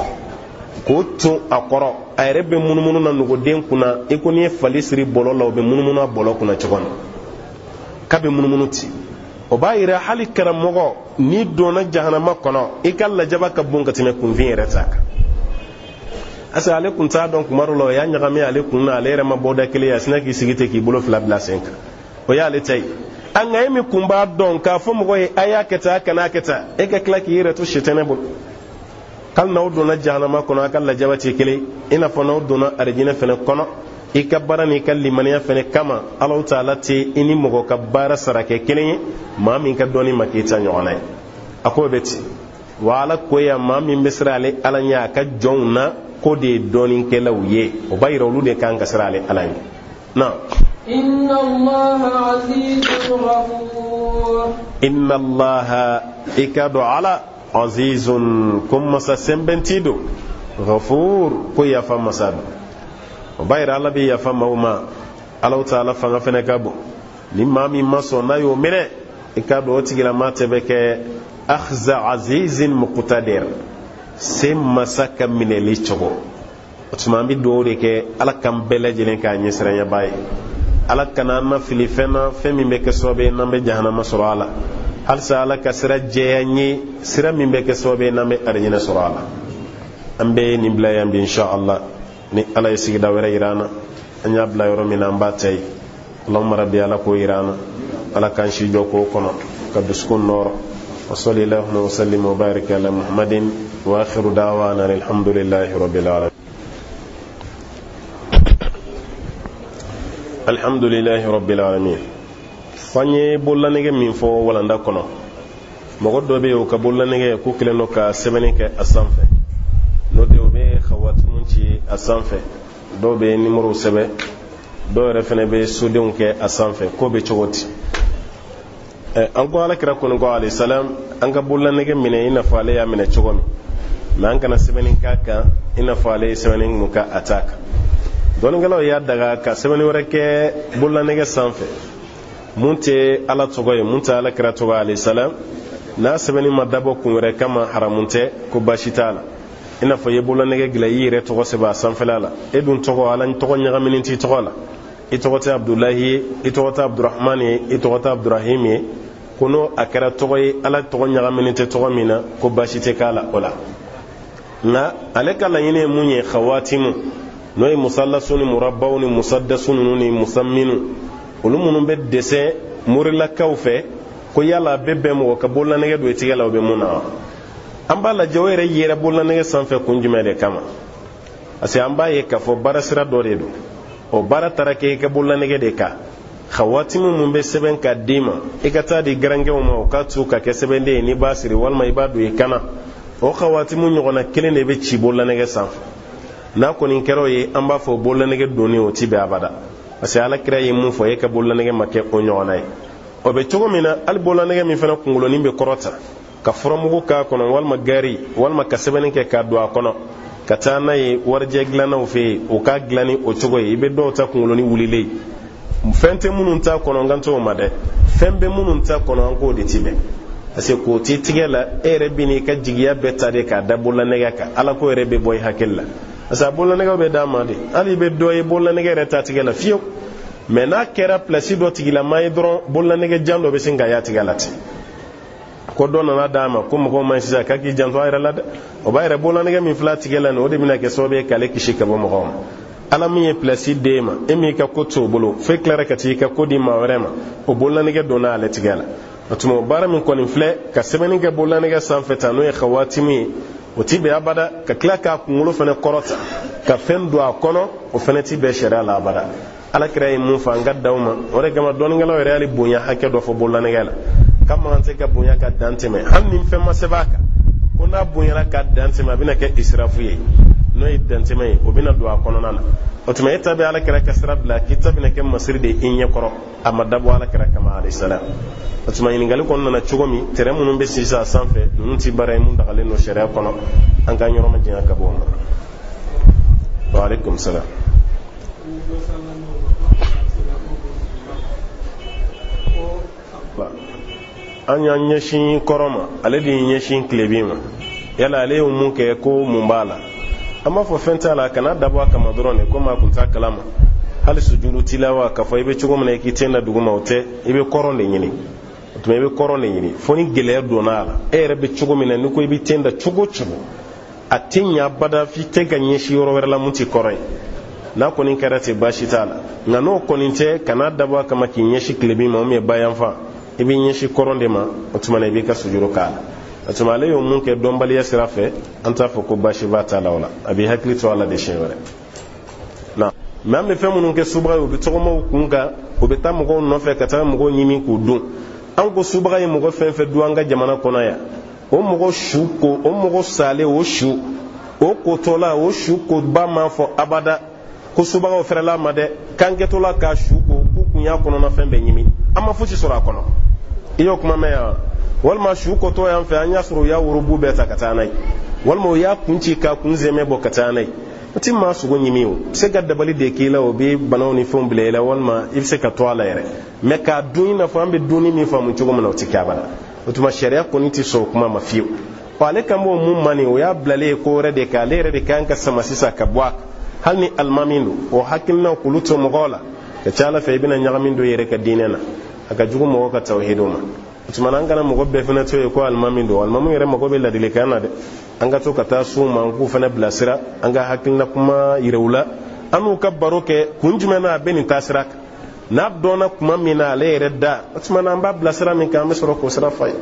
k'o tun a kɔrɔ a yɛrɛ bɛ munumunu na nuguden kunna i ko n'i ye fali siri bɔlɔ la o bɛ munumunu a bɔlɔ kunna cogo min k'a bɛ munumunu ten o b'a yira hali karamɔgɔ n'i donna jahanama kɔnɔ i ka lajaba ka bon ka tɛmɛ kunfin yɛrɛ ta kan asa ale kun t'a dɔn kuma dɔ la o y'a ɲagami ale kun na ale yɛrɛ ma bɔ da kelen ye a sina k'i sigi ten k'i bolo fila bila sen kan o y'ale ta ye a nka e min kun b'a dɔn k'a fɔ mɔgɔ ye a y'a kɛ tan a kana a kɛ tan e ka tila k'i yɛrɛ to sitɛnɛ bolo hali n'aw donna jahanama kɔnɔ a ka lajaba tɛ kelen i n'a fɔ n'aw donna arijinɛ fɛnɛ kɔnɔ i ka baara n'i ka limaniya fɛnɛ kama Alahu Taala tɛ i ni mɔgɔ ka baara sara kɛ kelen ye maa min ka dɔnni ma k'i ta ɲɔgɔnna ye a ko bɛ ten wa Ala ko yan maa min bɛ siran ale Ala ɲɛ a ka jɔnw na ko de ye dɔɔninkɛlaw ye o b'a yira olu de kan ka siran ale Ala ɲɛ na inna Allaha azizun ghafur inna Allaha i ka dɔn Ala azizun ko masa sɛnbɛnti don ghafur ko yafa masa don o b'a yira Ala bɛ yafa maaw ma Alahu Taala fanga fɛnɛ ka bon ni maa min ma sɔn n'a y'o minɛ i ka dɔn o tigilama tɛ bɛ kɛ akhza azizin muqtadir se masa ka minɛli cogo o tuma an bɛ dugawu de kɛ Ala kan bɛɛ lajɛlen k'a ɲɛsiranyaba ye Ala kana an na fili fɛn na fɛn min bɛ kɛ sababu ye n'an bɛ jahanama sɔrɔ a la halisa Ala ka sira jɛya n ye sira min bɛ kɛ sababu ye n'an bɛ arijinɛ sɔrɔ a la an bɛ nin bila yan bi inshallah ni Ala ye sigida wɛrɛ yira an na an y'a bila yɔrɔ min na an b'a ta yen Allahumma rabbi Ala k'o yira an na Ala k'an si jɔ k'o kɔnɔ ka dusukun nɔrɔ wa sallallahu wa sallim wa barik ala Muhammadin wa akhiru da'wana alhamdulillahi rabbil alamin alhamdulillahi rabbil alamin fanye bollanege min fɔ walanda kɔnɔ mɔgɔ dɔ bɛ yen o ka bollanege ko kelen dɔ ka sɛbɛnni kɛ a sanfɛ n'o de o bɛ khawatimu ci a sanfɛ dɔw bɛ nimero sɛbɛn dɔw yɛrɛ fana bɛ sodenw kɛ a sanfɛ ko bɛ cogo di an ko alakira kɔni ko alayhi salam an ka bollanege minɛ i n'a fɔ ale y'a minɛ cogo min mɛ an kana sɛbɛnni k'a kan i n'a fɔ ale ye sɛbɛnni mun ka a t'a kan dɔnnikɛlaw y'a daga ka sɛbɛnni wɛrɛ kɛ bollanege sanfɛ mun tɛ ala tɔgɔ ye mun tɛ alakira tɔgɔ alayhi salam n'a sɛbɛnni ma dabɔ kun wɛrɛ kama haramun tɛ ko baasi t'a la i n'a fɔ i ye bollanege dilan i yɛrɛ tɔgɔ sɛbɛn a sanfɛla la e dun tɔgɔ ala tɔgɔ ɲagaminen t'i tɔgɔ la i tɔgɔ tɛ abdulahi ye i tɔgɔ tɛ abdurahman ye i tɔgɔ tɛ abdurahim ye ko n'o a kɛra tɔgɔ ye ala tɔgɔ ɲagaminen tɛ tɔgɔ min na ko baasi tɛ k'a la o la nka ale ka laɲini ye mun ye khawatimu n'o ye musallasu ni murabbaw ni musaddasu ninnu ni musamminu olu minnu bɛ dɛsɛ morilakaw fɛ ko yala a bɛ bɛn mɔgɔ ka bollanege don i tigɛ la o bɛ mun na wa an b'a lajɛ o yɛrɛ yɛrɛ bollanege sanfɛ kun jumɛn de kama parce que an b'a ye k'a fɔ baara sira dɔ de don o baara taara kɛ i ka bollanege de kan khawatimu mun bɛ sɛbɛn ka d'i ma i ka taa di garankɛw ma o ka tu ka kɛ sɛbɛnden ye n'i b'a siri walima i b'a don i kana o khawatimu ɲɔgɔnna kelen de bɛ ci bollanege sanfɛ n'a kɔni kɛra o ye an b'a fɔ bollanege donni o ti bɛn abada parce que alakira ye mun fɔ e ka bollanege ma kɛ o ɲɔgɔnna ye o bɛ cogo min na hali bollanege min fana kunkolonin bɛ kɔrɔta ka furamugu k'a kɔnɔ walima gari walima ka sɛbɛnni kɛ k'a don a kɔnɔ ka taa n'a ye warijɛ dilannaw fɛ yen o k'a dilan ni o cogo ye i bɛ dɔw ta kunkolonin wulilen fɛn tɛ minnu ta kɔnɔ n kan t'o ma dɛ fɛn bɛ minnu ta kɔnɔ an k'o de ti bɛn parce que k'o ti tigɛ la e yɛrɛ bɛ n'i ka jigiya bɛɛ ta de k'a da bollanege kan ala ko yɛrɛ bɛ bɔ i hakili la parce que a bollanege bɛ d'a ma de hali i bɛ dɔ ye bollanege yɛrɛ ta tigɛ la fiyewu mɛ n'a kɛra pilasi dɔ tigilama ye dɔrɔn bollanege jan dɔ bɛ sin ka y'a tigɛ la ten ko dɔ nana d'a ma ko mɔgɔw ma sisan k'a k'i janto a yɛrɛ la dɛ o b'a yɛrɛ bollanege min fila tigɛ la nin o de bɛna kɛ sababu ye k'ale kisi ka bɔ mɔgɔw ma ala min ye pilasi d'e ma e min ka ko t'o bolo fo e tilara ka t'i ka ko di maa wɛrɛ ma o bollanege donna ale tigɛ la o tuma o baara min kɔni filɛ ka sɛbɛnni kɛ bollanege sanfɛ tan n'o ye khawatimu ye o ti bɛn abada ka tila k'a kunkolo fana kɔrɔta ka fɛn don a kɔnɔ o fana ti bɛn sariya la abada alakira ye mun fɔ an ka daw ma o de kama dɔnnikɛlaw yɛrɛ y'ale bonya hakɛ dɔ fɔ bollanege la ka man tɛ ka bonya ka dan tɛmɛ hali ni fɛn ma sɛbɛn a kan ko n'a bonyana ka dan tɛmɛ a bɛna kɛ israfu ye n'o ye dan tɛmɛ ye o bɛna don a kɔnɔna na o tuma e ta bɛ alakira ka sira bila k'i ta bɛna kɛ masiri de i ɲɛ kɔrɔ a ma dabɔ alakira kama alayhi salam o tuma ɲininkali kɔnɔna na cogo min tɛrɛ minnu bɛ sisan sanfɛ ninnu ti baara ye mun dagalen don sariya kɔnɔ an ka yɔrɔ ma janya ka bɔ o ma wa alaikum salam. an yan yashin koroma ale de yashin klebi ma yala ale mun ke ko mun bala amma fo fenta la kana dabwa kama drone ko ma kunta kalama hal sujudu tilawa ka fo ibe chugo mena ki tenda duguma ote ibe koronde nyini to ibe koronde nyini foni gele donala e rebe chugo mena ni ko ibe tenda chugo atinya bada fi te ganye shi yoro wala munti korai na ko nin karate bashi tala na no ko nin te kana dabwa kama ki nyeshi klebi ma me bayan fa ibe nyeshi koronde ma otumana ibe ka sujuru kala atumale yo mun ke dombali yasira fe anta fo ko bashi bata lawla abi hakli to ala de shewere na même fe mun ke subra yo bitoko mo kunga o beta mo ko no fe kata mo ko nyimi ku dun an ko subra yi mo ko fe duanga jamana kona ya o mo ko shuko o mo ko sale o shu o ko tola o shu ko ba ma fo abada ko subra o fere la made kange tola ka shuko ku kunya kono na fe be nyimi ama fuci sura kono iyo kuma me ya walma shu ko to yan fe an yasru ya wurubu be ta katanai walma ya kunci ka kunze me bo katanai mutum ma su gonyi miyo se gadda bali de kila o be banawni fon bilela walma ifse ka to ala yere me ka duina fo ambe duni mi fo mun chugo mana utika bana mutuma sharia ko niti so kuma mafiyo wale kambo mun mani o ya blale ko rede ka lere de kan ka sama sisa ka bwa halni almamindo o hakilna kuluto mogola ka chala fe bina nyagamindo yere ka dinena aka jugo mo ka tauhiduma mutuma nangana mo gobbe fena to ko almamindo almamu yere mo gobbe la dile kana de anga to kata su man ku fana blasira anga hakilna kuma irewula anu kabbaro ke kunjumena benin tasrak nabdona kuma mina le redda mutuma nan ba blasira min ka misro ko sira fay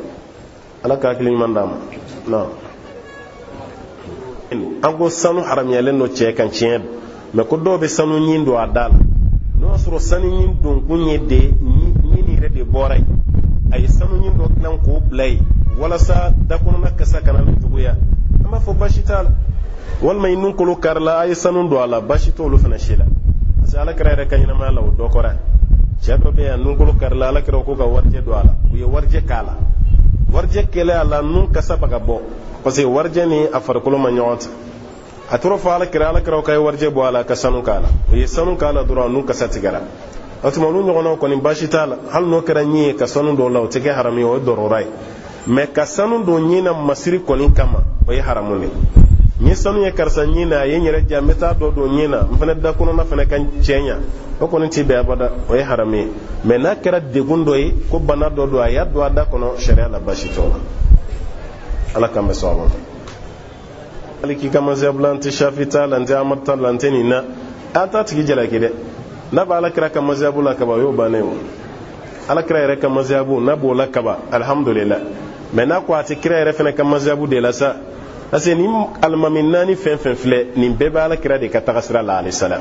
ala ka hakilin mandam no ango sanu haram yalen no che kan chen me ko do be sanu nyindo adal no soro sanu nyindo kunye de ni rede boray ay sanu nyindo nan ko blay wala sa da kono nakasa kana duguya amma fo bashital wal may nun ko karla ay sanu do ala bashito lu fana shila sa ala kare kan ina mala do kora chedo be nun ko karla ala kare ko ga warje do ala ku ye warje kala warje kele ala nun kasa baga bo parce que warje ni afar ko ma nyot atoro fa ala kare ko warje bo ala kasanu kala ye sanu kala dura nun kasa tigara atuma nun nyono ko ni bashital hal no kara nyi kasanu do law tege harami o do roray me kasanu do nyina masiri ko ni kama o ye haramune ni sanu ye karsa nyina ye nyere jameta do nyina mfana da kuno na fana kan chenya o ko ni tibe abada o ye harami me na kara de gundo yi ko bana do ya do ada kono sharia la bashito ala kamba sawo aliki kama zablanti shafita lante amarta lante ni na ata tigi jala kide na ba ala kira kama zabula kaba yo banewo ala kira yere kama zabu na bola kaba alhamdulillah me na ko ati kira yere fene kama zabu de la sa ase ni almamin nani fen fle ni bebe ala kira de ka tagasira la alayhi salam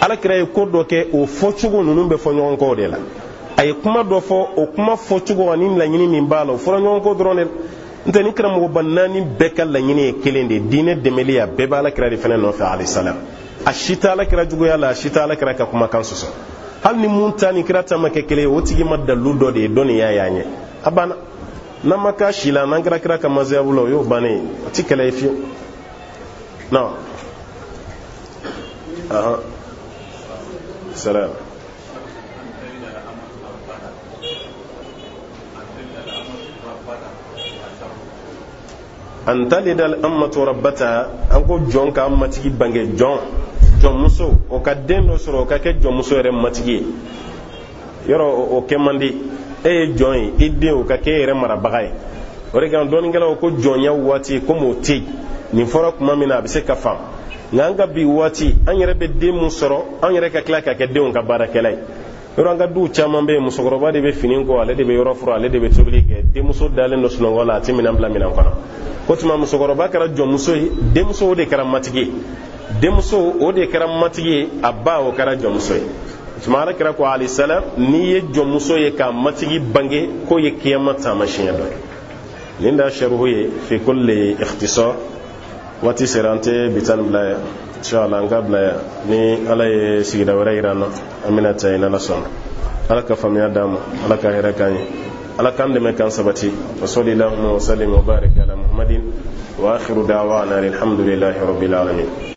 ala kira ko do ke o fochugo nunu be fo nyon ko de la ay kuma do fo o kuma fochugo ani la nyini min balo fo nyon ko drone ntani kira mo banani be kala la nyini kelende dine demeliya bebe ala kira de fene no fa alayhi salam ashita ala kira jugo yala ashita ala kira ka kuma kan soso hal ni muntani kira tamake kele o tigi madallu do de doni ya yanye abana namaka shila nan kira ka mazabulo yo bane tikale fi no salam antalida al-ammatu rabbataha anko jonka ammatigi bange jon muso o ka dendo soro ka ke jon muso re matigi yoro o kemandi e jon idde o ka ke re mara bagay o re gan don ngela ko jonya wati ko moti ni foro kuma mina be se ka fam nganga bi wati an yere be de musoro an yere ka klaka ke de on ka barakelay yoro anga du chama be musoro ba de be finin ko ale de be yoro furo ale de be tobli ke de muso dalen no suno wala timina bla mina kono ko tuma musoro ba kara jon muso de muso de kara matigi demso o de kara matigi abba o kara jomso tuma ala kira ko alayhi salam ni ye jomso ye ka matigi bange ko ye kiyamata mashiya do linda sharhu ye fi kulli ikhtisar wati serante bitan blaya inshallah ngabla ni ala ye sigida warairano amina tayina la son ala ka famiya damu ala ka hera kanyi ala kan de me kan sabati wa sallallahu wa sallim wa barik ala muhammadin wa akhiru da'wana alhamdulillahi rabbil alamin.